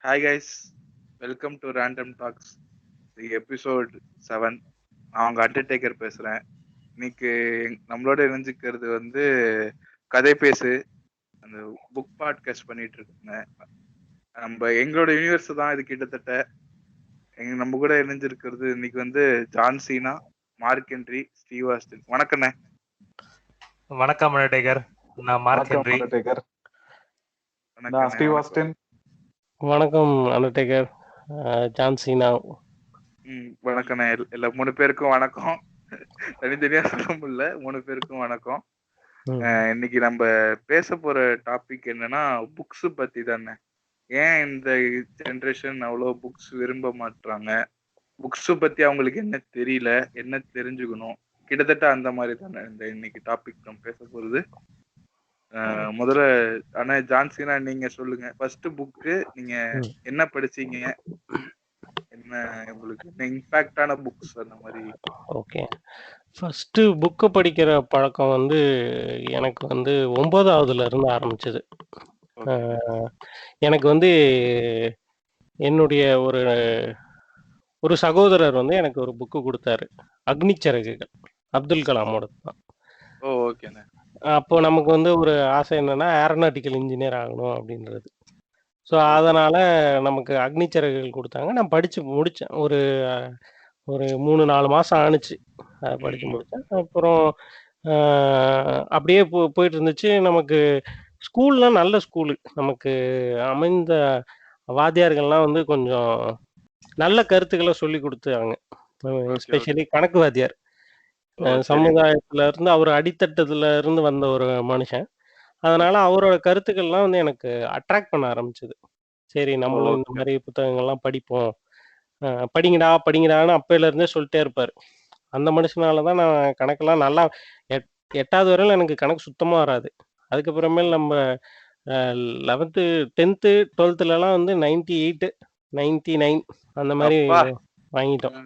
Hi guys, welcome to random talks episode 7. நான் உங்க Undertaker பேசுறேன். இன்னைக்கு நம்மளோட இணைஞ்சிக்கிறது வந்து கதை பேசு அந்த புக் பாட்காஸ்ட் பண்ணிட்டு இருக்குங்க. எங்களோட யூனிவர்ஸ் தான் இது கிட்டத்தட்ட. நம்ம கூட இணைஞ்சிருக்கிறது இன்னைக்கு வந்து John Cena, Mark Henry, Steve Austin. வணக்கண்ணே. வணக்கம் அண்டர்டேக்கர். நான் மார்க் ஹென்றி. நான் ஸ்டீவ் ஆஸ்டின். வணக்கம் அண்டர்டேக்கர், ஜான் சீனா. வணக்கண்ணே. எல்லா 3 பேருக்கும் வணக்கம். தனித்தனியா சொல்ல முடியல, 3 பேருக்கும் வணக்கம். இன்னைக்கு நம்ம பேச போற டாபிக் என்னன்னா புக்ஸ் பத்தி தானே. ஏன் இந்த ஜென்ரேஷன் அவ்வளோ புக்ஸ் விரும்ப மாட்டாங்க, புக்ஸ் பத்தி அவங்களுக்கு என்ன தெரியல, என்ன தெரிஞ்சுக்கணும், கிட்டத்தட்ட அந்த மாதிரி தானே இந்த இன்னைக்கு டாபிக் நம்ம பேச போறது. முதல்ல ஆனா ஜான்சினா நீங்க சொல்லுங்க, ஃபர்ஸ்ட் புக்கு நீங்க என்ன படிச்சீங்க, என்ன உங்களுக்கு என்ன இம்பாக்டான புக்ஸ் அந்த மாதிரி. ஓகே, ஃபர்ஸ்ட் புக்கு படிக்கிற பழக்கம் வந்து எனக்கு வந்து 9ஆவதுல இருந்து ஆரம்பிச்சது. எனக்கு வந்து என்னுடைய ஒரு சகோதரர் வந்து எனக்கு ஒரு புக்கு கொடுத்தாரு, அக்னிச்சிறகுகள், அப்துல் கலாமோட தான். ஓகேண்ணே. அப்போ நமக்கு வந்து ஒரு ஆசை என்னன்னா ஏரோநாட்டிக்கல் இன்ஜினியர் ஆகணும் அப்படின்றது. ஸோ அதனால நமக்கு அக்னிச்சிறகுகள் கொடுத்தாங்க. நான் படிச்சு முடிச்சேன். ஒரு 3-4 மாசம் ஆணுச்சு அதை படிச்சு முடிச்சேன். அப்புறம் அப்படியே போயிட்டு இருந்துச்சு. நமக்கு ஸ்கூல்லாம் நல்ல ஸ்கூலு, நமக்கு அமைந்த வாத்தியார்கள்லாம் வந்து கொஞ்சம் நல்ல கருத்துக்களை சொல்லி கொடுத்தாங்க. எஸ்பெஷலி கணக்கு வாத்தியார். சமுதாயத்துல இருந்து அவர் அடித்தட்டத்துல இருந்து வந்த ஒரு மனுஷன். அதனால அவரோட கருத்துக்கள்லாம் வந்து எனக்கு அட்ராக்ட் பண்ண ஆரம்பிச்சது. சரி, நம்மளும் இந்த மாதிரி புத்தகங்கள்லாம் படிப்போம், படிங்கடான்னு அப்பையில இருந்தே சொல்லிட்டே இருப்பாரு. அந்த மனுஷனாலதான் நான் கணக்கெல்லாம் நல்லா 8வது வரையில எனக்கு கணக்கு சுத்தமா வராது. அதுக்கப்புறமேல் நம்ம 11th 10th 12thலாம் வந்து 98 99 அந்த மாதிரி வாங்கிட்டோம்.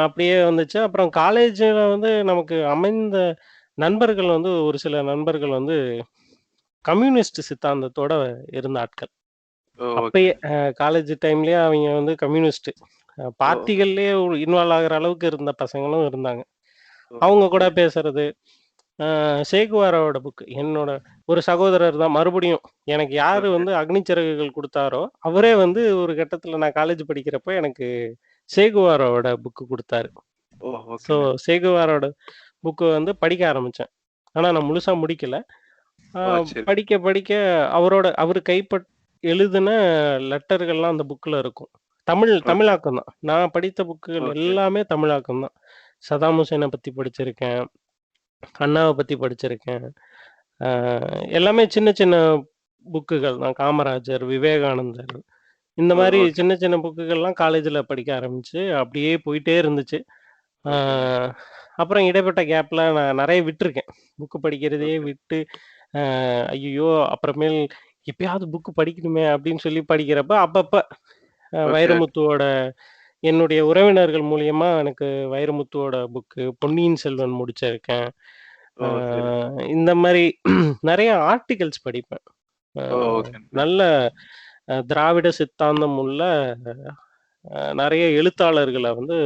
அப்படியே வந்துச்சு. அப்புறம் காலேஜில் வந்து நமக்கு அமைந்த நண்பர்கள் வந்து ஒரு சில நண்பர்கள் வந்து கம்யூனிஸ்ட் சித்தாந்தத்தோட இருந்த ஆட்கள். அப்பயே காலேஜ் டைம்லயே அவங்க வந்து கம்யூனிஸ்ட் பார்ட்டிகள்லயே இன்வால்வ் ஆகிற அளவுக்கு இருந்த பசங்களும் இருந்தாங்க. அவங்க கூட பேசுறது. சேகுவாரோட புக், என்னோட ஒரு சகோதரர் தான் மறுபடியும் எனக்கு யாரு வந்து அக்னிச்சிறகுகள் கொடுத்தாரோ அவரே வந்து ஒரு கட்டத்துல நான் காலேஜ் படிக்கிறப்ப எனக்கு சேகுவாரோட புக்கு கொடுத்தாரு. ஸோ சேகுவாரோட புக்கு வந்து படிக்க ஆரம்பிச்சேன். ஆனா நான் முழுசா முடிக்கல. படிக்க படிக்க அவரு கைப்பட் எழுதின லெட்டர்கள்லாம் அந்த புக்ல இருக்கும். தமிழாக்கம் தான். நான் படித்த புக்குகள் எல்லாமே தமிழாக்கம் தான். சதாம் ஹுசேனை பத்தி படிச்சிருக்கேன், அண்ணாவை பத்தி படிச்சிருக்கேன். எல்லாமே சின்ன சின்ன புக்குகள் தான். காமராஜர், விவேகானந்தர், இந்த மாதிரி சின்ன சின்ன புக்குகள்லாம் காலேஜ்ல படிக்க ஆரம்பிச்சு அப்படியே போயிட்டே இருந்துச்சு. அப்புறம் இடைப்பட்ட கேப்ல நான் நிறைய விட்டுருக்கேன், புக்கு படிக்கிறதே விட்டு. ஐயோ, அப்புறமேல் எப்பயாவது புக்கு படிக்கணுமே அப்படின்னு சொல்லி படிக்கிறப்ப அப்பப்ப வைரமுத்துவோட, என்னுடைய உறவினர்கள் மூலியமா எனக்கு வைரமுத்துவோட புக்கு பொன்னியின் செல்வன் முடிச்சிருக்கேன். இந்த மாதிரி நிறைய ஆர்டிகல்ஸ் படிப்பேன். நல்ல திராவிட சித்தாந்தம் உள்ள நிறைய எழுத்தாளர்களை வந்து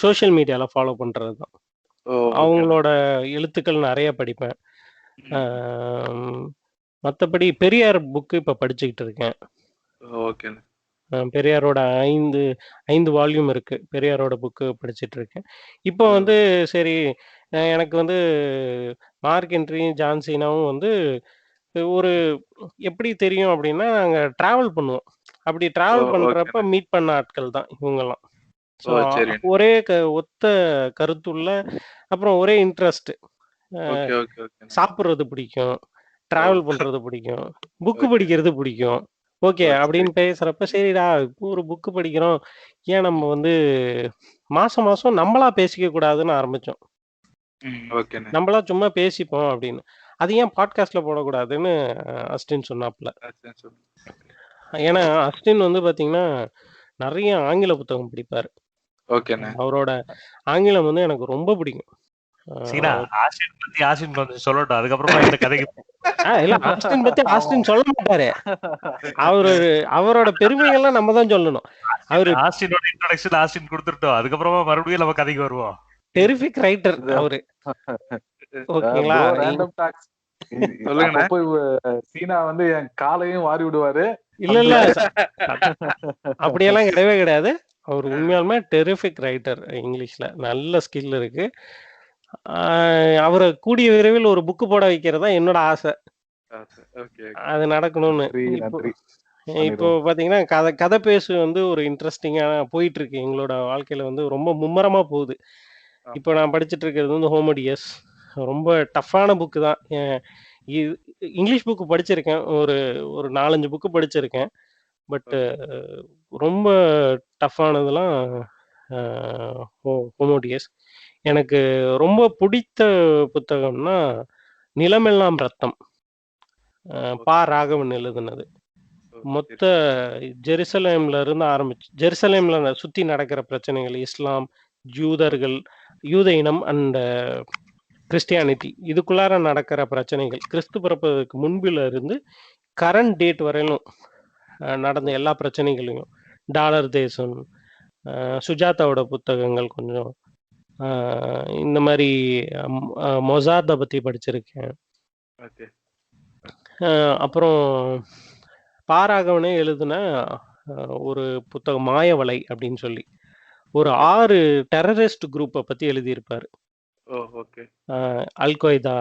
சோஷியல் மீடியால ஃபாலோ பண்றது தான். அவங்களோட எழுத்துக்கள் நிறைய படிப்பேன். மற்றபடி பெரியார் புக்கு இப்ப படிச்சுக்கிட்டு இருக்கேன். பெரியாரோட 5 வால்யூம் இருக்கு. பெரியாரோட புக்கு படிச்சுட்டு இருக்கேன். இப்போ வந்து சரி, எனக்கு வந்து மார்க் ஹென்றி, ஜான் சீனாவும் வந்து ஒரு எப்படி தெரியும் அப்படின்னா, நாங்க டிராவல் பண்ணுவோம். அப்படி டிராவல் பண்றப்ப மீட் பண்ண ஆட்கள் தான் இவங்கெல்லாம். ஒரே ஒத்த கருத்துள்ள, அப்புறம் ஒரே இன்ட்ரெஸ்ட். சாப்பிட்றது பிடிக்கும், டிராவல் பண்றது பிடிக்கும், புக்கு படிக்கிறது பிடிக்கும். ஓகே அப்படின்னு பேசுறப்ப சரிடா இப்போ ஒரு புக்கு படிக்கிறோம், ஏன் நம்ம வந்து மாசம் மாசம் நம்மளா பேசிக்க கூடாதுன்னு ஆரம்பிச்சோம். நம்மளா சும்மா பேசிப்போம் அப்படின்னு. அது ஏன் பாட்காஸ்ட்ல போடக்கூடாதுன்னு அஸ்டின் சொன்னாப்ல. ஏன்னா அஸ்டின் வந்து பாத்தீங்கன்னா நிறைய ஆங்கில புத்தகம் படிப்பாரு. அவரோட ஆங்கிலம் வந்து எனக்கு ரொம்ப பிடிக்கும். சீனா ஆஸ்டின் பத்தி ஆஸ்டின் கொஞ்சம் சொல்லட்டும், அதுக்கப்புறமா இந்த கதைக்கு இல்ல ஆஸ்டின் பத்தி ஆஸ்டின் சொல்ல மாட்டாரு. அவரோட பெருமைகள்லாம் நம்ம தான் சொல்லணும். அவரு ஆஸ்டினோட இன்ட்ரோடக்ஷன் ஆஸ்டின் கொடுத்துட்டோம், அதுக்கப்புறமா மறுபடியும் நம்ம கதைக்கு வருவோம். டெரிஃபிக் ரைட்டர் அவரு. ஓகேங்களா? சீனா வந்து என் காலையும் வாரி விடுவாரு. இல்ல அப்படியெல்லாம் கிடையவே கிடையாது. அவர் உண்மையாலுமே டெரிஃபிக் ரைட்டர். இங்கிலீஷ்ல நல்ல ஸ்கில் இருக்கு. அவரை கூடிய விரைவில் ஒரு புக்கு போட வைக்கிறதா என்னோட ஆசை. அது நடக்கணும்னு. இப்போ பாத்தீங்கன்னா கதை பேசு வந்து ஒரு இன்ட்ரெஸ்டிங்கான போயிட்டு இருக்கு. எங்களோட வாழ்க்கையில வந்து ரொம்ப மும்மரமா போகுது. இப்போ நான் படிச்சுட்டு இருக்கிறது வந்து ஹோமோடியஸ். ரொம்ப டஃப்பான புக்கு தான். இங்கிலீஷ் புக்கு படிச்சிருக்கேன். ஒரு 4-5 புக்கு படிச்சிருக்கேன். பட் ரொம்ப டஃப்பானதெல்லாம் ஹோமோடியஸ். எனக்கு ரொம்ப பிடித்த புத்தகம்னா நிலமெல்லாம் ரத்தம். பா. ராகவன் எழுதுனது. மொத்த ஜெருசலேம்ல இருந்து ஆரம்பிச்சு, ஜெருசலேம்ல சுத்தி நடக்கிற பிரச்சனைகள், இஸ்லாம், யூதர்கள், யூத இனம் அண்ட் கிறிஸ்டியானிட்டி, இதுக்குள்ளார நடக்கிற பிரச்சனைகள், கிறிஸ்து பிறப்பதற்கு முன்பில இருந்து கரண்ட் டேட் வரையிலும் நடந்த எல்லா பிரச்சனைகளையும், டாலர் தேசம், சுஜாதாவோட புத்தகங்கள் கொஞ்சம், இந்த மாதிரி மொசாத்தை பத்தி படிச்சிருக்கேன். அப்புறம் பாராகவனே எழுதுன ஒரு புத்தகம் மாயவலை அப்படின்னு சொல்லி ஒரு 6 டெரரிஸ்ட் குரூப்பை பத்தி எழுதியிருப்பாரு. அல் கொய்தா,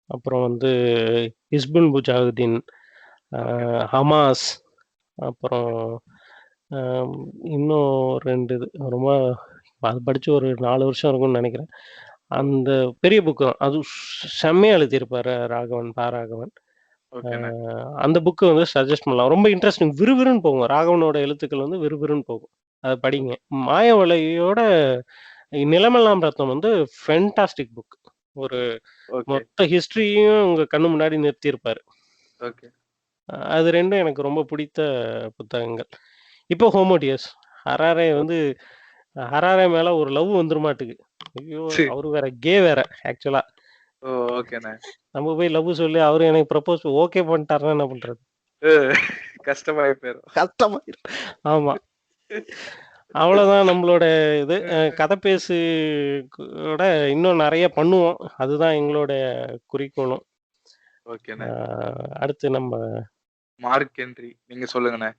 அப்புறம் வந்து ஹிஸ்புல் முஜாஹிதீன், ஹமாஸ், அப்புறம் இன்னும் 2 இது ரொம்ப அது படிச்சு ஒரு 4 வருஷம் இருக்கும்னு நினைக்கிறேன். அந்த பெரிய புக்கு தான். அது செம்மையா எழுதியிருப்பாரு ராகவன். அந்த புக்கு வந்து சஜஸ்ட் பண்ணலாம். ரொம்ப இன்ட்ரெஸ்டிங், விறுவிறுன்னு போகும். ராகவனோட எழுத்துக்கள் வந்து விறுவிறுன்னு போகும். அதை படிங்க. மாயவலையோட நிலமெல்லாம் ரத்தம் வந்து ஃபென்டாஸ்டிக் புக். ஒரு மொத்த ஹிஸ்டரியும் உங்க கண்ணு முன்னாடி நிறுத்தியிருப்பாரு. அது ரெண்டும் எனக்கு ரொம்ப பிடித்த புத்தகங்கள். இப்போ ஹோமோடியஸ். ஹராரே மேல ஒரு லவ் வந்துருமாட்டுக்கு. ஐயோ, அவரு வேற கே வேற. ஆக்சுவலா நம்ம போய் லவ் சொல்லி அவரு எனக்கு ப்ரப்போஸ் ஓகே பண்ணிட்டாருன்னா என்ன பண்றது? கஷ்டமாயிரும். ஆமா, அவ்வளவுதான் நம்மளோட இது. கதை பேசு கூட இன்னும் நிறைய பண்ணுவோம். அதுதான் எங்களோட குறிக்கோளும். அடுத்து நம்ம மார்க் ஹென்றி நீங்க சொல்லுங்கண்ணே.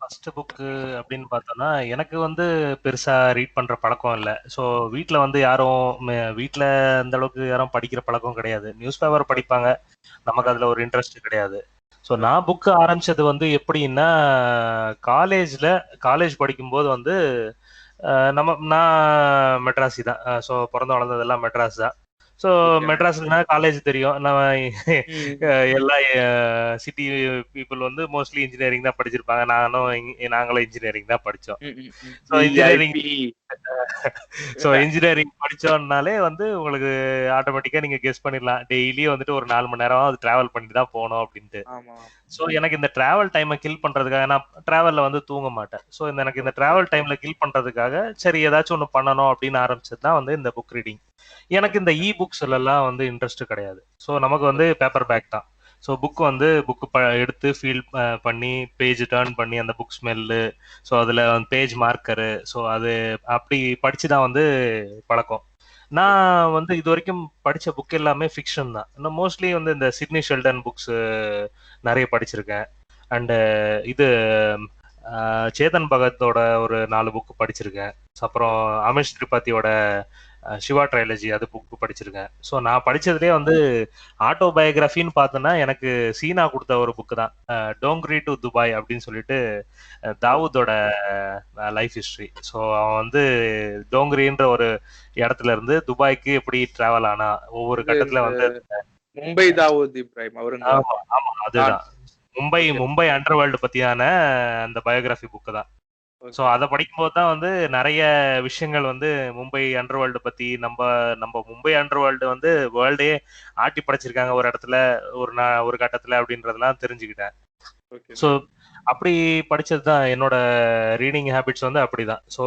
ஃபர்ஸ்ட் புக்கு அப்படின்னு பார்த்தோம்னா, எனக்கு வந்து பெருசா ரீட் பண்ற பழக்கம் இல்லை. ஸோ வீட்டில் வந்து வீட்டில் அந்த அளவுக்கு யாரும் படிக்கிற பழக்கம் கிடையாது. நியூஸ் பேப்பர் படிப்பாங்க, நமக்கு அதுல ஒரு இன்ட்ரெஸ்ட் கிடையாது. ஸோ நான் புக்கு ஆரம்பிச்சது வந்து எப்படின்னா, காலேஜ் படிக்கும்போது வந்து நான் மெட்ராஸி தான். ஸோ பிறந்து வளர்ந்ததெல்லாம் மெட்ராஸ் தான். ஸோ மெட்ராஸ்னா காலேஜ் தெரியும். நம்ம எல்லா சிட்டி பீப்புள் வந்து மோஸ்ட்லி இன்ஜினியரிங் தான் படிச்சிருப்பாங்க. நாங்களும் இன்ஜினியரிங் தான் படித்தோம். ஸோ இன்ஜினியரிங் படித்தோம்னாலே வந்து உங்களுக்கு ஆட்டோமேட்டிக்காக நீங்கள் கெஸ் பண்ணிடலாம், டெய்லியும் வந்துட்டு ஒரு 4 மணி நேரம் அது ட்ராவல் பண்ணிட்டு தான் போகணும் அப்படின்ட்டு. ஸோ எனக்கு இந்த ட்ராவல் டைமை கில் பண்ணுறதுக்காக, நான் ட்ராவலில் வந்து தூங்க மாட்டேன். ஸோ எனக்கு இந்த ட்ராவல் டைமில் கில் பண்ணுறதுக்காக சரி ஏதாச்சும் ஒன்று பண்ணணும் அப்படின்னு ஆரம்பிச்சது தான் வந்து இந்த புக் ரீடிங். எனக்கு இந்த புக்ஸ்லாம் வந்து இன்ட்ரெஸ்ட் கிடையாது. ஸோ நமக்கு வந்து பேப்பர் பேக் தான். ஸோ புக்கு எடுத்து ஃபீல் பண்ணி பேஜ் டர்ன் பண்ணி அந்த புக் ஸ்மெல்லு, ஸோ அதில் பேஜ் மார்க்கரு, ஸோ அது அப்படி படித்து தான் வந்து பழக்கம். நான் வந்து இது வரைக்கும் படித்த புக் எல்லாமே ஃபிக்ஷன் தான். நான் மோஸ்ட்லி வந்து இந்த சிட்னி ஷெல்டன் புக்ஸு நிறைய படிச்சிருக்கேன். அண்டு இது சேதன் பகத்தோட ஒரு 4 புக்கு படிச்சிருக்கேன். அப்புறம் அமிஷ் திரிபாத்தியோட சிவா ட்ரைலஜி அது புக்கு படிச்சிருக்கேன். ஸோ நான் படிச்சதுலேயே வந்து ஆட்டோபயோகிராஃபின்னு பார்த்தோன்னா எனக்கு சீனா கொடுத்த ஒரு புக்கு தான், டோங்க்ரி டு துபாய் அப்படின்னு சொல்லிட்டு தாவூதோட லைஃப் ஹிஸ்ட்ரி. ஸோ அவன் வந்து டோங்க்ரின்ற ஒரு இடத்துல இருந்து துபாய்க்கு எப்படி டிராவல் ஆனா ஒவ்வொரு கட்டத்துல வந்து மும்பை தாவூத் இப்ராஹிம் அவருங்க. ஆமா அதுதான் மும்பை அண்டர்வேர்ல்டு பத்தியான அந்த பயோகிராஃபி புக்கு தான். ஸோ அதை படிக்கும்போது தான் வந்து நிறைய விஷயங்கள் வந்து மும்பை அண்டர்வேர்ல்டு பத்தி, நம்ம மும்பை அண்டர்வேர்ல்டு வந்து வேர்ல்டே ஆட்டி படைச்சிருக்காங்க ஒரு இடத்துல ஒரு கட்டத்துல அப்படின்றதெல்லாம் தெரிஞ்சுக்கிட்டேன். ஸோ அப்படி படிச்சது தான் என்னோட ரீடிங் ஹேபிட்ஸ் வந்து அப்படிதான். ஸோ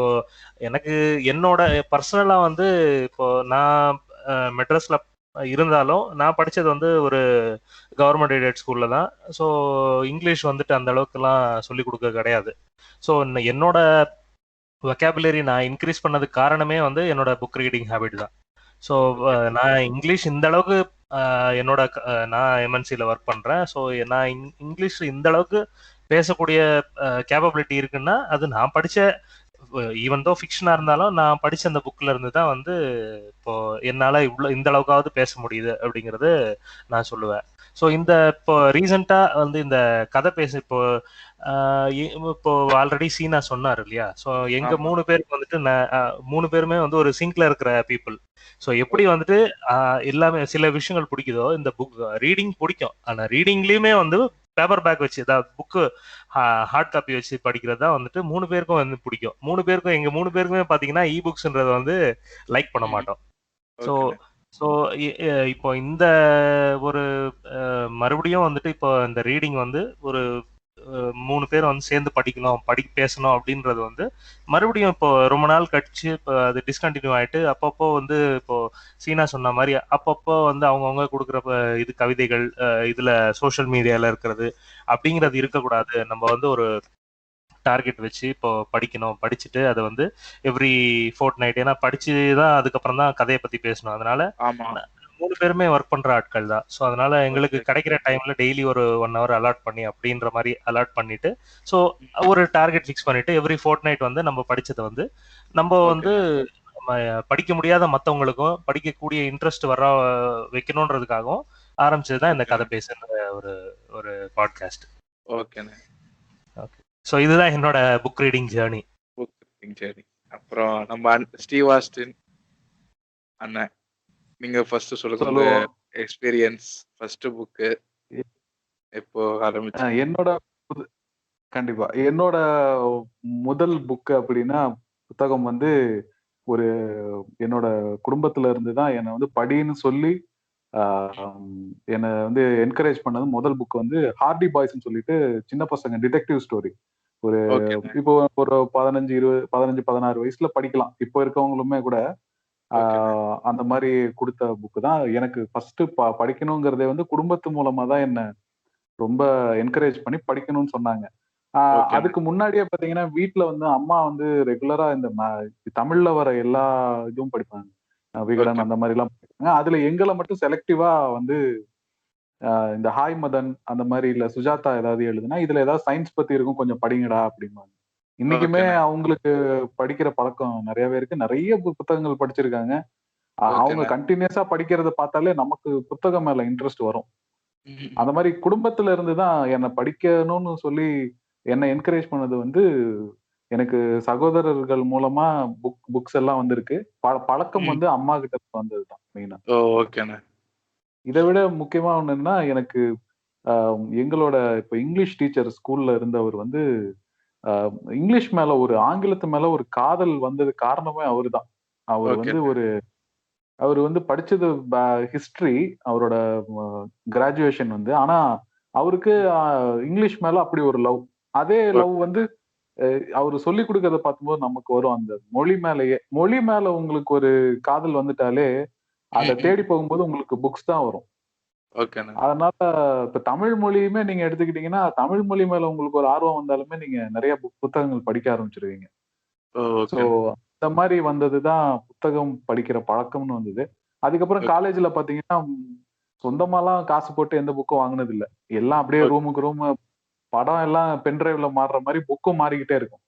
எனக்கு என்னோட பர்சனலா வந்து இப்போ நான் மெட்ராஸ்ல இருந்தாலும் நான் படிச்சது வந்து ஒரு கவர்மெண்ட் எய்டட் ஸ்கூல்ல தான். ஸோ இங்கிலீஷ் வந்துட்டு அந்த அளவுக்குலாம் சொல்லிக் கொடுக்க கிடையாது. ஸோ என்னோட வொக்காபுலரி நான் இன்க்ரீஸ் பண்ணதுக்கு காரணமே வந்து என்னோட புக் ரீடிங் ஹேபிட் தான். ஸோ நான் இங்கிலீஷ் இந்த அளவுக்கு என்னோட நான் எம்என்சியில் ஒர்க் பண்ணுறேன். ஸோ நான் இங்கிலீஷ் இந்த அளவுக்கு பேசக்கூடிய கேப்பபிலிட்டி இருக்குன்னா அது நான் படித்த ஈவன் தோ ஃபிக்ஷனாக இருந்தாலும் நான் படித்த அந்த புக்கில் இருந்து தான் வந்து இப்போ என்னால் இந்த அளவுக்காவது பேச முடியுது அப்படிங்கிறது நான் சொல்லுவேன். ஸோ இப்போ ரீசெண்டாக வந்து இந்த கதை இப்போ இப்போ ஆல்ரெடி சீனா சொன்னார் இல்லையா? ஸோ எங்க 3 பேருக்கு வந்துட்டு 3 பேருமே வந்து ஒரு சிங்க்ல இருக்கிற பீப்புள். ஸோ எப்படி வந்துட்டு எல்லாமே சில விஷயங்கள் பிடிக்குதோ, இந்த புக் ரீடிங் பிடிக்கும். ஆனா ரீடிங்லயுமே வந்து பேப்பர் பேக் வச்சு புக்கு ஹார்ட் காப்பி வச்சு படிக்கிறது தான் வந்துட்டு 3 பேருக்கும் வந்து பிடிக்கும். 3 பேருக்கும் எங்க 3 பேருக்குமே பாத்தீங்கன்னா புக்ஸ்ன்றத வந்து லைக் பண்ண மாட்டோம். ஸோ ஸோ இப்போ இந்த ஒரு மறுபடியும் வந்துட்டு இப்போ இந்த ரீடிங் வந்து ஒரு 3 பேர் வந்து சேர்ந்து படிக்கணும் பேசணும் அப்படின்றது வந்து மறுபடியும் இப்போ ரொம்ப நாள் கழிச்சு இப்போ அது டிஸ்கண்டினியூ ஆயிட்டு அப்பப்போ வந்து இப்போ சீனா சொன்ன மாதிரி அப்பப்போ வந்து அவங்கவுங்க கொடுக்குற இது கவிதைகள் இதுல சோஷியல் மீடியால இருக்கிறது அப்படிங்கிறது இருக்கக்கூடாது. நம்ம வந்து ஒரு டார்கெட் வச்சு இப்போ படிச்சுட்டு அதை வந்து எவ்ரி ஃபோர்ட் நைட் ஏன்னா படிச்சுதான் அதுக்கப்புறம் தான் கதையை பத்தி பேசணும். அதனால 3 பேருமே ஒர்க் பண்ற ஆட்கள் தான். ஸோ அதனால எங்களுக்கு கிடைக்கிற டைம்ல டெய்லி ஒரு 1 hour அலாட் பண்ணி அப்படின்ற மாதிரி அலாட் பண்ணிட்டு ஸோ ஒரு டார்கெட் ஃபிக்ஸ் பண்ணிட்டு எவ்ரி ஃபோர்ட் நைட் வந்து நம்ம படிச்சதை வந்து நம்ம வந்து படிக்க முடியாத மற்றவங்களுக்கும் படிக்கக்கூடிய இன்ட்ரெஸ்ட் வர வைக்கணுன்றதுக்காகவும் ஆரம்பிச்சதுதான் இந்த கதை பேசுற ஒரு ஒரு பாட்காஸ்ட். ஓகேண்ணே. ஓகே. ஸோ இதுதான் என்னோட புக் ரீடிங் ஜேர்னி. அப்புறம் நம்ம ஸ்டீவ் ஆஸ்டின் அண்ணன், நீங்க ஃபர்ஸ்ட் சொல்லுங்க எக்ஸ்பீரியன்ஸ். ஃபர்ஸ்ட் புக் எப்போ ஆரம்பிச்சு? கண்டிப்பா என்னோட முதல் புக் அப்படின்னா புத்தகம் வந்து ஒரு என்னோட குடும்பத்துல இருந்து தான் என்னை வந்து படின்னு சொல்லி என்னை வந்து என்கரேஜ் பண்ணது. முதல் புக் வந்து ஹார்டி பாய்ஸ்ன்னு சொல்லிட்டு சின்ன பசங்க டிடெக்டிவ் ஸ்டோரி. ஒரு இப்போ ஒரு 15-16 வயசுல படிக்கலாம். இப்போ இருக்கவங்களுமே கூட அந்த மாதிரி கொடுத்த புக்கு தான் எனக்கு ஃபர்ஸ்ட் படிக்கணுங்கிறதே வந்து குடும்பத்து மூலமா தான் என்ன ரொம்ப என்கரேஜ் பண்ணி படிக்கணும்னு சொன்னாங்க. அதுக்கு முன்னாடியே பாத்தீங்கன்னா வீட்டுல வந்து அம்மா வந்து ரெகுலரா இந்த தமிழ்ல வர எல்லா இதுவும் படிப்பாங்க. விகடன் அந்த மாதிரி எல்லாம் படிப்பாங்க. அதுல எங்களை மட்டும் செலக்டிவா வந்து இந்த ஹாய் மதன் அந்த மாதிரி இல்ல சுஜாதா ஏதாவது எழுதுனா இதுல ஏதாவது சயின்ஸ் பத்தி இருக்கும் கொஞ்சம் படிங்கடா அப்படிம்பாங்க. இன்னைக்குமே அவங்களுக்கு படிக்கிற பழக்கம் நிறையவே இருக்கு. நிறைய புத்தகங்கள் படிச்சிருக்காங்க. அவங்க கண்டினியூஸா படிக்கிறத பார்த்தாலே நமக்கு புத்தகம் மேல இன்ட்ரெஸ்ட் வரும். அந்த மாதிரி குடும்பத்துல இருந்துதான் என்னை படிக்கணும்னு சொல்லி என்னை என்கரேஜ் பண்ணது வந்து எனக்கு சகோதரர்கள் மூலமா புக்ஸ் எல்லாம் வந்திருக்கு. பழக்கம் வந்து அம்மா கிட்ட வந்ததுதான் மெயினா. இதை விட முக்கியமா ஒண்ணுன்னா எனக்கு எங்களோட இப்ப இங்கிலீஷ் டீச்சர் ஸ்கூல்ல இருந்தவர் வந்து இங்கிலீஷ் மேல ஒரு ஆங்கிலத்து மேல ஒரு காதல் வந்தது காரணமே அவருதான். அவர் வந்து படிச்சது ஹிஸ்டரி, அவரோட கிராஜுவேஷன் வந்து. ஆனா அவருக்கு இங்கிலீஷ் மேல அப்படி ஒரு லவ். அதே லவ் வந்து அவரு சொல்லி கொடுக்கறத பார்க்கும்போது நமக்கு வரும். அந்த மொழி மேல உங்களுக்கு ஒரு காதல் வந்துட்டாலே அதை தேடி போகும்போது உங்களுக்கு புக்ஸ் தான் வரும். அதனால இப்ப தமிழ் மொழியுமே நீங்க எடுத்துக்கிட்டீங்கன்னா தமிழ் மொழி மேல உங்களுக்கு ஒரு ஆர்வம் வந்தாலுமே நீங்க நிறைய புத்தகங்கள் படிக்க ஆரம்பிச்சிருவீங்க. ஸோ இந்த மாதிரி வந்ததுதான் புத்தகம் படிக்கிற பழக்கம்னு வந்தது. அதுக்கப்புறம் காலேஜ்ல பாத்தீங்கன்னா சொந்தமாலாம் காசு போட்டு எந்த புக்கும் வாங்கினது இல்லை. எல்லாம் அப்படியே ரூமுக்கு ரூம் படம் எல்லாம் பென்டிரைவ்ல மாறுற மாதிரி புக்கும் மாறிக்கிட்டே இருக்கும்.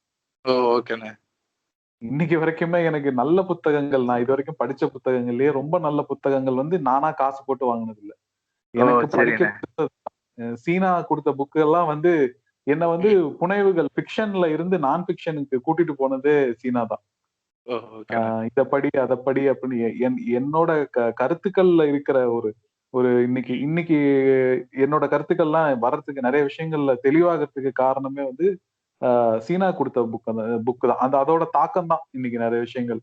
இன்னைக்கு வரைக்குமே எனக்கு நல்ல புத்தகங்கள், நான் இது வரைக்கும் படிச்ச புத்தகங்கள்லயே ரொம்ப நல்ல புத்தகங்கள் வந்து நானா காசு போட்டு வாங்கினது இல்லை. எனக்கு படிக்க சீனா கொடுத்த புக்கு எல்லாம் வந்து என்ன வந்து புனைவுகள் ஃபிக்ஷன்ல இருந்து நான் ஃபிக்ஷனுக்கு கூட்டிட்டு போனதே சீனா தான். இத படி அதை படி அப்படின்னு என்னோட கருத்துக்கள்ல இருக்கிற ஒரு இன்னைக்கு என்னோட கருத்துக்கள்லாம் வர்றதுக்கு நிறைய விஷயங்கள்ல தெளிவாகிறதுக்கு காரணமே வந்து சீனா கொடுத்த புக் தான். அதோட தாக்கம் தான் இன்னைக்கு நிறைய விஷயங்கள்.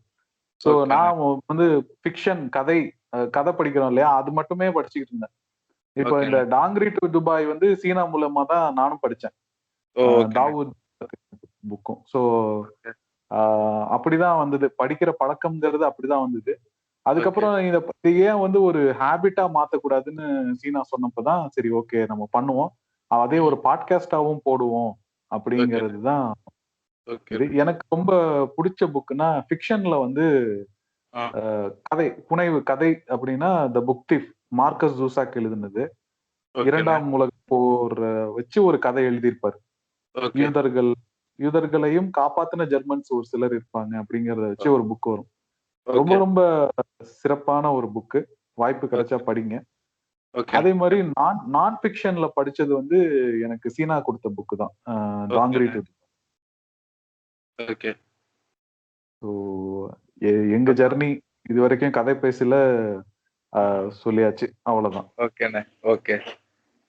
சோ நான் வந்து ஃபிக்ஷன் கதை படிக்கிறோம் இல்லையா, அது மட்டுமே படிச்சுக்கிட்டு இருந்தேன். இப்போ இந்த டாங்கிரி டு துபாய் வந்து சீனா மூலமா தான் நானும் படிச்சேன். தாவூத் புக்கும். ஸோ அப்படிதான் வந்தது, படிக்கிற பழக்கம்ங்கிறது அப்படிதான் வந்தது. அதுக்கப்புறம் இதை ஏன் வந்து ஒரு ஹேபிட்டா மாத்தக்கூடாதுன்னு சீனா சொன்னப்பதான் சரி ஓகே நம்ம பண்ணுவோம், அதே ஒரு பாட்காஸ்டாவும் போடுவோம் அப்படிங்கிறது தான் இது. எனக்கு ரொம்ப பிடிச்ச புக்குன்னா ஃபிக்ஷன்ல வந்து கதை, புனைவு கதை அப்படின்னா the book thief, Markus Zusak எழுதுனது. இரண்டாம் உலக போர் வச்சு ஒரு கதை எழுதியிருப்பாரு. யூதர்களையும் காப்பாத்தின ஜெர்மன்ஸ் ஒரு சிலர் இருப்பாங்க அப்படிங்கறத வச்சு ஒரு புக் வரும். ரொம்ப ரொம்ப சிறப்பான ஒரு புக்கு, வாய்ப்பு கிடைச்சா படிங்க. அதே மாதிரி நான் ஃபிக்ஷன்ல படிச்சது வந்து எனக்கு சீனா கொடுத்த புக்கு தான், டாங்கிரி டு. எங்க ஜர்னி இது வரைக்கும் கதை பேசல சொல்லியாச்சு, அவ்வளவுதான். ஓகேண்ணே. ஓகே,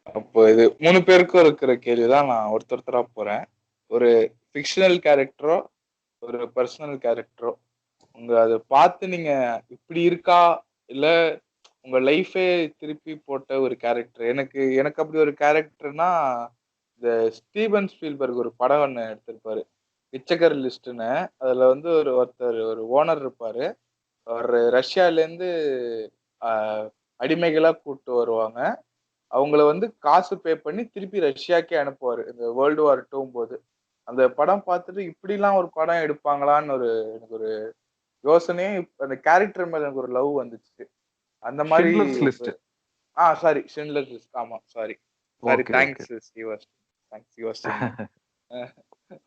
அப்போ இது 3 பேருக்கும் இருக்கிற கேள்விதான். நான் ஒருத்தரா போறேன். ஒரு ஃபிக்ஷனல் கேரக்டரோ ஒரு பர்சனல் கேரக்டரோ உங்க அதை பார்த்து நீங்க இப்படி இருக்கா இல்ல உங்க லைஃபே திருப்பி போட்ட ஒரு கேரக்டர். எனக்கு அப்படி ஒரு கேரக்டர்னா இந்த ஸ்டீவன் ஸ்பீல்பர்க் ஒரு படம் ஒன்று எடுத்திருப்பாரு, பிச்சைக்கர் லிஸ்ட்னு. அதுல வந்து ஒரு ஓனர் இருப்பாரு. அவர் ரஷ்யாலேருந்து அடிமைகளா கூப்பிட்டு வருவாங்க. அவங்கள வந்து காசு பே பண்ணி திருப்பி ரஷ்யாக்கே அனுப்புவாரு இந்த வேர்ல்டு வார் 2 போது. அந்த படம் பார்த்துட்டு இப்படிலாம் ஒரு படம் எடுப்பாங்களான்னு எனக்கு ஒரு யோசனையே, அந்த கேரக்டர் மேல எனக்கு ஒரு லவ் வந்துச்சு. அந்த மாதிரி சாரி, ஷிண்ட்லர்ஸ் லிஸ்ட். ஆமா, சாரி தேங்க்ஸ் ஸ்டீவன், தேங்க்ஸ்.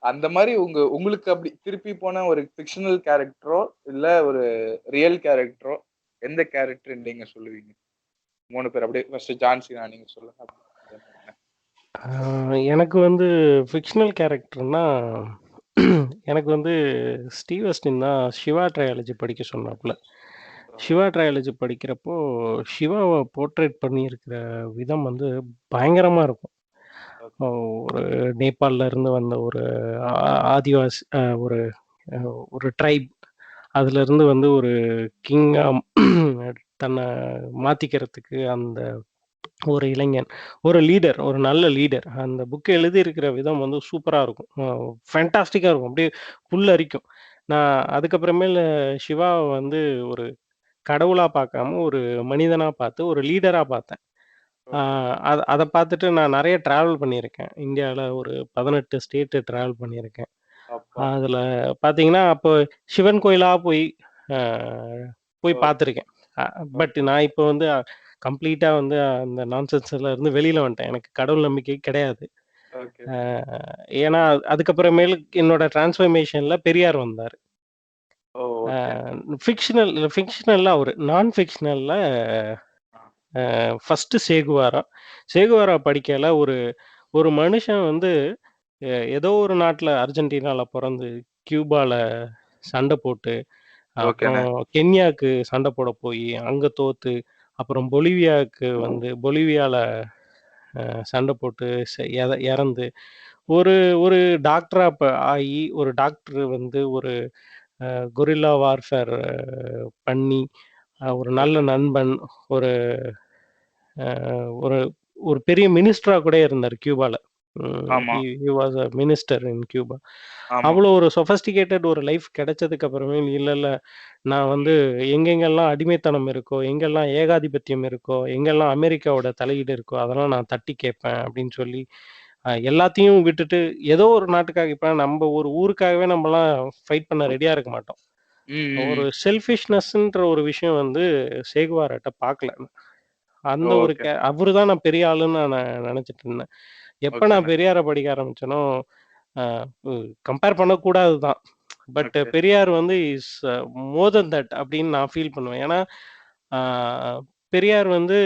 அந்த மாதிரி உங்களுக்கு அப்படி திருப்பி போன ஒரு ஃபிக்ஷனல் கேரக்டரோ இல்ல ஒரு ரியல் கேரக்டரோ, எந்த கேரக்டர் நீங்க சொல்லுவீங்க? 3 பேர் அப்படியே ஃபர்ஸ்ட் ஜான்சினா நீங்க சொல்லுங்க. எனக்கு வந்து ஃபிக்ஷனல் கேரக்டர்னா எனக்கு வந்து ஸ்டீவ் அஸ்டின் தான் சிவா ட்ரையாலஜி படிக்க சொன்னாப்புல. சிவா ட்ரையாலஜி படிக்கிறப்போ சிவாவை போர்ட்ரேட் பண்ணியிருக்கிற விதம் வந்து பயங்கரமாக இருக்கும். ஒரு நேபாளில் இருந்து வந்த ஒரு ஆதிவாசி, ஒரு ஒரு ட்ரைப், அதுலேருந்து வந்து ஒரு கிங்காக தன்னை மாற்றிக்கிறதுக்கு அந்த ஒரு இளைஞன், ஒரு லீடர், ஒரு நல்ல லீடர். அந்த புக்கு எழுதியிருக்கிற விதம் வந்து சூப்பராக இருக்கும், ஃபேண்டாஸ்டிக்காக இருக்கும், அப்படியே புல்லரிக்கும். நான் அதுக்கப்புறமேல சிவாவை வந்து ஒரு கடவுளாக பார்க்காம ஒரு மனிதனாக பார்த்து ஒரு லீடராக பார்த்தேன். அதை பார்த்துட்டு நான் நிறைய ட்ராவல் பண்ணியிருக்கேன். இந்தியாவில் ஒரு 18 ஸ்டேட்டு ட்ராவல் பண்ணியிருக்கேன். அதில் பார்த்தீங்கன்னா அப்போ சிவன் கோயிலாக போய் பார்த்துருக்கேன். பட் நான் இப்போ வந்து கம்ப்ளீட்டாக வந்து அந்த நான்சென்ஸ்ல இருந்து வெளியில் வந்துட்டேன். எனக்கு கடவுள் நம்பிக்கை கிடையாது. ஏன்னா அதுக்கப்புறமேலு என்னோட டிரான்ஸ்ஃபர்மேஷனில் பெரியார் வந்தார். ஃபிக்ஷனல்ல அவர், நான் ஃபிக்ஷனல்ல ஃபர்ஸ்ட் சேகுவாரா படிக்கல. ஒரு மனுஷன் வந்து ஏதோ ஒரு நாட்டில் அர்ஜென்டினாவில் பிறந்து கியூபாவில் சண்டை போட்டு, அப்புறம் கென்யாவுக்கு சண்டை போட போய் அங்கே தோத்து, அப்புறம் பொலிவியாவுக்கு வந்து பொலிவியாவில் சண்டை போட்டு இறந்து, ஒரு டாக்டராக ஆகி, ஒரு டாக்டர் வந்து ஒரு கொரில்லா வார்ஃபேர் பண்ணி, ஒரு நல்ல நண்பன், ஒரு ஒரு பெரிய மினிஸ்டரா கூட இருந்தார் கியூபால. he was a minister in Cuba. அவ்வளோ ஒரு சொஃபஸ்டிகேட்டட் ஒரு லைஃப் கிடைச்சதுக்கு அப்புறமே இல்ல நான் வந்து எங்கெங்கெல்லாம் அடிமைத்தனம் இருக்கோ, எங்கெல்லாம் ஏகாதிபத்தியம் இருக்கோ, எங்கெல்லாம் அமெரிக்காவோட தலையீடு இருக்கோ அதெல்லாம் நான் தட்டி கேட்பேன் அப்படின்னு சொல்லி எல்லாத்தையும் விட்டுட்டு ஏதோ ஒரு நாட்டுக்காக, இப்ப நம்ம ஒரு ஊருக்காகவே நம்மலாம் ஃபைட் பண்ண ரெடியா இருக்க மாட்டோம். ஒரு செல்ஃபிஷ்னஸ்ன்ற ஒரு விஷயம் வந்து சேகுவாராட்ட பார்க்கல. அந்த ஒரு அவரு தான் நான் பெரிய ஆளுன்னு நான் நினைச்சிட்டு இருந்தேன். எப்ப நான் பெரியாரை படிக்க ஆரம்பிச்சேனோ, கம்பேர் பண்ணக்கூடாது தான், பட் பெரியார் வந்து இஸ் மோர் தென் தட் அப்படின்னு நான் ஃபீல் பண்ணுவேன். ஏன்னா பெரியார் வந்து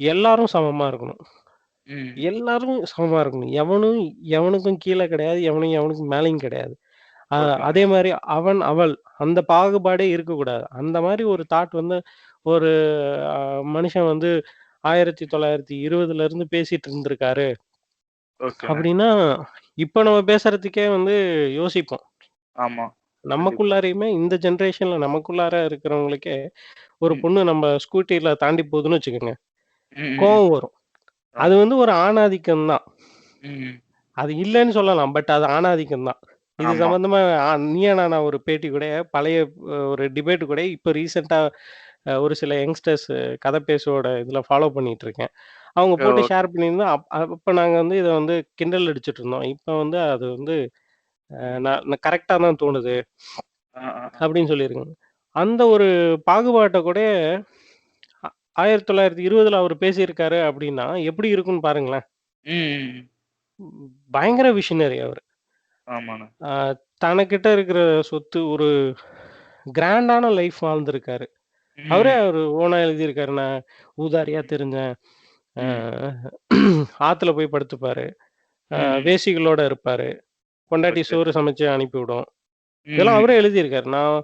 எல்லாரும் சமமா இருக்கணும், எல்லாரும் சமமா இருக்கணும், எவனுக்கும் கீழே கிடையாது, எவனுக்கும் மேலேயும் கிடையாது. அதே மாதிரி அவள் அந்த பாகுபாடே இருக்கக்கூடாது. அந்த மாதிரி ஒரு தாட் வந்து ஒரு மனுஷன் வந்து 1920 இருந்து பேசிட்டு இருந்திருக்காரு அப்படின்னா, இப்ப நம்ம பேசுறதுக்கே வந்து யோசிப்போம். ஆமா, நமக்குள்ளாரையுமே இந்த ஜெனரேஷன்ல நமக்குள்ளார இருக்கிறவங்களுக்கே ஒரு பொண்ணு நம்ம ஸ்கூட்டில தாண்டி போகுதுன்னு வச்சுக்கோங்க, கோவம் வரும். அது வந்து ஒரு ஆணாதிக்கம் தான். அது இல்லைன்னு சொல்லலாம். பட் அது ஆணாதிக்கம் தான். இது ஆமா. சம்மந்தமா நீயா நானா ஒரு பேட்டி கூட பழைய ஒரு டிபேட் கூட இப்ப ரீசென்ட்டா ஒரு சில யங்ஸ்டர்ஸ் கதை பேசுவோட இதில ஃபாலோ பண்ணிட்டு இருக்கேன். அவங்க போட்டு ஓகே. ஷேர் பண்ணியிருந்தா, அப்ப நாங்க வந்து இத வந்து கிண்டல் அடிச்சுட்டு இருந்தோம். இப்ப வந்து அது வந்து நான் கரெக்ட்டா தான் தோணுது. ஆ, ஆ, ஆ. அப்படின்னு சொல்லியிருக்காங்க. அந்த ஒரு பாகுபாட்ட கூட 1920ல அவரு பேசியிருக்காரு அப்படின்னா, எப்படி இருக்கும்னு பாருங்களேன். ம். பயங்கர விஷனரி அவரு. ஆமாண்ணே. அ தனக்கிட்ட இருக்கிற சொத்து ஒரு கிராண்டான லைஃப் வாழ்ந்திருக்காரு. அவரே ம். அவரு ஓனா எழுதியிருக்காரு. நான் ஊதாரியா திரிஞ்சேன். அ ம். ஆத்துல போய் படுத்துப்பாரு. ம். வேசிகளோட இருப்பாரு. பொண்டாட்டி ஓகே. சோறு சமைச்சு அனுப்பிவிடும். இதெல்லாம் அவரே ம். எழுதியிருக்காரு. நான்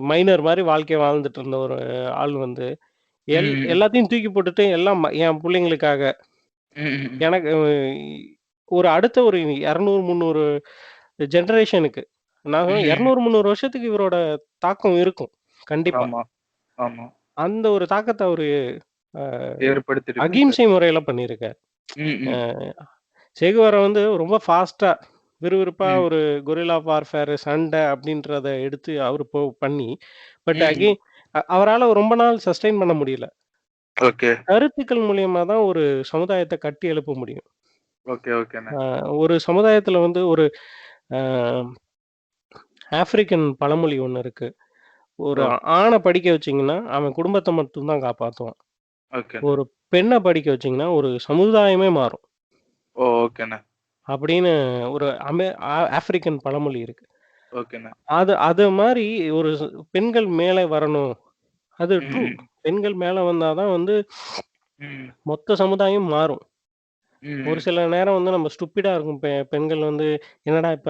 மைனர் மாரி வாழ்க்கைய வாழ்ந்துட்டு இருந்த ஒரு ஆள் வந்து, ம். எல்லாத்தையும் தூக்கி போட்டுட்டு எல்லாம் என் புள்ளைங்களுக்காக, ம். எனக்கு ஒரு அடுத்த ஒரு 200, 300 ஜெனரேஷனுக்கு நான் சொல்றேன் ம். 200, 300 வருஷத்துக்கு இவரோட தாக்கம் இருக்கும். கண்டிப்பா. ஆமா, ஆமா. அந்த ஒரு தாக்கத்த அவரு அ ஏற்படுத்திட்டு போயிருக்காரு. அகிம்சை முறையில பண்ணியிருக்காரு. ம். அ ம். செகுவாரா வந்து ரொம்ப ஃபாஸ்ட்டா, விறுவிறுப்பா ம். ஒரு கொரில்லா வார்ஃபேர் சண்டை அப்படின்றத எடுத்து அவரு பண்ணி, பட் ம். அகெயின் அவரால ரொம்ப நாள் சஸ்டெயின் பண்ண முடியல. ஓகே. கருத்துக்கள் மூலியமா தான் ஒரு சமுதாயத்த கட்டி எழுப்ப முடியும். ஓகே, ஓகேண்ணே. ஒரு சமுதாயத்துல வந்து ஒரு அ ஆப்பிரிக்கன் பழமொழி ஒண்ணு இருக்கு. ஒரு ஓ! ஆண படிக்க வச்சீங்கன்னா, அவன் குடும்பத்த மட்டும் தான் காப்பாத்துவான். ஓகேண்ணே. ஒரு பெண்ண படிக்க வச்சீங்கன்னா, ஒரு சமுதாயமே மாறும். ஓ! ஓகேண்ணே. அப்படின்னு ஒரு ஆப்பிரிக்கன் பழமொழி இருக்கு. ஓகேண்ணே. அது மாரி ஒரு பெண்கள் மேலே வரணும். அது ட்ரூ. ம். பெண்கள் மேல வந்தா தான் வந்து ம். மொத்த சமுதாயம் மாறும். ஒரு ம். சில நேரம் வந்து நம்ம ஸ்டூப்பிடா இருக்கும். பெண்கள் வந்து என்னடா இப்ப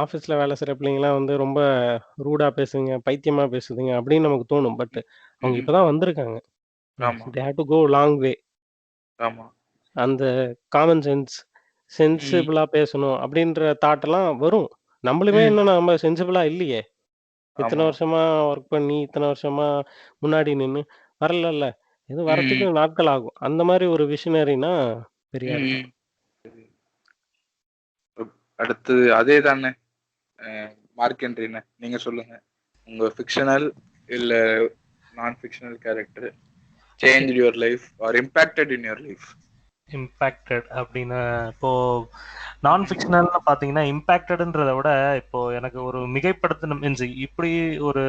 ஆஃபீஸ்ல வேலை செய்ற பிள்ளைங்கலாம் வந்து ரொம்ப ரூடா பேசுதுங்க, பைத்தியமா பேசுதுங்க அப்படின்னு நமக்கு தோணும். பட் அவங்க ம். இப்ப தான் வந்திருக்காங்க. ஆமா, they have to go long way. ஆமா. அந்த காமன் ம். சென்சிபிளா பேசணும் அப்படின்ற தாட்லாம் வரும். நம்மளுமே ம். இன்னும் நம்ம சென்சிபிளா இல்லையே! இத்தன ஆமா. வருஷமா ஒர்க் பண்ணி, இத்தன வருஷமா முன்னாடி நின்னு வரலல்ல. இது ம். வரத்துக்கு நாட்கள் ஆகும். அந்த மாரி ஒரு விஷனரினா பெரியார் தான். ம். அடுத்து அதே தானே. மார்க் ஹென்ரிண்ணே. நீங்க சொல்லுங்க. உங்க ஃபிக்ஷனல் இல்ல நான் fictional character changed your life or impacted in your life? Impacted அப்படின்னு இப்போ நான் ஃபிக்ஷனல்னு பார்த்தீங்கன்னா இம்பேக்டட்ன்றத விட இப்போ எனக்கு ஒரு மிகைப்படுத்தின மீன்ஸ் இப்படி ஒரு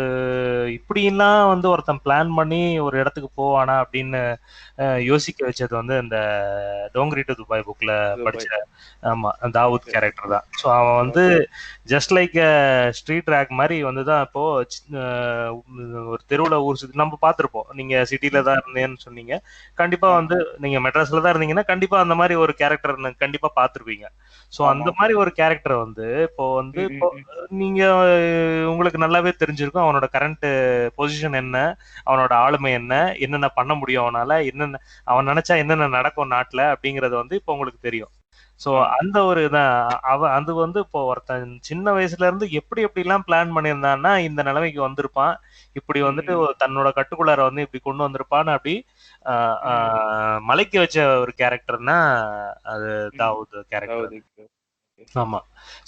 இப்படிலாம் வந்து ஒருத்தன் பிளான் பண்ணி ஒரு இடத்துக்கு போவானா அப்படின்னு யோசிக்க வச்சது வந்து இந்த டோங்கரி டு துபாய் புக்ல படிச்ச ஆமா தாவூத் கேரக்டர் தான். ஸோ அவன் வந்து ஜஸ்ட் லைக் ஸ்ட்ரீட் ட்ராக் மாதிரி வந்து தான் இப்போ ஒரு தெருவில் ஊர் சுற்றி நம்ம பார்த்துருப்போம். நீங்க சிட்டில தான் இருந்தேன்னு சொன்னீங்க. கண்டிப்பா வந்து நீங்க மெட்ராஸ்ல தான் இருந்தீங்கன்னா கண்டிப்பா அந்த மாதிரி ஒரு கேரக்டர் கண்டிப்பா பார்த்துருப்பீங்க. ஸோ அந்த மாதிரி ஒரு கேரக்டர் வந்து இப்போ வந்து இப்போ நீங்க உங்களுக்கு நல்லாவே தெரிஞ்சிருக்கும் அவனோட கரண்ட் பொசிஷன் என்ன, அவனோட ஆளுமை என்ன, என்னென்ன பண்ண முடியும் அவனால, என்னென்ன அவன் நினைச்சா என்னென்ன நடக்கும் நாட்டுல அப்படிங்கறது வந்து இப்போ உங்களுக்கு தெரியும். சோ அந்த ஒரு இதான் அது வந்து இப்போ ஒருத்தன் சின்ன வயசுல இருந்து எப்படி எல்லாம் பிளான் பண்ணியிருந்தான்னா இந்த நிலைமைக்கு வந்திருப்பான். இப்படி வந்துட்டு தன்னோட கட்டுக்குள்ளார வந்து இப்படி கொண்டு வந்திருப்பான்னு அப்படி மலைக்கு வச்ச ஒரு கேரக்டர்னா அது தாவூத் கேரக்டர். ஆமா.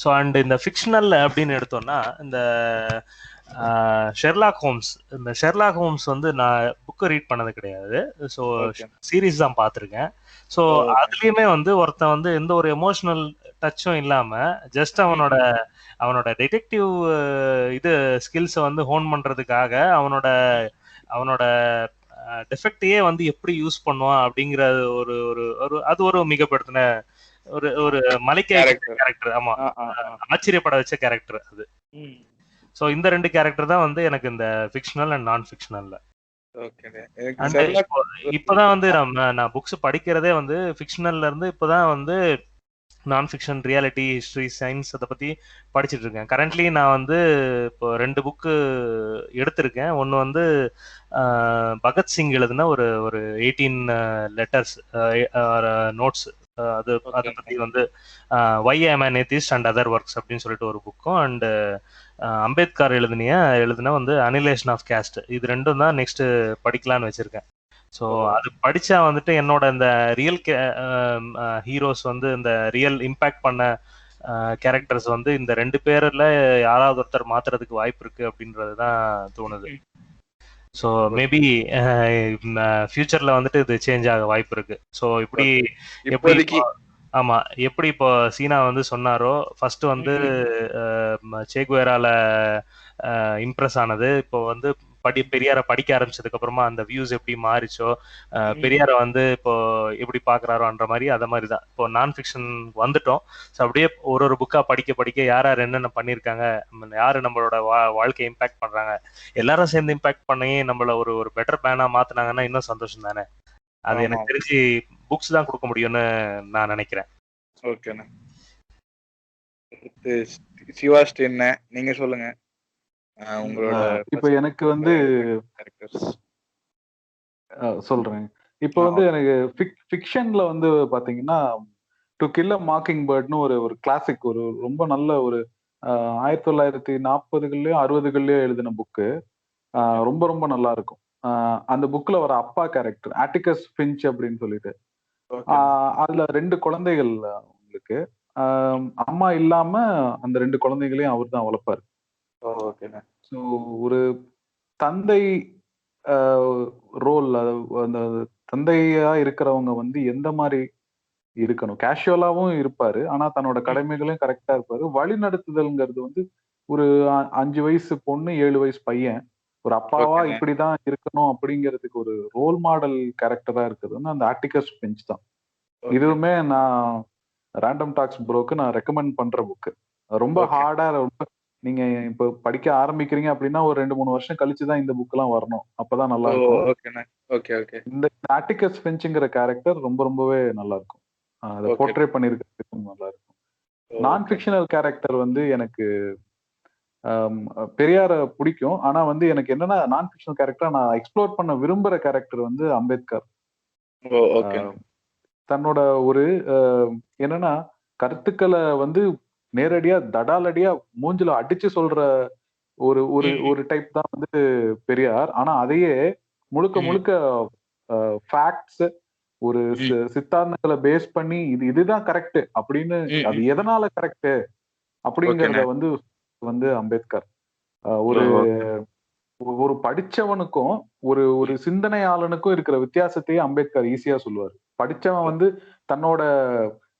ஸோ அண்ட் இந்த ஃபிக்ஷனல் அப்படின்னு எடுத்தோம்னா இந்த ஷெர்லாக் ஹோம்ஸ். இந்த ஷெர்லாக் ஹோம்ஸ் வந்து நான் புக்கு ரீட் பண்ணது கிடையாது. ஸோ சீரீஸ் தான் பார்த்துருக்கேன். ஸோ அதுலயுமே வந்து ஒருத்தன் வந்து எந்த ஒரு எமோஷனல் டச்சும் இல்லாம ஜஸ்ட் அவனோட டிடெக்டிவ் இது ஸ்கில்ஸை வந்து ஹோன் பண்றதுக்காக அவனோட டெஃபெக்டையே வந்து எப்படி யூஸ் பண்ணுவான் அப்படிங்கிற ஒரு ஒரு அது ஒரு மிகப்படுத்தின ஒரு மலைக்க கேரக்டர். ஆமா, ஆச்சரியப்பட வச்ச கேரக்டர் அது. சோ இந்த ரெண்டு கேரக்டர் தான் வந்து எனக்கு இந்த ஃபிக்ஷனல் அண்ட் நான் ஃபிக்ஷனல்ல. இப்பதான் வந்து நான் புக்ஸ் படிக்கிறதே வந்து ஃபிக்ஷனல்ல இருந்து இப்பதான் வந்து நான் ஃபிக்ஷன், ரியாலிட்டி, ஹிஸ்டரி, சயின்ஸ் அதை பத்தி படிச்சுட்டு இருக்கேன். கரண்ட்லி நான் வந்து இப்போ 2 புக்கு எடுத்திருக்கேன். ஒன்னு வந்து பகத்சிங் எழுதுன ஒரு 18 லெட்டர்ஸ் நோட்ஸ், அதை பத்தி வந்து why am an atheist and other works அப்படின்னு சொல்லிட்டு ஒரு புக்கும், அண்ட் அம்பேத்கர் எழுதின வந்து அனிலேஷன் ஆஃப் கேஸ்ட். இது ரெண்டும் தான் நெக்ஸ்ட் படிக்கலான்னு வச்சிருக்கேன். ஸோ அது படிச்சா வந்துட்டு என்னோட இந்த ரியல் ஹீரோஸ் வந்து இந்த ரியல் இம்பாக்ட் பண்ண கேரக்டர்ஸ் வந்து இந்த 2 பேர்ல யாராவது ஒருத்தர் மாத்துறதுக்கு வாய்ப்பு இருக்கு அப்படின்றது தான் தோணுது. ஸோ மேபி ஃபியூச்சர்ல வந்துட்டு இது சேஞ்ச் ஆக வாய்ப்பு இருக்கு. ஸோ இப்படி எப்படி ஆமா எப்படி இப்போ சீனா வந்து சொன்னாரோ ஃபர்ஸ்ட் வந்து சேகுவேரால இம்ப்ரெஸ் ஆனது, இப்போ வந்து பெரியார படிக்க ஆரம்பிச்சதுக்கு அப்புறமா அந்த வியூஸ் எப்படி மாறிச்சோ, பெரியார வந்து இப்போ எப்படி பாக்குறாரோன்ற மாதிரி அத மாதிரிதான் இப்போ நான் ஃபிக்ஷன் வந்துட்டோம். ஸோ அப்படியே ஒரு புக்கா படிக்க படிக்க யார் யார் என்னென்ன பண்ணியிருக்காங்க, யாரு நம்மளோட வாழ்க்கை இம்பாக்ட் பண்றாங்க, எல்லாரும் சேர்ந்து இம்பாக்ட் பண்ணி நம்மள ஒரு பெட்டர் பேனா மாத்தினாங்கன்னா இன்னும் சந்தோஷம் தானே. அது எனக்கு தெரிஞ்சு புக்ஸ் தான் கொடுக்க முடியும்னு நான் நினைக்கிறேன். ஓகேண்ணா. சிவாஸ்ட் என்ன நீங்க சொல்லுங்க உங்களோட. இப்ப எனக்கு வந்து சொல்றேன். இப்ப வந்து எனக்கு ஃபிக்ஷன்ல வந்து பாத்தீங்கன்னா டு கில் அ மாக்கிங் பேர்ட்னு ஒரு கிளாசிக், ஒரு ரொம்ப நல்ல ஒரு 1940கள்லயோ 60கள்லயோ எழுதின புக்கு. ரொம்ப ரொம்ப நல்லா இருக்கும். அந்த புக்ல வர அப்பா கேரக்டர் ஆட்டிகஸ் ஃபின்ச் அப்படின்னு சொல்லிட்டு, அதுல 2 குழந்தைகள் உங்களுக்கு. அம்மா இல்லாம அந்த 2 குழந்தைகளையும் அவர் தான் வளர்ப்பாரு. ஸோ ஒரு தந்தை ரோல், அந்த தந்தையா இருக்கிறவங்க வந்து எந்த மாதிரி இருக்கணும், கேஷுவலாவும் இருப்பாரு, ஆனா தன்னோட கடமைகளையும் கரெக்டா இருப்பாரு. வழி நடத்துதல்ங்கிறது வந்து ஒரு 5 வயசு பொண்ணு 7 வயசு பையன் ஒரு அப்பாவா இப்படிதான் இருக்கணும் அப்படிங்கிறதுக்கு ஒரு ரோல் மாடல் கேரக்டரா இருக்குதுன்னு அந்த ஆட்டிகஸ் ஃபின்ச் தான். இதுவுமே நான் ரேண்டம் டாக்ஸ் ப்ரோக்கு நான் ரெக்கமெண்ட் பண்ற புக்கு. ரொம்ப ஹார்டா, ரொம்ப நீங்க இப்ப படிக்க ஆரம்பிக்கிறீங்க அப்படின்னா ஒரு 2-3 வருஷம் கழிச்சுதான் இந்த புக் எல்லாம் வரணும், அப்பதான் நல்லா இருக்கும். இந்த ஆட்டிகஸ் ஃபின்ச்ங்கிற கேரக்டர் ரொம்ப ரொம்பவே நல்லா இருக்கும். அதை போர்ட்ரே பண்ணிருக்கிறதுக்கு நல்லா இருக்கும். நான் ஃபிக்ஷனல் கேரக்டர் வந்து எனக்கு பெரியார பிடிக்கும். ஆனா வந்து எனக்கு என்னன்னா நான் ஃபிக்ஷனல் கேரக்டர் நான் எக்ஸ்ப்ளோர் பண்ண விரும்புற கேரக்டர் வந்து அம்பேத்கர். தன்னோட ஒரு என்னன்னா கருத்துக்களை வந்து நேரடியா தடாலடியா மூஞ்சில அடிச்சு சொல்ற ஒரு ஒரு ஒரு டைப் தான் வந்து பெரியார். ஆனா அதையே முழுக்க முழுக்க ஃபேக்ட்ஸ், ஒரு சித்தாந்தங்களை பேஸ் பண்ணி இதுதான் கரெக்ட் அப்படின்னு, அது எதனால கரெக்ட் அப்படிங்கறத வந்து அம்பேத்கர் ஒரு ஒரு படிச்சவனுக்கும் ஒரு சிந்தனையாளனுக்கும் இருக்கிற வித்தியாசத்தையே அம்பேத்கர் ஈஸியா சொல்லுவாரு. படிச்சவன் வந்து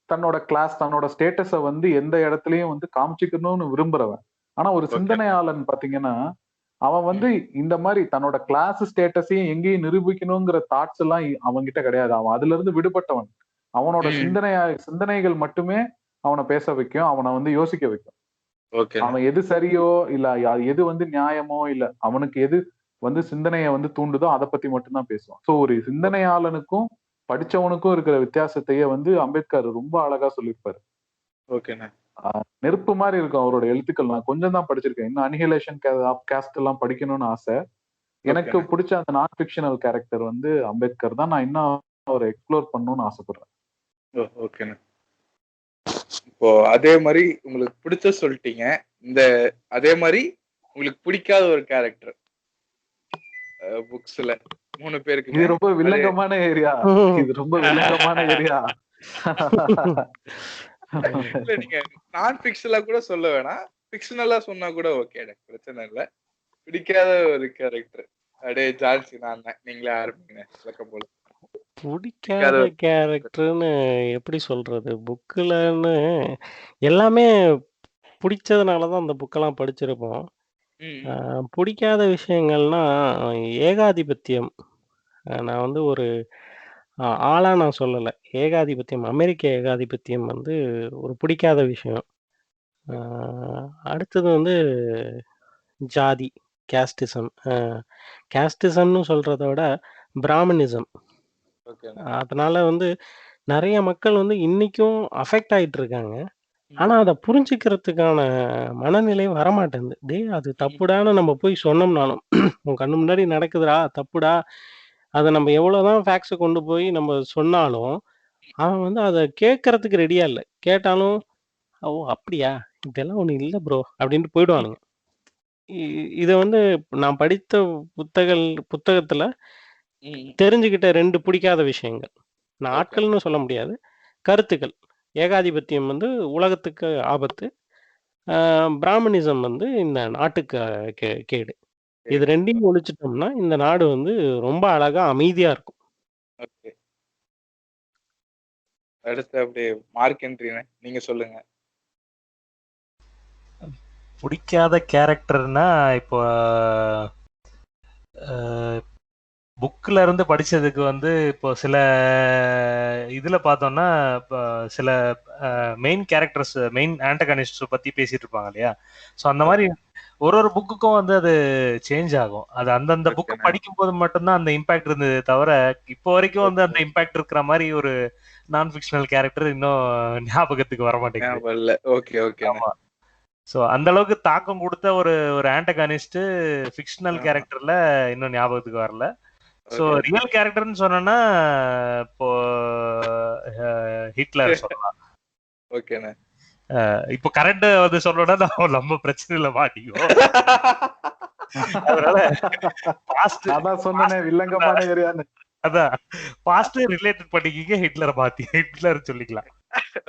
தன்னோட கிளாஸ், தன்னோட ஸ்டேட்டஸ வந்து எந்த இடத்துலயும் வந்து காமிச்சிக்கணும்னு விரும்புறவன். ஆனா ஒரு சிந்தனையாளன் பாத்தீங்கன்னா அவன் வந்து இந்த மாதிரி தன்னோட கிளாஸ் ஸ்டேட்டஸையும் எங்கேயும் நிரூபிக்கணுங்கிற தாட்ஸ் எல்லாம் அவன்கிட்ட கிடையாது. அவன் அதுல இருந்து விடுபட்டவன். அவனோட சிந்தனைகள் மட்டுமே அவனை பேச வைக்கும், அவனை வந்து யோசிக்க வைக்கும். அவன் எது சரியோ இல்ல எது வந்து நியாயமோ இல்ல அவனுக்கு எது வந்து சிந்தனையை வந்து தூண்டுதோ அதை பத்தி மட்டும்தான் பேசுவான். சோ ஒரு சிந்தனையாளனுக்கும் படிச்சவனுக்கும் இருக்கிற வித்தியாசத்தையே வந்து அம்பேத்கர் ரொம்ப அழகா சொல்லியிருப்பாரு. நெருப்பு மாதிரி இருக்கும் அவரோட எழுத்துக்கள். நான் கொஞ்சம் தான் படிச்சிருக்கேன், இன்னும் அனிஹிலேஷன் ஆஃப் காஸ்ட் எல்லாம் படிக்கணும்னு ஆசை. எனக்கு பிடிச்ச அந்த நான் ஃபிக்ஷனல் கேரக்டர் வந்து அம்பேத்கர் தான். நான் இன்னும் அவரை எக்ஸ்ப்ளோர் பண்ணணும்னு ஆசைப்படுறேன். இப்போ அதே மாதிரி உங்களுக்கு பிடிச்ச சொல்லிட்டீங்க, இந்த அதே மாதிரி உங்களுக்கு பிடிக்காத ஒரு கேரக்டர் புக்ஸ்ல 3 பேருக்கு. இது ரொம்ப வில்லங்கமான ஏரியா, இது ரொம்ப வில்லங்கமான ஏரியா. இல்ல நீங்க நான் ஃபிக்ஷனலா கூட சொல்ல வேணாம், ஃபிக்ஷனலா சொன்னா கூட ஓகே, எனக்கு பிரச்சனை இல்ல. பிடிக்காத ஒரு கேரக்டர் அப்படியே ஜான்சி நான் தான், நீங்களே ஆரம்பிங்க வழக்கம் போல. பிடிக்காத கேரக்டர்னு எப்படி சொல்றது, புக்குலன்னு எல்லாமே பிடிச்சதுனாலதான் அந்த புக்கெல்லாம் படிச்சிருப்போம். பிடிக்காத விஷயங்கள்னா ஏகாதிபத்தியம். நான் வந்து ஒரு ஆளா நான் சொல்லலை, ஏகாதிபத்தியம், அமெரிக்க ஏகாதிபத்தியம் வந்து ஒரு பிடிக்காத விஷயம். அடுத்தது வந்து ஜாதி, கேஸ்டிசம். கேஸ்டிசம்னு சொல்றத விட பிராமணிசம். அதனால வந்து நிறைய மக்கள் வந்து இன்னைக்கும் அஃபெக்ட் ஆயிட்டு இருக்காங்க. ஆனா அதை புரிஞ்சுக்கிறதுக்கான மனநிலை வரமாட்டேங்குது. டேய் அது தப்புடான்னு நம்ம போய் சொன்னோம்னாலும், உன் கண்ணு முன்னாடி நடக்குதுடா தப்புடா, அதை நம்ம எவ்வளவுதான் ஃபேக்ட்ஸை கொண்டு போய் நம்ம சொன்னாலும் அவன் வந்து அதை கேட்கறதுக்கு ரெடியா இல்லை. கேட்டாலும் ஓ அப்படியா, இதெல்லாம் ஒண்ணு இல்லை ப்ரோ அப்படின்ட்டு போயிடுவானுங்க. இதை வந்து நான் படித்த புத்தகத்துல தெரிஞ்சுக்கிட்ட 2 பிடிக்காத விஷயங்கள். ஓகே. நாட்கள்னு சொல்ல முடியாது. கருத்துக்கள். ஏகாதிபத்தியம் வந்து உலகத்துக்கு ஆபத்து. பிராமணிசம் வந்து இந்த நாட்டுக்கு கேடு. இது சரி. 2யும் ஒழிச்சிட்டோம்னா, இந்த நாடு வந்து ரொம்ப அழகா அமைதியா இருக்கும். ஓகே. அடுத்து அப்படியே மார்க் என்ட்ரினே நீங்க சொல்லுங்க. பிடிக்காத கேரக்டர்னா இப்போ புக்ல இருந்து படிச்சதுக்கு வந்து இப்போ சில இதுல பார்த்தோம்னா இப்போ சில மெயின் கேரக்டர்ஸ் மெயின் ஆன்டகனிஸ்ட் பத்தி பேசிட்டு இருப்பாங்க இல்லையா. ஸோ அந்த மாதிரி ஒரு புக்குக்கும் வந்து அது சேஞ்ச் ஆகும். அது அந்தந்த புக்கு ஓகேண்ணே. படிக்கும்போது மட்டும்தான் அந்த இம்பாக்ட் இருந்தது தவிர இப்போ வரைக்கும் வந்து அந்த ஓகே. இம்பாக்ட் இருக்கிற மாதிரி ஒரு நான் ஃபிக்ஷனல் கேரக்டர் இன்னும் ஞாபகத்துக்கு வர மாட்டேங்குது. ஞாபகம் இல்ல. ஓகே ஓகேண்ணே. ஆமா. ஸோ அந்த அளவுக்கு தாக்கம் கொடுத்த ஒரு ஒரு ஆன்டகானிஸ்ட் ஃபிக்ஷனல் கேரக்டர்ல இன்னும் ஞாபகத்துக்கு வரல. So okay. ரியல் கேரக்டர்னு சொன்னோன்னா இப்போ ஹிட்லர் சொல்லலாம். ஓகேண்ணே. இப்போ கரண்ட் வந்து சொல்லணும்னா நம்ம பிரச்சனையில மாட்டிக்குவோம். அதனால பாஸ்ட் அதான் சொன்னேனே வில்லங்கமான ஏரியான்னு. அதான் பாஸ்ட் ரிலேட்டட் பண்ணிக்கிங்க, ஹிட்லர் சொல்லிக்கலாம்.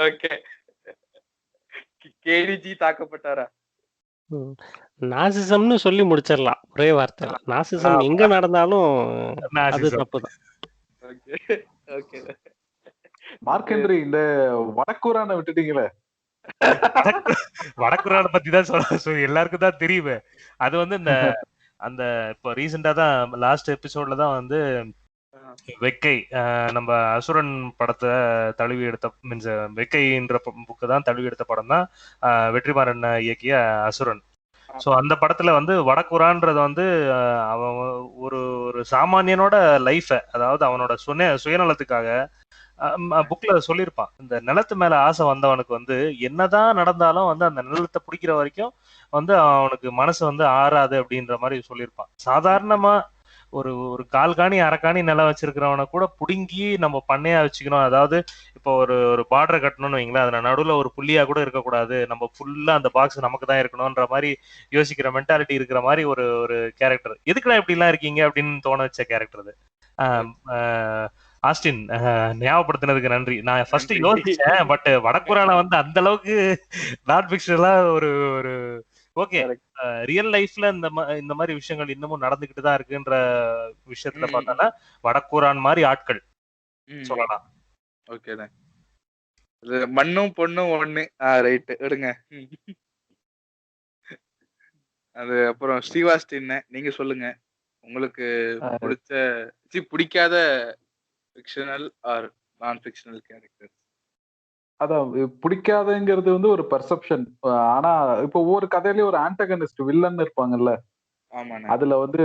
ஓகே. கேடிஜி தாக்கப்பட்டாரா? நாசிசம்னு சொல்லி முடிச்சிடலாம் ஒரே வார்த்தையில. நாசிசம் எங்க நடந்தாலும் அது தப்புதான். ஓகே. ஓகே. மார்க் ஹென்றி, இந்த வடக்குரான விட்டுட்டீங்களே. வடக்குரான பத்தி தான் சொல்ல எல்லாருக்கும் தான் தெரியுமே. அது வந்து இந்த அந்த இப்போ ரீசெண்டா தான் லாஸ்ட் எபிசோட்ல தான் வந்து வெக்கை நம்ம அசுரன் படத்தை தழுவி எடுத்த மீன்ஸ் வெக்கைன்ற புக்கு தான் தழுவி எடுத்த படம் தான் வெற்றிமாறன் இயக்கிய அசுரன். ஸோ அந்த படத்துல வந்து வடக்குரான்றது வந்து அவன் ஒரு ஒரு சாமானியனோட லைஃபை, அதாவது அவனோட சுயநலத்துக்காக புக்ல சொல்லியிருப்பான். இந்த நிலத்து மேல ஆசை வந்தவனுக்கு வந்து என்னதான் நடந்தாலும் வந்து அந்த நிலத்தை பிடிக்கிற வரைக்கும் வந்து அவனுக்கு மனசு வந்து ஆறாது அப்படின்ற மாதிரி சொல்லியிருப்பான். சாதாரணமா ஒரு ஒரு கால்காணி அரைக்காணி நிலம் வச்சிருக்கிறவனை கூட புடுங்கி நம்ம பண்ணையா வச்சுக்கணும். அதாவது இப்போ ஒரு பார்டர் கட்டணும்னு வைங்களேன், அதுல நடுவுல ஒரு புள்ளியா கூட இருக்கக்கூடாது, நம்ம ஃபுல்லா அந்த பாக்ஸ் நமக்கு தான் இருக்கணும்ன்ற மாதிரி யோசிக்கிற மென்டாலிட்டி இருக்கிற மாதிரி ஒரு ஒரு கேரக்டர். எதுக்குலாம் இப்படி எல்லாம் இருக்கீங்க அப்படின்னு தோண வச்ச கேரக்டர் அது. ஆஸ்டின் ஞாபகப்படுத்தினதுக்கு நன்றி. நான் ஃபர்ஸ்ட் யோசிச்சேன், பட் வடக்குரான வந்து அந்த அளவுக்கு நான் ஃபிக்ஷனலா ஒரு ஒரு ஓகே ரியல் லைஃப்ல இந்த மாதிரி விஷயங்கள் இன்னமும் நடந்துகிட்டு தான் இருக்குன்ற விஷயத்துல பார்த்தோம்னா வடக்குரான் மாதிரி ஆட்கள் சொல்லலாம். ஓகேண்ணே. மண்ணும் பொண்ணும் ஒண்ணு. ரைட் எடுங்க. அது அப்புறம் ஸ்ரீவாஸ்டின் நீங்க சொல்லுங்க. உங்களுக்கு பிடிக்காத ஃபிக்ஷனல் ஆர் நான் ஃபிக்ஷனல் கேரக்டர். அதான் பிடிக்காதுங்கிறது வந்து ஒரு பெர்செப்ஷன். ஆனா இப்போ ஒவ்வொரு கதையிலயும் ஒரு ஆன்டகனிஸ்ட் வில்லன் இருப்பாங்கல்ல. அதுல வந்து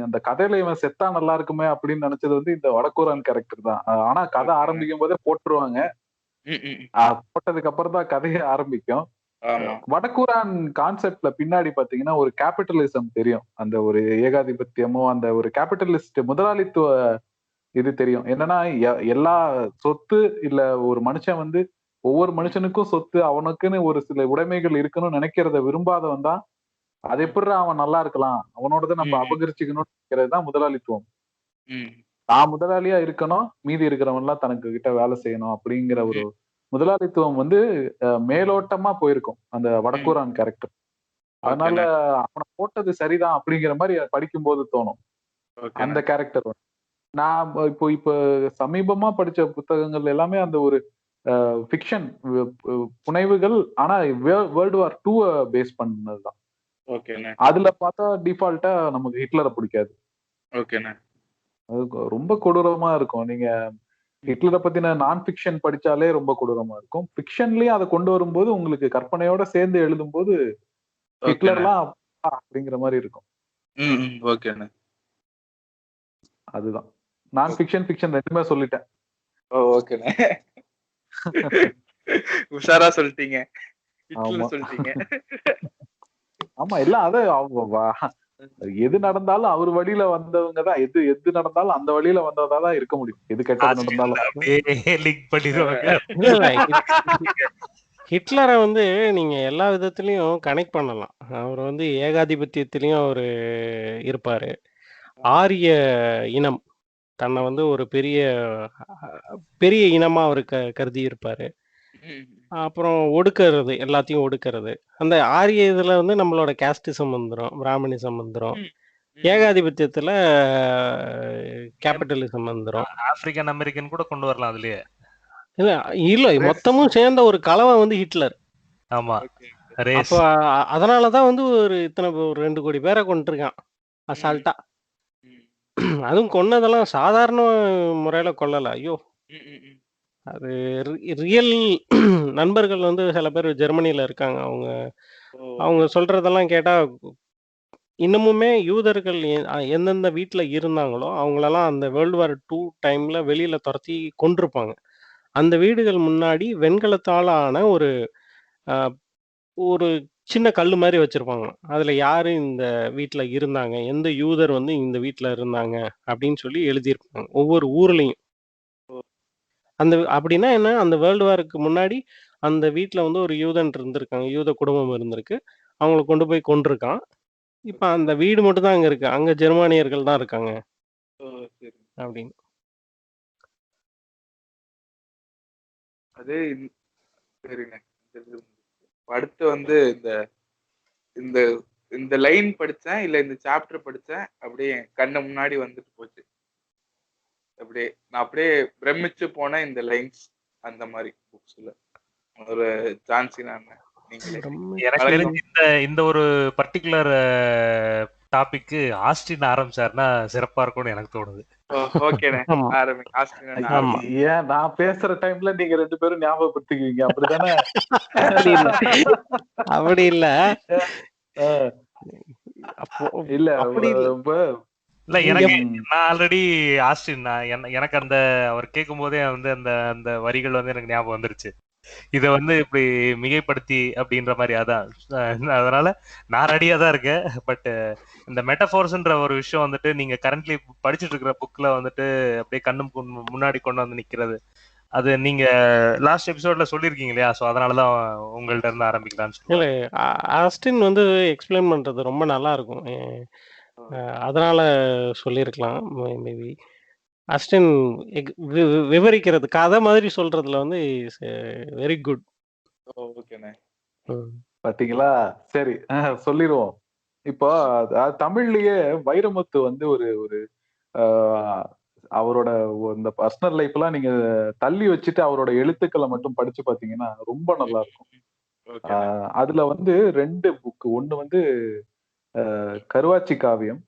அந்த கதையில இவன் செத்தா நல்லா இருக்குமே அப்படின்னு நினைச்சது வந்து இந்த வடக்குரான் கேரக்டர் தான். ஆனா கதை ஆரம்பிக்கும் போதே போட்டுருவாங்க. போட்டதுக்கு அப்புறம் தான் கதையை ஆரம்பிக்கும். வடக்குரான் கான்செப்ட்ல பின்னாடி பாத்தீங்கன்னா ஒரு கேபிட்டலிசம் தெரியும். அந்த ஒரு ஏகாதிபத்தியமோ அந்த ஒரு கேபிட்டலிஸ்ட் முதலாளித்துவ இது தெரியும். என்னன்னா எல்லா சொத்து இல்ல ஒரு மனுஷன் வந்து ஒவ்வொரு மனுஷனுக்கும் சொத்து, அவனுக்குன்னு ஒரு சில உடைமைகள் இருக்கணும்னு நினைக்கிறத விரும்பாதவன் தான் அது எப்படி அவன் நல்லா இருக்கலாம், அவனோடத நம்ம அபகரிச்சுக்கணும்னு நினைக்கிறதுதான் முதலாளித்துவம். நான் முதலாளியா இருக்கணும், மீதி இருக்கிறவன் எல்லாம் தனக்கு கிட்ட வேலை செய்யணும் அப்படிங்கிற ஒரு முதலாளித்துவம் வந்து மேலோட்டமா போயிருக்கும் அந்த வடக்குரான் கேரக்டர். அதனால அவனை போட்டது சரிதான் அப்படிங்கிற மாதிரி படிக்கும் போது தோணும் அந்த கேரக்டர். நான் இப்போ சமீபமா படிச்ச புத்தகங்கள் எல்லாமே அந்த ஒரு ஃபிக்ஷன் புனைவுகள், ஆனா வேர்ல்டு வார் 2 பேஸ் பண்ணதுதான். அதுல பார்த்தா டிஃபால்ட்டா நமக்கு ஹிட்லரை பிடிக்காது. அது ரொம்ப கொடூரமா இருக்கும். நீங்க ஹிட்லரை பத்தின நான் ஃபிக்ஷன் படிச்சாலே ரொம்ப கொடூரமா இருக்கும். ஃபிக்ஷன்லயும் அதை கொண்டு வரும்போது உங்களுக்கு கற்பனையோட சேர்ந்து எழுதும் போது ஹிட்லர்லாம் அப்படிங்கிற மாதிரி இருக்கும். அதுதான் நான் ஃபிக்ஷன் ரெண்டுமே சொல்லிட்டேன். ஓகேண்ணே. உஷாரா சொல்லிட்டீங்க. ஆமா எல்லாம் அத எது நடந்தாலும் அவர் வழியில வந்தவங்க தான், எது நடந்தாலும் அந்த வழியில வந்ததாதான் இருக்க முடியும். எது கெட்டது நடந்தாலும் ஹிட்லரை வந்து நீங்க எல்லா விதத்திலயும் கனெக்ட் பண்ணலாம். அவர் வந்து ஏகாதிபத்தியத்திலயும் அவரு இருப்பாரு. ஆரிய இனம் தன்னை வந்து ஒரு பெரிய பெரிய இனமா அவர் கருதி இருப்பாரு. அப்புறம் ஒடுக்கிறது, எல்லாத்தையும் ஒடுக்கிறது. அந்த ஆரிய இதுல வந்து நம்மளோட கேஸ்டிசம் வந்துரும், பிராமணிசம் வந்துரும். ஏகாதிபத்தியத்துல கேபிட்டலிசம் வந்துரும். ஆப்பிரிக்கன் அமெரிக்கன் கூட கொண்டு வரலாம் அதுலயே. இல்ல இல்ல மொத்தமும் சேர்ந்த ஒரு கலவை வந்து ஹிட்லர். ஆமா. அப்ப அதனாலதான் வந்து ஒரு இத்தனை ஒரு 2 கோடி பேரை கொண்டிருக்கான் அசால்ட்டா. அதுவும் கொன்னதெல்லாம் சாதாரண முறையில கொல்லல. ஐயோ, அது ரியல் நண்பர்கள் வந்து சில பேர் ஜெர்மனியில இருக்காங்க. அவங்க சொல்றதெல்லாம் கேட்டா இன்னமுமே யூதர்கள் எந்தெந்த வீட்டுல இருந்தாங்களோ அவங்களெல்லாம் அந்த வேர்ல்டு வார் 2 டைம்ல வெளியில துரத்தி கொண்டிருப்பாங்க. அந்த வீடுகள் முன்னாடி வெண்கலத்தால ஆன ஒரு ஒரு சின்ன கல்லு மாதிரி வச்சிருப்பாங்க. அதுல யாரு இந்த வீட்டுல இருந்தாங்க, எந்த யூதர் வந்து இந்த வீட்டுல இருந்தாங்க அப்படின்னு சொல்லி எழுதியிருப்பாங்க ஒவ்வொரு ஊர்லயும். அந்த அப்படின்னா என்ன, அந்த வேர்ல்டு வாருக்கு முன்னாடி அந்த வீட்டுல வந்து ஒரு யூதன் இருந்திருக்காங்க, யூத குடும்பம் இருந்திருக்கு. அவங்கள கொண்டு போய் கொண்டிருக்கான். இப்ப அந்த வீடு மட்டும் தான் அங்க இருக்கு. அங்க ஜெர்மானியர்கள் தான் இருக்காங்க அப்படின்னு. அது சரிங்க. அடுத்து வந்து இந்த இந்த லைன் படிச்சேன், இல்ல இந்த சாப்டர் படிச்சேன், அப்படியே கண்ணு முன்னாடி வந்துட்டு போச்சு. அப்படியே நான் அப்படியே பிரமிச்சு போனேன் இந்த லைன்ஸ். அந்த மாதிரி புக்ஸ்ல ஒரு சான்ஸ் நான் எனக்கு தெரிஞ்சு இந்த ஒரு பர்டிகுலர் டாபிக் ஆஸ்டின் ஆரம்பிச்சாருன்னா சிறப்பா இருக்கும்னு எனக்கு தோணுது. ஏன் நான் பேசுற டைம்ல நீங்க 2 பேரும் ஞாபகப்படுத்திக்குவீங்க, அப்படிதானே? அப்படி இல்ல இல்ல அப்படி இல்ல, எனக்கு நான் ஆல்ரெடி ஆஸ்டின் எனக்கு அந்த அவர் கேட்கும் போதே வந்து அந்த அந்த வரிகள் வந்து எனக்கு ஞாபகம் வந்துருச்சு. இத வந்து இப்படி மிகைப்படுத்தி அப்படின்ற மாதிரி. அதான் அதனால நான் ரெடியா தான் இருக்கேன். பட் இந்த மெட்டஃபோர்ஸ்ன்ற ஒரு விஷயம் வந்துட்டு நீங்க கரண்ட்லி படிச்சுட்டு இருக்கிற புக்ல வந்துட்டு அப்படியே கண்ணு முன்னாடி கொண்டு வந்து நிக்கிறது, அது நீங்க லாஸ்ட் எபிசோட்ல சொல்லிருக்கீங்க இல்லையா? சோ அதனாலதான் உங்கள்ட்ட இருந்து ஆரம்பிக்கலாம்னு சொல்லி. ஆஸ்டின் வந்து எக்ஸ்பிளைன் பண்றது ரொம்ப நல்லா இருக்கும், அதனால சொல்லியிருக்கலாம் மேபி. அஸ்டின் விவரிக்கிறது கதை மாதிரி சொல்றதுல வந்து வெரி குட். பாத்தீங்களா? சரி, சொல்லிடுவோம். இப்போ தமிழ்லயே வைரமுத்து வந்து ஒரு ஒரு அவரோட இந்த பர்சனல் லைஃப் எல்லாம் நீங்க தள்ளி வச்சுட்டு அவரோட எழுத்துக்களை மட்டும் படிச்சு பாத்தீங்கன்னா ரொம்ப நல்லா இருக்கும். அதுல வந்து 2 புக், ஒண்ணு வந்து கருவாச்சி காவியம்,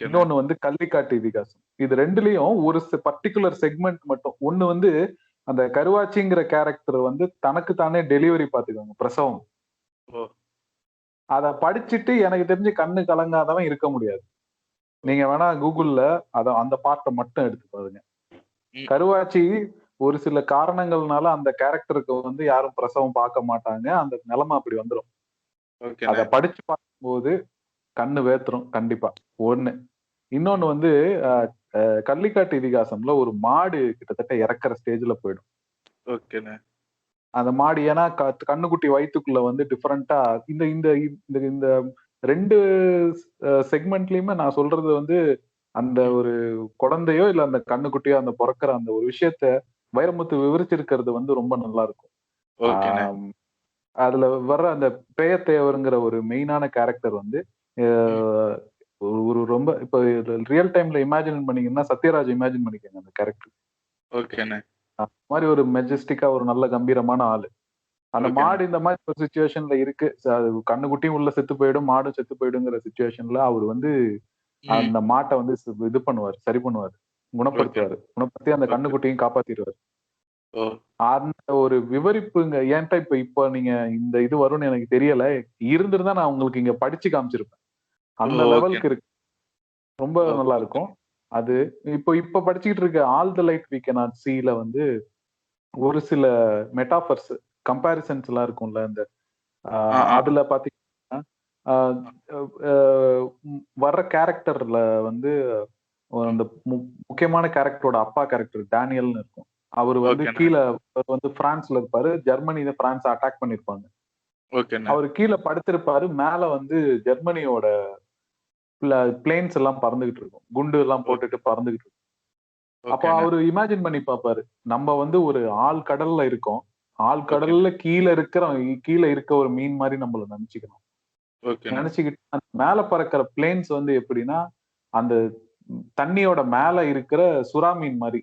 இன்னொன்னு வந்து கள்ளிக்காட்டு இதிகாசம். இது 2லயும் ஒரு பர்டிகுலர் செக்மெண்ட் மட்டும். ஒண்ணு வந்து அந்த கருவாச்சிங்கிற கேரக்டர் வந்து தனக்கு தானே டெலிவரி பாத்துக்காங்க, பிரசவம். அத படிச்சுட்டு எனக்கு தெரிஞ்சு கண்ணு கலங்காதவன் இருக்க முடியாது. நீங்க வேணா கூகுள்ல அந்த பார்ட்டை மட்டும் எடுத்து பாருங்க. கருவாச்சி ஒரு சில காரணங்கள்னால அந்த கேரக்டருக்கு வந்து யாரும் பிரசவம் பார்க்க மாட்டாங்க, அந்த நிலைமை அப்படி வந்துடும். அத படிச்சு பார்க்கும்போது கண்ணு வேத்துரும் கண்டிப்பா. ஒண்ணு. இன்னொன்னு வந்து கள்ளிக்காட்டு இதிகாசம்ல ஒரு மாடு கிட்டத்தட்ட இறக்குற ஸ்டேஜ்ல போயிடும். அந்த மாடு ஏன்னா கண்ணுக்குட்டி வயிற்றுக்குள்ள வந்து டிஃபரெண்டா இந்த இந்த இந்த 2 செக்மெண்ட்லயுமே நான் சொல்றது வந்து அந்த ஒரு குழந்தையோ இல்ல அந்த கண்ணுக்குட்டியோ அந்த பிறக்கிற அந்த ஒரு விஷயத்த வைரமுத்து விவரிச்சிருக்கிறது வந்து ரொம்ப நல்லா இருக்கும். அதுல வர்ற அந்த பேயத்தேவருங்கிற ஒரு மெயினான கேரக்டர் வந்து ஒரு ரொம்ப இப்ப ரியல் டைம்ல இமேஜின் பண்ணீங்கன்னா சத்யராஜ் இமேஜின் பண்ணிக்கோங்க அந்த கேரக்டர். மாதிரி ஒரு மெஜஸ்டிக்கா ஒரு நல்ல கம்பீரமான ஆளு. அந்த மாடு இந்த மாதிரி ஒரு சிச்சுவேஷன்ல இருக்கு, கண்ணுக்குட்டியும் உள்ள செத்து போயிடும், மாடும் செத்து போயிடுங்கிற சிச்சுவேஷன்ல அவர் வந்து அந்த மாட்டை வந்து இது பண்ணுவாரு, சரி பண்ணுவாரு, குணப்படுத்துவாரு, குணப்படுத்தி அந்த கண்ணுக்குட்டியும் காப்பாத்திடுவாரு. அந்த ஒரு விவரிப்புங்க. ஏன்டா இப்ப நீங்க இந்த இது வரும்னு எனக்கு தெரியல, இருந்திருந்தா நான் உங்களுக்கு இங்க படிச்சு காமிச்சிருப்பேன். அந்த லெவலுக்கு இருக்கு, ரொம்ப நல்லா இருக்கும். அது இப்ப படிச்சுக்கிட்டு இருக்க all the light we can not சீல வந்து ஒரு சில மெட்டாஃபர்ஸ் கம்பேரிசன்ஸ் எல்லாம் இருக்கும்ல, இந்த அதுல பாத்தீங்கன்னா வர்ற கேரக்டர்ல வந்து அந்த முக்கியமான கேரக்டரோட அப்பா கேரக்டர் டேனியல்னு இருக்கும். அவர் வந்து கீழே வந்து பிரான்ஸ்ல இருப்பாரு, ஜெர்மனியில பிரான்ஸ் அட்டாக் பண்ணிருப்பாங்க. அவரு கீழே படுத்திருப்பாரு, மேல வந்து ஜெர்மனியோட பிளேன்ஸ் எல்லாம் பறந்துகிட்டு இருக்கும், குண்டு எல்லாம் போட்டுட்டு பறந்துகிட்டு இருக்கும். அப்ப அவரு இமேஜின் பண்ணி பாப்பாரு, நம்ம வந்து ஒரு ஆழ்கடல்ல இருக்கோம். ஆழ்கடல்ல கீழ இருக்க ஒரு மீன் மாதிரி நம்மள நினைச்சுக்கணும். நினைச்சுக்கிட்டு அந்த மேல பறக்கிற பிளேன்ஸ் வந்து எப்படின்னா, அந்த தண்ணியோட மேல இருக்கிற சுறா மீன் மாதிரி.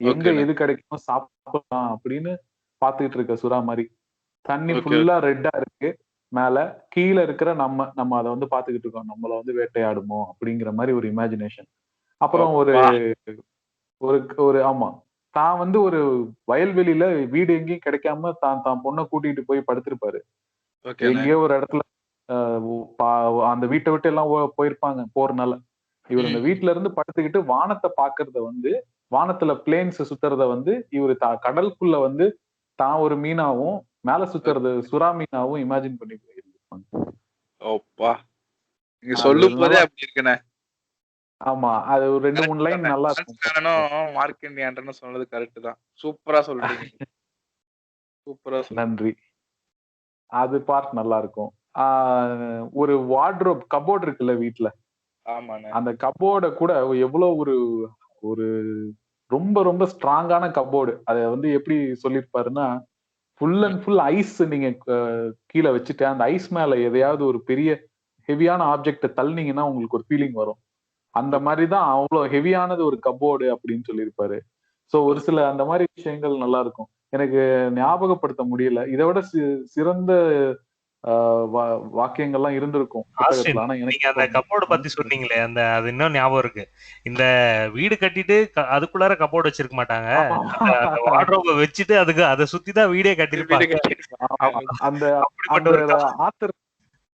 எங்க எது கிடைக்குமோ சாப்பிடலாம் அப்படின்னு பாத்துக்கிட்டு இருக்க சுறா மாதிரி. தண்ணி ஃபுல்லா ரெட்டா இருக்கு மேல, கீழ இருக்கிற நம்ம அதை வந்து பாத்துக்கிட்டு இருக்கோம். நம்மள வந்து வேட்டையாடுமோ அப்படிங்கிற மாதிரி ஒரு இமேஜினேஷன். அப்புறம் ஒரு ஒரு ஒரு ஆமா, தான் வந்து ஒரு வயல்வெளியில வீடு எங்கேயும் கிடைக்காம தான் பொண்ணை கூட்டிட்டு போய் படுத்திருப்பாரு. எங்கேயோ ஒரு இடத்துல அந்த வீட்டை விட்டு எல்லாம் போயிருப்பாங்க போறனால. இவர் அந்த வீட்டுல இருந்து படுத்துக்கிட்டு வானத்தை பாக்குறத வந்து, வானத்துல பிளேன்ஸ் சுத்துறத வந்து இவரு கடலுக்குள்ள வந்து தான் ஒரு மீனாவும் மேல சுத்துறது சுறா மீனாவும் இமேஜின் பண்ணி சொல்லும் போதே அப்படி இருக்குண்ணே. ஆமா, அது ஒரு 2-3 லைன் நல்லா இருக்கும். மார்க்கண்டியான்டர்னு சொன்னது கரெக்ட் தான். சூப்பரா சொல்றீங்க. சூப்பரா நன்றி. அது பார்ட் நல்லா இருக்கும். ஒரு வார்ட்ரோப் கபோர்ட் இருக்குல்ல வீட்டுல, அந்த கபோர்ட கூட எவ்வளவு ஒரு ரொம்ப ரொம்ப ஸ்ட்ராங்கான கபோர்டு. அத வந்து எப்படி சொல்லிருப்பாருன்னா, ஃபுல் அண்ட் ஃபுல் ஐஸ் நீங்க கீழே வச்சுட்டு அந்த ஐஸ் மேல எதையாவது ஒரு பெரிய ஹெவியான ஆப்ஜெக்ட தள்ளினீங்கன்னா உங்களுக்கு ஒரு ஃபீலிங் வரும். அந்த மாதிரிதான் அவ்வளவு ஹெவியானது ஒரு கபோர்டு அப்படின்னு சொல்லியிருப்பாரு. சோ ஒரு சில அந்த மாதிரி விஷயங்கள் நல்லா இருக்கும். எனக்கு ஞாபகப்படுத்த முடியல. இதை விட சிறந்த வாக்கியங்கள்லாம் இருந்திருக்கும். நீங்க அந்த கபோர்டு பத்தி சொன்னீங்களே, அது இன்னும் ஞாபகம் இருக்கு. இந்த வீடு கட்டிட்டு அதுக்குள்ளார கபோர்டு வச்சிருக்க மாட்டாங்க. வார்ட்ரோப வச்சுட்டு அதுக்கு அதை சுத்திதான் வீடே கட்டிருப்பாங்க. அந்த ஆத்தர்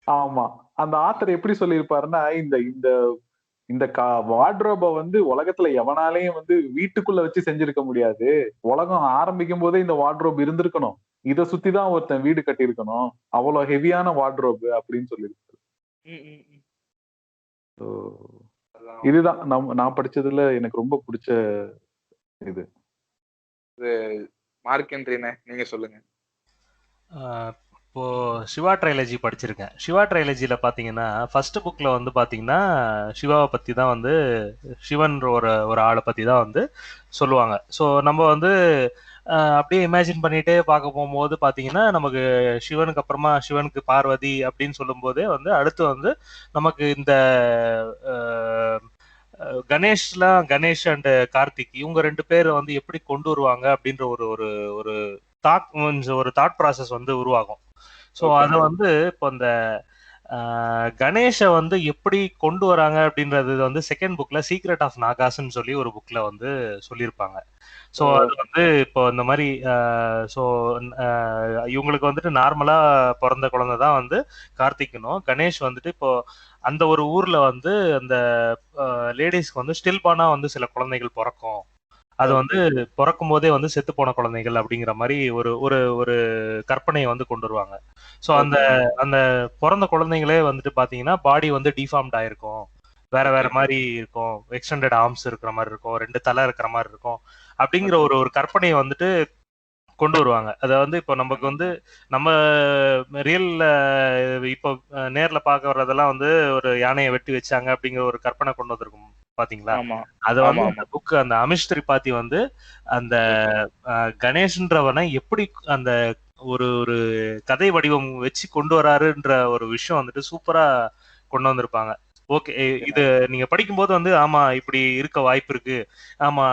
ஆமா, அந்த ஆத்தர் எப்படி சொல்லியிருப்பாருன்னா, இந்த இந்த வார்ட்ரோப வந்து உலகத்துல எவனாலையும் வந்து வீட்டுக்குள்ள வச்சு செஞ்சிருக்க முடியாது. உலகம் ஆரம்பிக்கும் போதே இந்த வார்ட்ரோப் இருந்திருக்கணும். இத சுத்திதான் ஒருத்தன் வீடு கட்டி இருக்கணும். அவ்வளவு ஹெவியான வார்ட்ரோப் அப்படின்னு சொல்லியிருக்காரு. இதுதான் நான் படிச்சதுல எனக்கு ரொம்ப பிடிச்ச இது. மார்க்கெண்ட்ரினே நீங்க சொல்லுங்க. இப்போ சிவா ட்ரைலஜி படிச்சிருக்கேன். சிவா ட்ரைலஜியில பாத்தீங்கன்னா ஃபர்ஸ்ட் புக்ல வந்து பாத்தீங்கன்னா சிவாவை பத்தி தான் வந்து, சிவன் ஒரு ஆளை பத்தி தான் வந்து சொல்லுவாங்க. ஸோ நம்ம வந்து அப்படியே இமேஜின் பண்ணிட்டே பார்க்க போகும்போது பாத்தீங்கன்னா நமக்கு சிவனுக்கு அப்புறமா சிவனுக்கு பார்வதி அப்படின்னு சொல்லும் போதே வந்து அடுத்து வந்து நமக்கு இந்த கணேஷ் அண்ட் கார்த்திக் இவங்க 2 பேர் வந்து எப்படி கொண்டு வருவாங்க அப்படின்ற ஒரு தாட் ப்ராசஸ் வந்து உருவாகும். ஸோ அதை வந்து இப்போ இந்த கணேஷை வந்து எப்படி கொண்டு வராங்க அப்படின்றது வந்து செகண்ட் புக்ல சீக்ரெட் ஆஃப் நாகாஸ்ன்னு சொல்லி ஒரு புக்ல வந்து சொல்லியிருப்பாங்க. ஸோ அது வந்து இப்போ இந்த மாதிரி ஸோ இவங்களுக்கு வந்துட்டு நார்மலா பிறந்த குழந்தை தான் வந்து கார்த்திக்னும், கணேஷ் வந்துட்டு இப்போ அந்த ஒரு ஊர்ல வந்து அந்த லேடிஸ்க்கு வந்து ஸ்டில்பானா வந்து சில குழந்தைகள் பிறக்கும். அது வந்து பிறக்கும் போதே வந்து செத்து போன குழந்தைகள் அப்படிங்கிற மாதிரி ஒரு கற்பனையை வந்து கொண்டு வருவாங்க. ஸோ அந்த பிறந்த குழந்தைங்களே வந்துட்டு பாத்தீங்கன்னா பாடி வந்து டிஃபார்ம்ட் ஆயிருக்கும், வேற வேற மாதிரி இருக்கும், எக்ஸ்டெண்டட் ஆர்ம்ஸ் இருக்கிற மாதிரி இருக்கும், 2 தலை இருக்கிற மாதிரி இருக்கும் அப்படிங்கிற ஒரு கற்பனையை வந்துட்டு கொண்டு வருவாங்க. அதை வந்து இப்போ நமக்கு வந்து நம்ம ரியல்ல இப்போ நேர்ல பார்க்க வர்றதெல்லாம் வந்து ஒரு யானையை வெட்டி வச்சாங்க அப்படிங்கிற ஒரு கற்பனை கொண்டு வந்திருக்கும் பாத்தீங்களா. அத வந்து அந்த புக் அந்த அமிஷ் திரிபாதி வந்து அந்த கணேஷ்ன்றவனை எப்படி அந்த ஒரு கதை வடிவம் வச்சு கொண்டு வராருன்ற ஒரு விஷயம் வந்துட்டு சூப்பரா கொண்டு வந்திருப்பாங்க. ஓகே, இது நீங்க படிக்கும்போது வந்து ஆமா இப்படி இருக்க வாய்ப்பு இருக்கு, ஆமா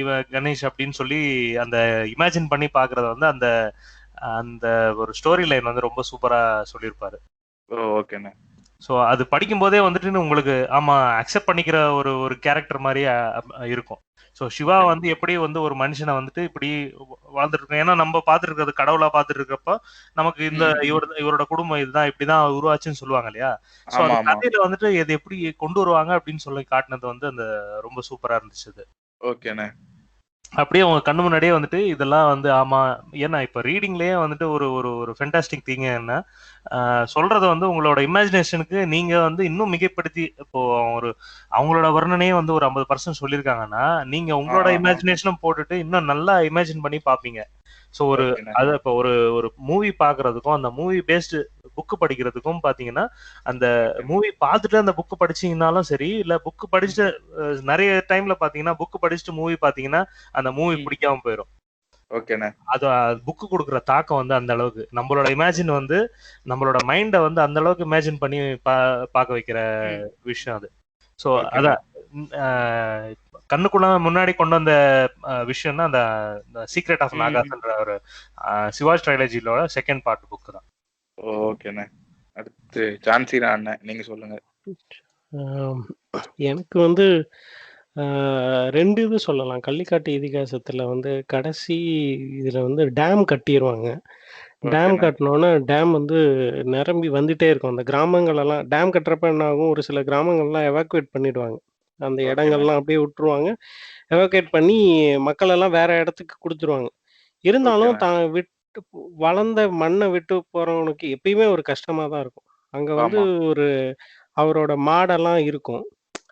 இவ கணேஷ் அப்படின்னு சொல்லி அந்த இமேஜின் பண்ணி பாக்குறத வந்து அந்த அந்த ஒரு ஸ்டோரி லைன் வந்து ரொம்ப சூப்பரா சொல்லியிருப்பாரு. ஓகேண்ணே. ஸோ அது படிக்கும் போதே வந்துட்டு உங்களுக்கு ஆமா அக்செப்ட் பண்ணிக்கிற ஒரு கேரக்டர் மாதிரியே இருக்கும். ஸோ சிவா வந்து எப்படி வந்து ஒரு மனுஷனை வந்துட்டு இப்படி வாழ்ந்துட்டு இருக்கோம், ஏன்னா நம்ம பார்த்துட்டு இருக்கிறது கடவுளா பார்த்துட்டு இருக்கப்போ நமக்கு இந்த இவரோட குடும்பம் இதுதான் இப்படிதான் உருவாச்சுன்னு சொல்லுவாங்க இல்லையா. ஸோ அந்த கதையில வந்துட்டு இது எப்படி கொண்டு வருவாங்க அப்படின்னு சொல்லி காட்டினது வந்து அந்த ரொம்ப சூப்பரா இருந்துச்சு. ஓகேண்ணே. அப்படியே உங்க கண்ணு முன்னாடியே வந்துட்டு இதெல்லாம் வந்து ஆமா, ஏன்னா இப்ப ரீடிங்லயே வந்துட்டு ஒரு ஃபென்டாஸ்டிக் திங் என்ன சொல்றத வந்து உங்களோட இமேஜினேஷனுக்கு நீங்க வந்து இன்னும் மிகைப்படுத்தி, இப்போ அவங்களோட வர்ணனையே வந்து ஒரு 50% சொல்லியிருக்காங்கன்னா நீங்க உங்களோட இமேஜினேஷனும் போட்டுட்டு இன்னும் நல்லா இமேஜின் பண்ணி பாப்பீங்க. ஸோ அது இப்போ ஒரு மூவி பாக்குறதுக்கும் அந்த மூவி பேஸ்டு புக்கு படிக்கிறதுக்கும் பாத்தீங்கன்னா, அந்த மூவி பார்த்துட்டு அந்த புக்கு படிச்சீங்கன்னாலும் சரி, இல்ல புக்கு படிச்சுட்டு நிறைய டைம்ல பாத்தீங்கன்னா புக்கு படிச்சுட்டு மூவி பாத்தீங்கன்னா அந்த மூவி பிடிக்காம போயிடும். ஓகேண்ணே. அது புக்கு கொடுக்குற தாக்கம் வந்து அந்த அளவுக்கு நம்மளோட இமேஜின் வந்து நம்மளோட மைண்டை வந்து அந்த அளவுக்கு இமேஜின் பண்ணி பார்க்க வைக்கிற விஷயம் அது. ஸோ அதான் கண்ணுக்குள்ள முன்னாடி கொண்டு வந்த விஷயம்னா அந்த சீக்ரெட் ஆஃப் நாகாஸ்ன்ற ஒரு சிவாஜ் ட்ரைலஜிலோட செகண்ட் பார்ட் புக் தான். ஓகேண்ணே. அடுத்து சான்சிரா அண்ணன் நீங்க சொல்லுங்க. எனக்கு வந்து 2 இது சொல்லலாம். கள்ளிக்காட்டு இதிகாசத்துல வந்து கடைசி இதுல வந்து டேம் கட்டிருவாங்க. டேம் கட்டினோன்னே டேம் வந்து நிரம்பி வந்துட்டே இருக்கும். அந்த கிராமங்களெல்லாம் டேம் கட்டுறப்ப என்ன ஆகும், ஒரு சில கிராமங்கள்லாம் எவாக்குவேட் பண்ணிடுவாங்க. அந்த இடங்கள்லாம் அப்படியே விட்டுருவாங்க. எவாக்குவேட் பண்ணி மக்களெல்லாம் வேற இடத்துக்கு குடுத்துருவாங்க. இருந்தாலும் தான் விட்டு வளர்ந்த மண்ணை விட்டு போறவனுக்கு எப்பயுமே ஒரு கஷ்டமா தான் இருக்கும். அங்க வந்து ஒரு அவரோட மாடெல்லாம் இருக்கும்.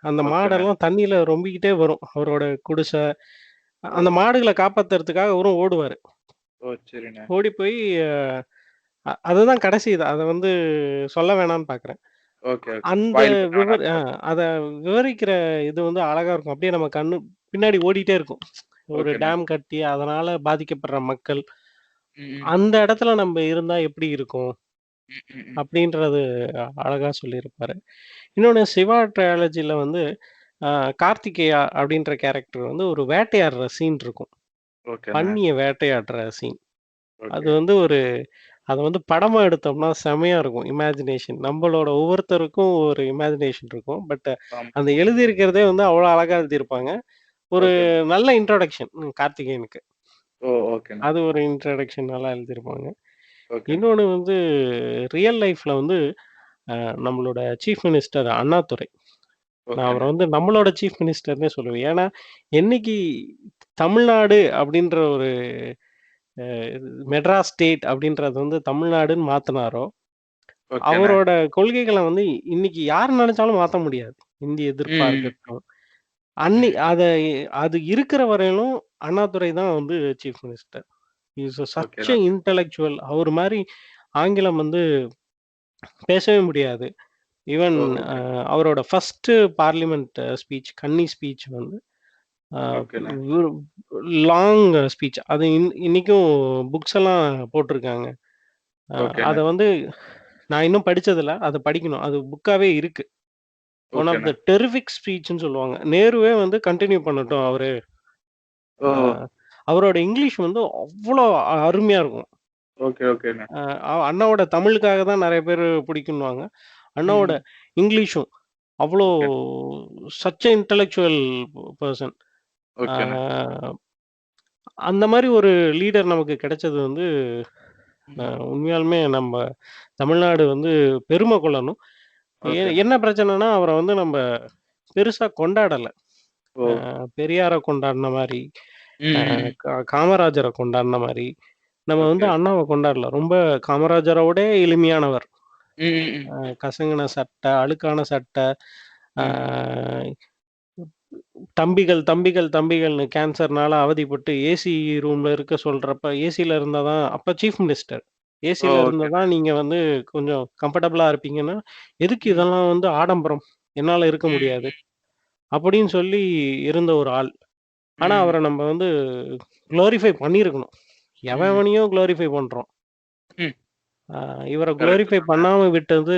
அந்த மாடெல்லாம் தண்ணியில ரொம்பிக்கிட்டே வரும். அவரோட குடிசை. அந்த மாடுகளை காப்பாத்துறதுக்காக அவரும் ஓடுவாரு. ஓடி போய் அதுதான் கடைசி இது. அத வந்து சொல்ல வேணாம்னு பார்க்குறேன். அந்த அத விவரிக்கிற இது வந்து அழகா இருக்கும். அப்படியே நம்ம கண்ணு பின்னாடி ஓடிட்டே இருக்கும். ஒரு டேம் கட்டி அதனால பாதிக்கப்படுற மக்கள். அந்த இடத்துல நம்ம இருந்தா எப்படி இருக்கும்? அப்படின்றது அழகா சொல்லியிருப்பாரு. இன்னொன்னு சிவா ட்ரையாலஜில வந்து கார்த்திகேயா அப்படின்ற கேரக்டர் வந்து ஒரு வேட்டையாடுற சீன் இருக்கும். பன்னிய வேட்டையாடுற சீன். அது வந்து அத வந்து படமா எடுத்தோம்னா செமையா இருக்கும். இமேஜினேஷன். நம்மளோட ஒவ்வொருத்தருக்கும் ஒரு இமேஜினேஷன் இருக்கும். பட் அந்த எழுதியிருக்கிறதே வந்து அவ்வளோ அழகா எழுதியிருப்பாங்க. ஒரு நல்ல இன்ட்ரோடக்ஷன் கார்த்திகேயனுக்கு. அது ஒரு இன்ட்ரோடக்ஷன் நல்லா எழுதியிருப்பாங்க. இன்னொன்னு வந்து ரியல் லைஃப்ல வந்து நம்மளோட சீஃப் மினிஸ்டர் அண்ணாதுரை. நான் அவரை வந்து நம்மளோட சீஃப் மினிஸ்டர்னே சொல்லுவேன். ஏன்னா என்னைக்கு தமிழ்நாடு அப்படின்ற ஒரு மெட்ராஸ் ஸ்டேட் அப்படின்றது வந்து தமிழ்நாடுன்னு மாத்தினாரோ, அவரோட கொள்கைகளை வந்து இன்னைக்கு யார் நினைச்சாலும் மாத்த முடியாது. இந்திய எதிர்ப்பா இருக்கட்டும். அது இருக்கிற வரையிலும் அண்ணாதுரை தான் வந்து chief minister. Is such a intellectual. அவர் மாதிரி ஆங்கிலம் வந்து பேசவே முடியாது. ஈவன் அவரோட ஃபர்ஸ்ட் பார்லிமெண்ட் ஸ்பீச் கன்னி ஸ்பீச் வந்து லாங் ஸ்பீச். அது இன்னைக்கும் புக்ஸ் எல்லாம் போட்டிருக்காங்க. அத வந்து நான் இன்னும் படிச்சதில்ல. அதை படிக்கணும். அது புக்காவே இருக்கு. ஒன் ஆஃப் த டெரிஃபிக் ஸ்பீச்னு சொல்லுவாங்க. நேருவே வந்து கண்டினியூ பண்ணட்டும் அவரு. அவரோட இங்கிலீஷ் வந்து அவ்வளோ அருமையா இருக்கும். அண்ணாவோட தமிழுக்காக தான் நிறைய பேர் பிடிக்குன்னுவாங்க. அண்ணாவோட இங்கிலீஷும் அவ்வளோ சச் இன்டெலெக்சுவல் பர்சன். அந்த மாதிரி ஒரு லீடர் நமக்கு கிடைச்சது வந்து உண்மையாலுமே நம்ம தமிழ்நாடு வந்து பெருமை கொள்ளணும். என்ன பிரச்சனைனா அவரை வந்து நம்ம பெருசா கொண்டாடல. பெரியாரை கொண்டாடின மாதிரி, காமராஜரை கொண்டாடின மாதிரி நம்ம வந்து அண்ணாவை கொண்டாடல. ரொம்ப காமராஜரோட எளிமையானவர். கசங்கின சட்டை, அழுக்கான சட்டை, தம்பிகள் தம்பிகள் தம்பிகள்னு கேன்சர்னால அவதிப்பட்டு ஏசி ரூம்ல இருக்க சொல்றப்ப, ஏசில இருந்தாதான் அப்ப சீஃப் மினிஸ்டர். ஏசில இருந்தாதான் நீங்க வந்து கொஞ்சம் கம்ஃபர்டபுளா இருப்பீங்கன்னா, எதுக்கு இதெல்லாம் வந்து ஆடம்பரம், என்னால இருக்க முடியாது அப்படின்னு சொல்லி இருந்த ஒரு ஆள். ஆனா அவரை நம்ம வந்து குளோரிஃபை பண்ணியிருக்கணும். எவனையும் குளோரிஃபை பண்றோம். இவரை குளோரிஃபை பண்ணாம விட்டது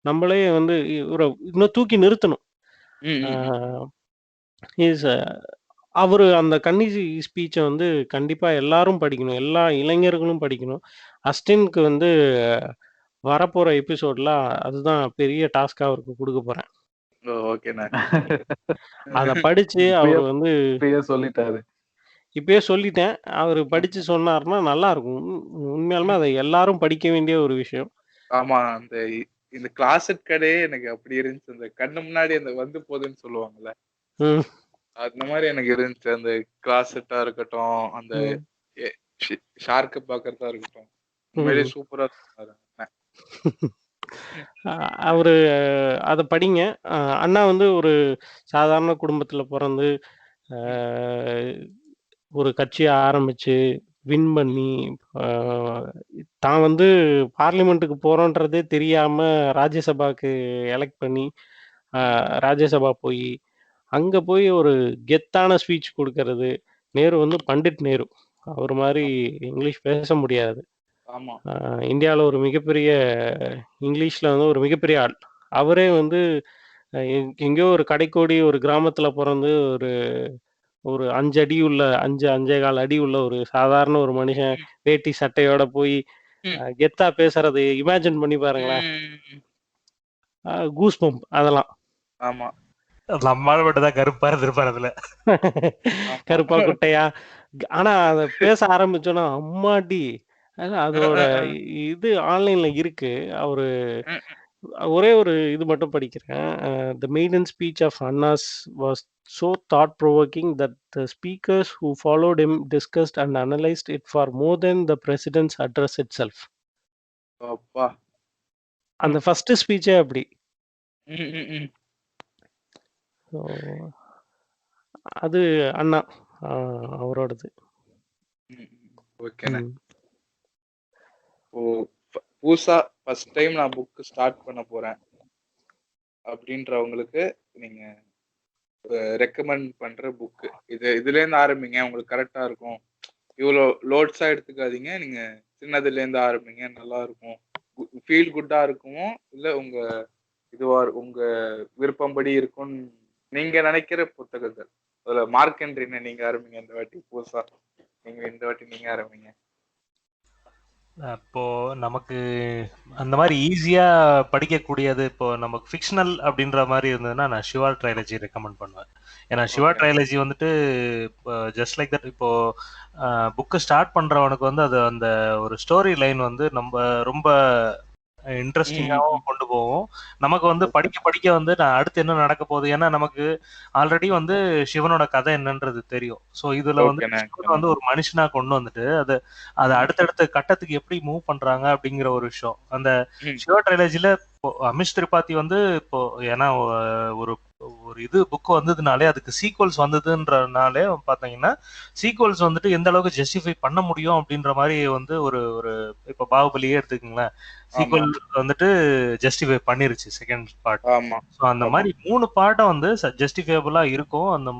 நம்மளே வந்து இவரை இன்னும் தூக்கி நிறுத்தணும். அவரு அந்த கன்னி ஸ்பீச்சை வந்து கண்டிப்பா எல்லாரும் படிக்கணும். எல்லா இளைஞர்களும் படிக்கணும். அஸ்டினுக்கு வந்து வரப்போற எபிசோட்ல அதுதான் பெரிய டாஸ்கா அவருக்கு கொடுக்க போறேன். அத படிச்சு அவர் வந்து இப்பயே சொல்லிட்டேன். அவரு படிச்சு சொன்னாருன்னா நல்லா இருக்கும். உண்மையாலுமே அதை எல்லாரும் படிக்க வேண்டிய ஒரு விஷயம். ஆமா, இந்த கிளாஸட் கடையே எனக்கு அப்படி இருந்துச்சு. அந்த கண்ணு முன்னாடி அந்த வந்து போகுதுன்னு சொல்லுவாங்கல்ல, அந்த மாதிரி எனக்கு இருந்துச்சு. அந்த கிளாஸட்டா இருக்கட்டும், அந்த ஷார்க்க பாக்குறதா இருக்கட்டும், உண்மையிலேயே சூப்பரா சொன்னாரு. அவரு அத படிங்க. அண்ணா வந்து ஒரு சாதாரண குடும்பத்துல பிறந்து ஒரு கட்சியை ஆரம்பிச்சு வின் பண்ணி தான் வந்து பார்லிமெண்ட்டுக்கு போகிறோன்றதே தெரியாமல் ராஜ்யசபாவுக்கு எலெக்ட் பண்ணி ராஜ்யசபா போய் அங்கே போய் ஒரு கெத்தான ஸ்பீச் கொடுக்கறது. நேரு வந்து பண்டிட் நேரு, அவர் மாதிரி இங்கிலீஷ் பேச முடியாது. இந்தியாவில் ஒரு மிகப்பெரிய இங்கிலீஷில் வந்து ஒரு மிகப்பெரிய ஆள். அவரே வந்து எங்கேயோ ஒரு கடைக்கோடி ஒரு கிராமத்தில் பிறந்து ஒரு ஒரு 5 அடி உள்ள 5.25 அடி உள்ள ஒரு சாதாரண ஒரு மனுஷன் வேட்டி சட்டையோட போய் கெத்தா பேசுறது இமேஜின் பண்ணி பாருங்களேன். கூஸ் பம்ப் அதெல்லாம். ஆமா, நம்மால் மட்டும் தான் கருப்பா இருந்திருப்பாரு அதுல. கருப்பா குட்டையா. ஆனா அத பேச ஆரம்பிச்சோன்னா அம்மாடி, அதோட இது ஆன்லைன்ல இருக்கு. அவரு ஒரே ஒரு இது மட்டும் படிக்கிறேன். The maiden speech of Anna's was so thought-provoking that the speakers who followed him discussed and analyzed it for more than the president's address itself. அப்பா, அந்த ஃபர்ஸ்ட் ஸ்பீச்சே அப்படி. அது அண்ணா அவரோடது. ஓகேண்ணே. புதுசா ஃபர்ஸ்ட் டைம் நான் புக் ஸ்டார்ட் பண்ண போறேன் அப்படின்றவங்களுக்கு நீங்க ரெக்கமெண்ட் பண்ற புக் இதுல இருந்து ஆரம்பிங்க, உங்களுக்கு கரெக்டா இருக்கும். இவ்வளோ லோட்ஸா எடுத்துக்காதீங்க, நீங்க சின்னதுல இருந்து ஆரம்பிங்க, நல்லா இருக்கும், ஃபீல் குட்டா இருக்குமோ இல்ல உங்க உங்க விருப்பம்படி இருக்கும் நீங்க நினைக்கிற புத்தகங்கள். அதுல மார்க் என்ட்ரின்னு நீங்க ஆரம்பிங்க. இந்த வாட்டி புதுசா இந்த வாட்டி நீங்க ஆரம்பிங்க. இப்போ நமக்கு அந்த மாதிரி ஈஸியா படிக்கக்கூடியது, இப்போ நமக்கு ஃபிக்ஷனல் அப்படின்ற மாதிரி இருந்ததுன்னா நான் சிவா ட்ரைலஜி ரெக்கமெண்ட் பண்ணுவேன். ஏன்னா சிவா ட்ரைலஜி வந்துட்டு ஜஸ்ட் லைக் தட், இப்போ புக்கு ஸ்டார்ட் பண்றவனுக்கு வந்து அது அந்த ஒரு ஸ்டோரி லைன் வந்து நம்ம ரொம்ப இன்ட்ரெஸ்டிங்காகவும் கொண்டு போவோம். நமக்கு வந்து படிக்க படிக்க வந்து நான் அடுத்து என்ன நடக்க போகுது, ஏன்னா நமக்கு ஆல்ரெடி வந்து சிவனோட கதை என்னன்றது தெரியும். ஸோ இதுல வந்து சிவன் வந்து ஒரு மனுஷனா கொண்டு வந்துட்டு அது அடுத்தடுத்த கட்டத்துக்கு எப்படி மூவ் பண்றாங்க அப்படிங்கிற ஒரு விஷயம். அந்த சிவா ட்ரைலஜில அமிஷ் திரிபாதி வந்து இப்போ ஏன்னா ஒரு இது புக் வந்ததுனாலே அதுக்கு சீக்வல்ஸ் வந்ததுன்றனாலே பாத்தீங்கன்னா சீக்வல்ஸ் வந்துட்டு எந்த அளவுக்கு ஜஸ்டிஃபை பண்ண முடியும் அப்படின்ற மாதிரி வந்து ஒரு இப்போ பாகுபலியே எடுத்துக்கங்களேன், சீக்வல் வந்துட்டு ஜஸ்டிஃபை பண்ணிருச்சு செகண்ட் பார்ட். ஸோ அந்த மாதிரி 3 பார்ட்டும் வந்து ஜஸ்டிஃபைபிளா இருக்கும். அந்த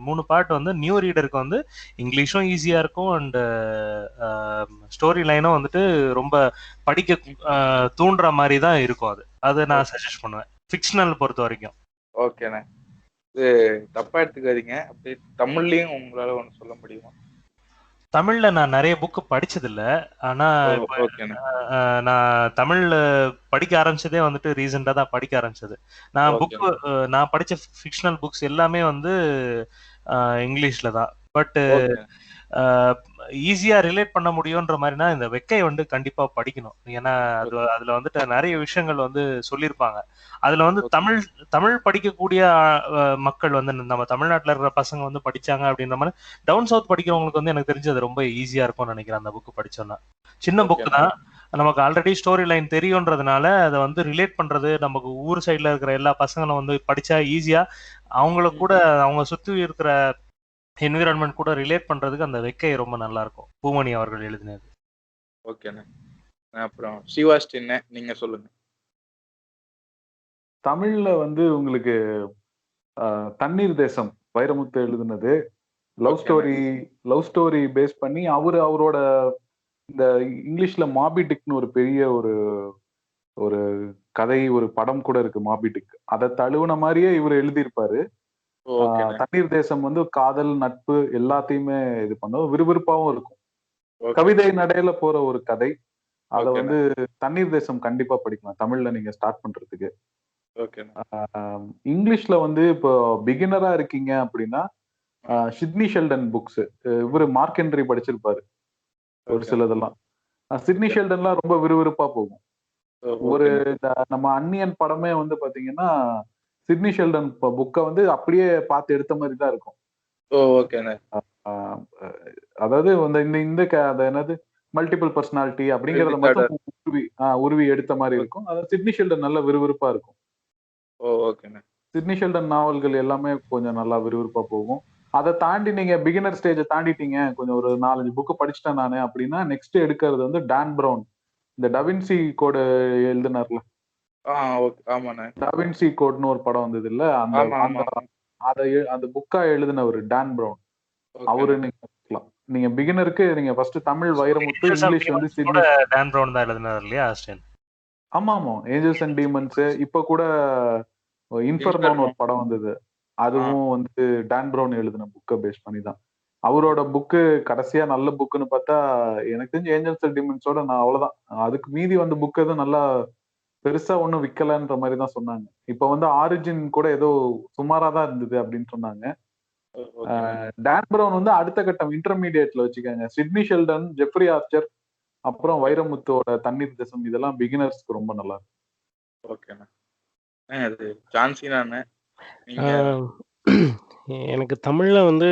3 பார்ட் வந்து நியூ ரீடருக்கு வந்து இங்கிலீஷும் ஈஸியா இருக்கும் அண்ட் ஸ்டோரி லைனும் வந்துட்டு ரொம்ப படிக்க தூண்டுற மாதிரி தான் இருக்கும். அது நான் சஜஸ்ட் பண்ணுவேன் ஃபிக்ஷனல் பொறுத்த வரைக்கும். ஓகேண்ணே, இது தப்பா எடுத்துக்காதீங்க. அப்படி தமிழ்லயும் உங்களால ஒன்று சொல்ல முடியுமா? தமிழ்ல நான் நிறைய புக்கு படிச்சது இல்ல, ஆனா நான் தமிழ்ல படிக்க ஆரம்பிச்சதே வந்துட்டு ரீசெண்டா தான் படிக்க ஆரம்பிச்சது. நான் படிச்ச ஃபிக்ஷனல் புக்ஸ் எல்லாமே வந்து இங்கிலீஷ்ல தான். பட் ஈஸியா ரிலேட் பண்ண முடியும்ன்ற மாதிரினா இந்த வெக்கை வந்து கண்டிப்பா படிக்கணும். ஏன்னா அதுல வந்துட்டு நிறைய விஷயங்கள் வந்து சொல்லியிருப்பாங்க. அதுல வந்து தமிழ் படிக்கக்கூடிய மக்கள் வந்து நம்ம தமிழ்நாட்டுல இருக்கிற பசங்க வந்து படிச்சாங்க அப்படின்ற மாதிரி டவுன் சவுத் படிக்கிறவங்களுக்கு வந்து எனக்கு தெரிஞ்சு அது ரொம்ப ஈஸியா இருக்கும்னு நினைக்கிறேன். அந்த புக்கு படிச்சோன்னா சின்ன புக்கு தான், நமக்கு ஆல்ரெடி ஸ்டோரி லைன் தெரியும்ன்றதுனால அதை வந்து ரிலேட் பண்றது, நமக்கு ஊர் சைட்ல இருக்கிற எல்லா பசங்களும் வந்து படிச்சா ஈஸியா அவங்களுக்கு கூட அவங்க சுத்தி இருக்கிற என்விரான்மெண்ட் கூட ரிலேட் பண்றதுக்கு அந்த வெக்கை ரொம்ப நல்லா இருக்கும். பூமணி அவர்கள் எழுதினது. ஓகேண்ணே. அப்புறம் சிவாஸ்டின் நீங்க சொல்லுங்க. தமிழ்ல வந்து உங்களுக்கு தண்ணீர் தேசம் வைரமுத்து எழுதுனது லவ் ஸ்டோரி பேஸ் பண்ணி அவரோட இந்த இங்கிலீஷ்ல மாபி டிக்னு ஒரு பெரிய ஒரு கதை, ஒரு படம் கூட இருக்கு மாபி டிக். அதை தழுவுன மாதிரியே இவர் எழுதியிருப்பாரு. தண்ணீர் தேசம் வந்து காதல், நட்பு எல்லாத்தையுமே இது பண்ணும், விறுவிறுப்பாவும் இருக்கும், கவிதை நடையில போற ஒரு கதை. அத வந்து தண்ணீர் தேசம் கண்டிப்பா படிக்கலாம் தமிழ்ல நீங்க ஸ்டார்ட் பண்றதுக்கு. இங்கிலீஷ்ல வந்து இப்போ பிகினரா இருக்கீங்க அப்படின்னா சிட்னி ஷெல்டன் புக்ஸ், இவரு மார்க் ஹென்றி படிச்சிருப்பாரு ஒரு சிலதெல்லாம். சிட்னி ஷெல்டன்லாம் ரொம்ப விறுவிறுப்பா போகும். ஒரு நம்ம அந்நியன் படமே வந்து பாத்தீங்கன்னா சிட்னி ஷெல்டன் புக்கை வந்து அப்படியே பார்த்து எடுத்த மாதிரி தான் இருக்கும். அதாவது இந்த என்னது மல்டிபிள் பர்சனாலிட்டி அப்படிங்கறத மட்டும் உருவி எடுத்த மாதிரி இருக்கும். அதாவது சிட்னி ஷெல்டன் நல்ல விறுவிறுப்பா இருக்கும். சிட்னி ஷெல்டன் நாவல்கள் எல்லாமே கொஞ்சம் நல்லா விறுவிறுப்பா போகும். அதை தாண்டி நீங்க பிகினர் ஸ்டேஜை தாண்டிட்டீங்க, கொஞ்சம் ஒரு 4-5 புக்கு படிச்சுட்டேன் நானு அப்படின்னா, நெக்ஸ்ட் எடுக்கிறது வந்து டான் ப்ரவுன். இந்த டவின்சி கோடு எழுதினார்ல, ஆமாண்ணே. டவின்சி கோட்னு ஒரு படம் வந்தது இல்ல, அந்த அந்த புக்கா எழுதினவர் டான் ப்ரவுன். அவரு நீங்க பார்க்கலாம். நீங்க பிகினருக்கு நீங்க ஃபர்ஸ்ட் தமிழ் வைரமுத்து, இங்கிலீஷ் வந்து சிட்னி டான் ப்ரவுன் தான் எழுதினார் இல்லையா ஆஸ்டின்? ஆமா ஆமா, ஏஞ்சல்ஸ் அண்ட் டீமன்ஸ். இப்ப கூட இன்ஃபர்னோன்னு ஒரு படம் வந்தது, அதுவும் வந்து டான் ப்ரவுன் எழுதின புக்கை பேஸ் பண்ணி தான். அவரோட புக்கு கடைசியா நல்ல புக்குன்னு பார்த்தா எனக்கு தெரிஞ்சு ஏஞ்சல்ஸ் அண்ட் டீமன்ஸோட நான் அவ்வளவுதான். அதுக்கு மீதி வந்த புக் எதுவும் நல்லா பெருசா ஒன்றும் விற்கலன்ற மாதிரி தான் சொன்னாங்க. இப்ப வந்து ஆரிஜின் கூட ஏதோ சுமாரா தான் இருந்தது அப்படின்னு சொன்னாங்க. டான் ப்ரவுன் வந்து அடுத்த கட்டம் இன்டர்மீடியேட்ல வச்சுக்காங்க. சிட்னி ஷெல்டன், ஜெஃப்ரி ஆர்ச்சர், அப்புறம் வைரமுத்தோட தண்ணீர் தேசம், இதெல்லாம் பிகினர்ஸ்க்கு ரொம்ப நல்லா இருக்கும். ஓகேண்ணா. அது ஜான்சினாண்ணே. எனக்கு தமிழ்ல வந்து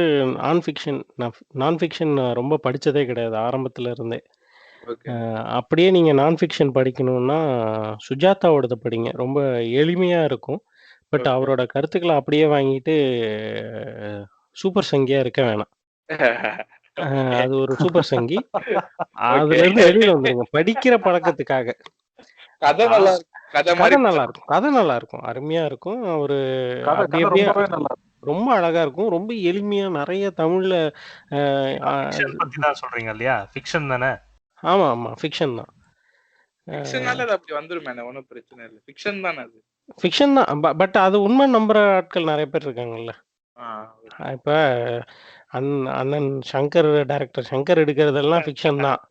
நான் ஃபிக்ஷன் ரொம்ப படிச்சதே கிடையாது ஆரம்பத்துல இருந்தே. அப்படியே நீங்க நான் ஃபிக்ஷன் படிக்கணும்னா சுஜாதாவோடத படிங்க. ரொம்ப எளிமையா இருக்கும். பட் அவரோட கருத்துக்களை அப்படியே வாங்கிட்டு சூப்பர் சங்கியா இருக்க வேணாம். அது ஒரு சூப்பர் சங்கி. அதுல இருந்து வெளியில வந்துருங்க படிக்கிற பழக்கத்துக்காக. கதை நல்லா இருக்கும், கதை நல்லா இருக்கும், அருமையா இருக்கும். ஒரு ரொம்ப அழகா இருக்கும், ரொம்ப எளிமையா நிறைய தமிழ்ல சொல்றீங்க இல்லையா? ஃபிக்ஷன் தானே? ஆமா ஆமா, ஃபிக்ஷன் தான். ஃபிக்ஷன் தான். பட் அது உண்மை நம்புற ஆட்கள் நிறைய பேர் இருக்காங்கல்ல. இப்ப அண்ணன் சங்கர், டைரக்டர் சங்கர் எடுக்கிறதெல்லாம் ஃபிக்ஷன் தான்.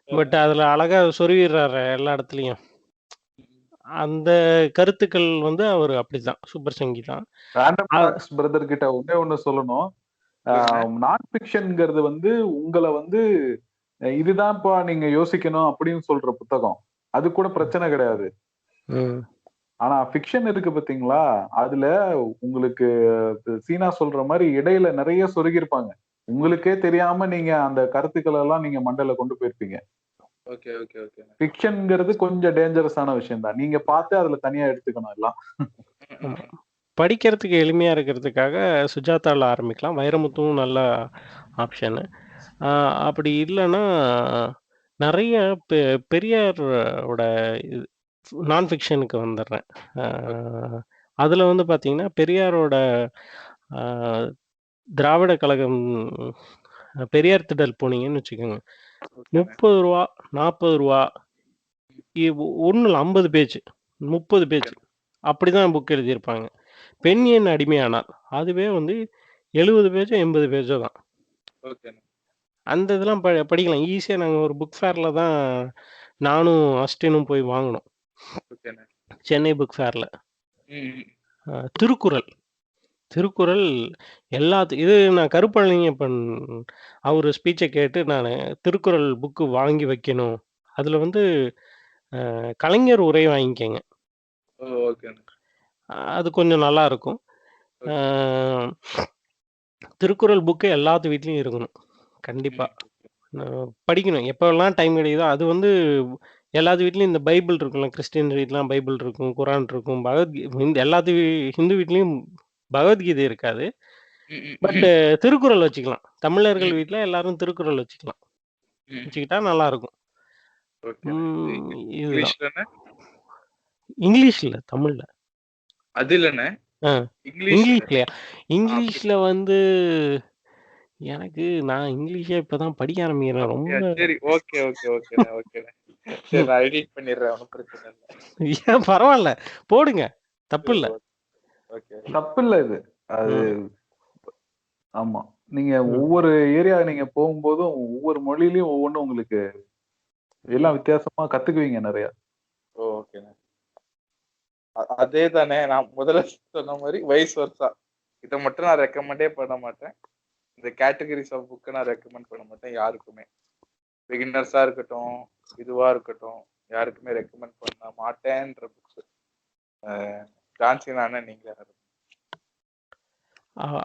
பட் அதுல அழகா சொருவிடுறாரு எல்லா இடத்துலயும். அந்த கருத்துக்கள் வந்து அவர் அப்படிதான், சூப்பர் சங்கி தான். பிரதர் கிட்ட ஒண்ணு சொல்லணும். நான் ஃபிக்ஷன்ங்கிறது வந்து உங்களை வந்து இதுதான்ப்பா நீங்க யோசிக்கணும் அப்படின்னு சொல்ற புத்தகம், அது கூட பிரச்சனை கிடையாது. ஆனா ஃபிக்ஷன் இருக்கு பாத்தீங்களா, அதுல உங்களுக்கு சீனா சொல்ற மாதிரி இடையில நிறைய சொருகி இருப்பாங்க. உங்களுக்கே தெரியாம நீங்க அந்த கருத்துக்களை எல்லாம் நீங்க மண்டையில கொண்டு போயிருப்பீங்க. ஃபிக்ஷன்ங்கிறது கொஞ்சம் டேஞ்சரஸான விஷயம் தான். நீங்க பார்த்து அதுல தனியா எடுத்துக்கணும் எல்லாம். படிக்கிறதுக்கு எளிமையா இருக்கிறதுக்காக சுஜாதால ஆரம்பிக்கலாம். வைரமுத்துவும் நல்ல ஆப்ஷனு. அப்படி இல்லைன்னா நிறைய பெரியாரோட நான் ஃபிக்ஷனுக்கு வந்துடுறேன். அதுல வந்து பாத்தீங்கன்னா பெரியாரோட திராவிட கழகம் பெரியார் திடல் போனீங்கன்னு வச்சுக்கோங்க, 30 ரூபா 40 ரூபா, ஒன்றும் 50 பேஜ் 30 பேஜ் அப்படிதான் புக் எழுதியிருப்பாங்க. பெண் என் அடிமையானால் அதுவே வந்து 70 பேஜோ 80 பேஜோ தான். அந்த இதெல்லாம் படிக்கலாம் ஈஸியாக. நாங்கள் ஒரு புக் ஃபேரில் தான் நானும் அஸ்டினும் போய் வாங்கினோம், சென்னை புக் ஃபேரில். திருக்குறள் இது நான் கருப்பழனியப்பன் அவர் ஸ்பீச்சை கேட்டு நான் திருக்குறள் புக்கு வாங்கி வைக்கணும். அதில் வந்து கலைஞர் உரை வாங்கிக்கங்க, அது கொஞ்சம் நல்லா இருக்கும். திருக்குறள் புக்கு எல்லாத்து வீட்லேயும் இருக்கணும், கண்டிப்பாக படிக்கணும் எப்போல்லாம் டைம் கிடைக்குதோ. அது வந்து எல்லாத்து வீட்லேயும் இந்த பைபிள் இருக்கும்ல, கிறிஸ்டின் வீட்லாம் பைபிள் இருக்கும், குரான் இருக்கும், எல்லாத்து ஹிந்து வீட்லேயும் பகவத்கீதை இருக்காது. பட் திருக்குறள் வச்சுக்கலாம். தமிழர்கள் வீட்டில் எல்லாரும் திருக்குறள் வச்சுக்கிட்டா நல்லா இருக்கும். இங்கிலீஷ்ல தமிழ்ல அது இல்லைண்ணே. இங்கிலீஷ்லயா? இங்கிலீஷ்ல வந்து எனக்கு நான் இங்கிலீஷே இப்பதான் படிக்க ஆரம்பிக்கிறேன். ரொம்ப சரி, ஓகே ஓகே ஓகே ஓகே. சரி, நான் எடிட் பண்ணிடுறேன், ஒன்றும் பிரச்சனை இல்லை. ஏன் பரவாயில்ல, போடுங்க, தப்பு இல்ல. தப்பு இல்ல இது. அது ஆமா, நீங்க ஒவ்வொரு ஏரியா நீங்க போகும்போதும் ஒவ்வொரு மொழியிலயும் ஒவ்வொன்றும் உங்களுக்கு எல்லாம் வித்தியாசமா கத்துக்குவீங்க நிறைய. ஓகேண்ணே, அதே தானே நான் முதல்ல சொன்ன மாதிரி வைஸ் வர்சா. இதை மட்டும் நான் ரெக்கமெண்டே பண்ண மாட்டேன். இந்த கேட்டகரிஸ் ஆஃப் புக்கை நான் ரெக்கமெண்ட் பண்ண மாட்டேன் யாருக்குமே. பிகினர்ஸா இருக்கட்டும், இதுவா இருக்கட்டும், யாருக்குமே ரெக்கமெண்ட் பண்ண மாட்டேன்ற புக்ஸ். ஜான்சினான நீங்களே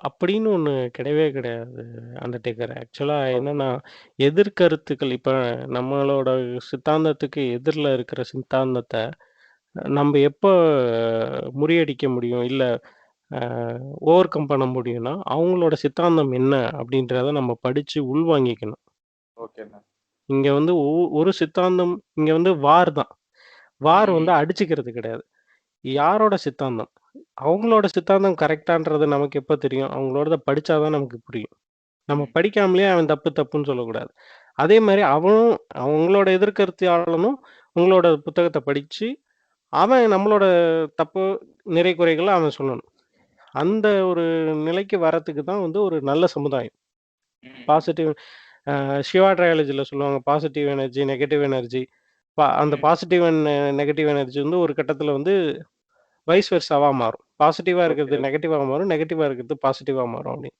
அப்படின்னு ஒன்று கிடையவே கிடையாது அண்டர்டேக்கர். ஆக்சுவலாக என்னன்னா, எதிர்கருத்துக்கள் இப்போ நம்மளோட சித்தாந்தத்துக்கு எதிரில் இருக்கிற சித்தாந்தத்தை நம்ம எப்போ முறியடிக்க முடியும், இல்லை ஓவர் கம் பண்ண முடியும்னா, அவங்களோட சித்தாந்தம் என்ன அப்படின்றத நம்ம படிச்சு உள்வாங்கிக்கணும். ஓகேண்ணா. இங்க வந்து ஒரு சித்தாந்தம் இங்க வந்து வார் தான். வார் வந்து அடிச்சுக்கிறது கிடையாது. யாரோட சித்தாந்தம்? அவங்களோட சித்தாந்தம் கரெக்ட்டான்றது நமக்கு எப்ப தெரியும்? அவங்களோடத படிச்சா தான் நமக்கு புரியும். நம்ம படிக்காமலே அவன் தப்பு, தப்புன்னு சொல்லக்கூடாது. அதே மாரி அவனும் அவங்களோட எதிர்க்கருத்தியாளனும் உங்களோட புத்தகத்த படிச்சு, அவன் நம்மளோட தப்பு, நிறை குறைகள அவன் சொல்லணும். அந்த ஒரு நிலைக்கு வரதுக்கு தான் வந்து ஒரு நல்ல சமுதாயம். பாசிட்டிவ் சிவா ட்ரையாலஜில சொல்லுவாங்க. Positive energy, negative energy. அந்த பாசிட்டிவ் அண்ட் நெகட்டிவ் எனர்ஜி வந்து ஒரு கட்டத்தில வந்து வைஸ் வெர்சாவா மாறும். பாசிட்டிவா இருக்கிறது நெகட்டிவா மாறும். நெகட்டிவா இருக்கிறது பாசிட்டிவா மாறும் அப்படின்னு.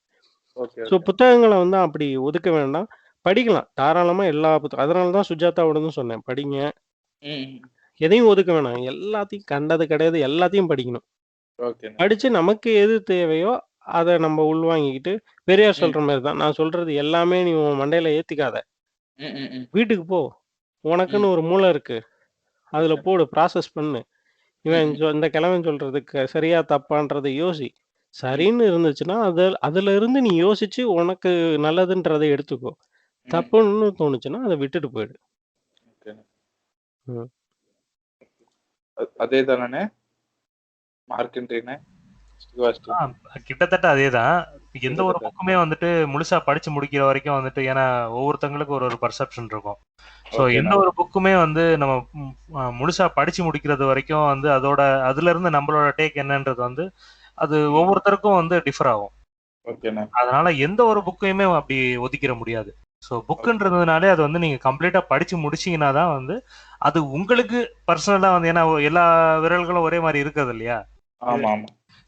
ஸோ புத்தகங்கள வந்து அப்படி ஒதுக்க வேண்டாம். படிக்கலாம். தாராளமா எல்லா அதனால தான் சுஜாதாவோடதும் சொன்னேன். படிங்க. எதையும் ஒதுக்க வேணாம். எல்லாத்தையும் கண்டது கிடையாது. எல்லாத்தையும் படிக்கணும். படிச்சு நமக்கு எது தேவையோ அத நம்ம உள்வாங்கிக்கிட்டு, பெரியார் சொல்ற மாரி தான். நான் சொல்றது எல்லாமே நீ உன் மண்டையில ஏத்திக்காத. வீட்டுக்கு போ. உனக்குன்னு ஒரு மூளை இருக்கு. அதுல போடு. ப்ராசஸ் பண்ணு. இந்த கிழவன் சொல்றதுக்கு சரியா தப்பான்றத யோசி. சரின்னு இருந்துச்சுன்னா, அதுல இருந்து நீ யோசிச்சு உனக்கு நல்லதுன்றத எடுத்துக்கோ. தப்புன்னு தோணுச்சுன்னா, அத விட்டுட்டு போயிடு. அதே தானே மார்க்கெண்ட்ரினே? கிட்டத்தட்ட அதேதான். எந்த ஒரு புக்குமே வந்துட்டு முழுசா படிச்சு முடிக்கிற வரைக்கும் வந்துட்டு, ஏன்னா ஒவ்வொருத்தங்களுக்கு ஒரு பர்செப்ஷன் இருக்கும். ஸோ எந்த ஒரு புக்குமே வந்து நம்ம முழுசா படிச்சு முடிக்கிறது வரைக்கும் வந்து அதுல இருந்து நம்மளோட டேக் என்னன்றது வந்து அது ஒவ்வொருத்தருக்கும் வந்து டிஃபர் ஆகும். அதனால எந்த ஒரு புக்கையுமே அப்படி ஒதுக்கிட முடியாது. ஸோ புக்குன்றதுனாலே அது வந்து நீங்க கம்ப்ளீட்டா படிச்சு முடிச்சீங்கன்னா தான் வந்து அது உங்களுக்கு பர்சனலா வந்து, ஏன்னா எல்லா விரல்களும் ஒரே மாதிரி இருக்கிறது இல்லையா?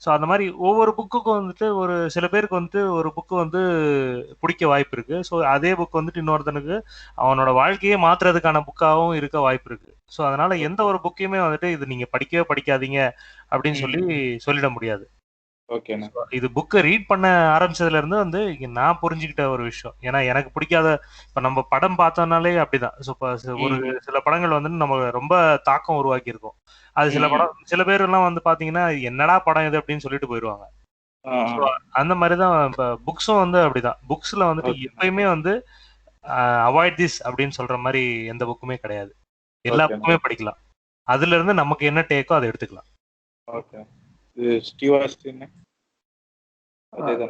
ஸோ அந்த மாதிரி ஒவ்வொரு புக்குக்கும் வந்துட்டு ஒரு சில பேருக்கு வந்துட்டு ஒரு புக்கு வந்து பிடிக்க வாய்ப்பு இருக்கு. ஸோ அதே புக் வந்துட்டு இன்னொருத்தனுக்கு அவனோட வாழ்க்கையே மாத்துறதுக்கான புக்காகவும் இருக்க வாய்ப்பு இருக்கு. ஸோ அதனால எந்த ஒரு புக்கையுமே வந்துட்டு இது நீங்க படிக்கவே படிக்காதீங்க அப்படின்னு சொல்லிட முடியாது. இது புக்கை ரீட் பண்ண ஆரம்பிச்சதுல இருந்து வந்து நான் புரிஞ்சுக்கிட்ட ஒரு விஷயம். ஏன்னா எனக்கு பிடிக்காத, இப்ப நம்ம படம் பார்த்தோம்னாலே அப்படிதான். ஒரு சில படங்கள் வந்து நம்ம ரொம்ப தாக்கம் உருவாக்கி இருக்கும். அது சில பேர் எல்லாம் வந்து பாத்தீங்கன்னா என்னடா படம் இது அப்படின்னு சொல்லிட்டு போயிருவாங்க. அந்த மாதிரிதான் இப்ப புக்ஸும் வந்து அப்படிதான். புக்ஸ்ல வந்துட்டு எப்பயுமே வந்து அவாய்ட் திஸ் அப்படின்னு சொல்ற மாதிரி எந்த புக்குமே கிடையாது. எல்லா புக்குமே படிக்கலாம். அதுல இருந்து நமக்கு என்ன டேக்கோ அதை எடுத்துக்கலாம்.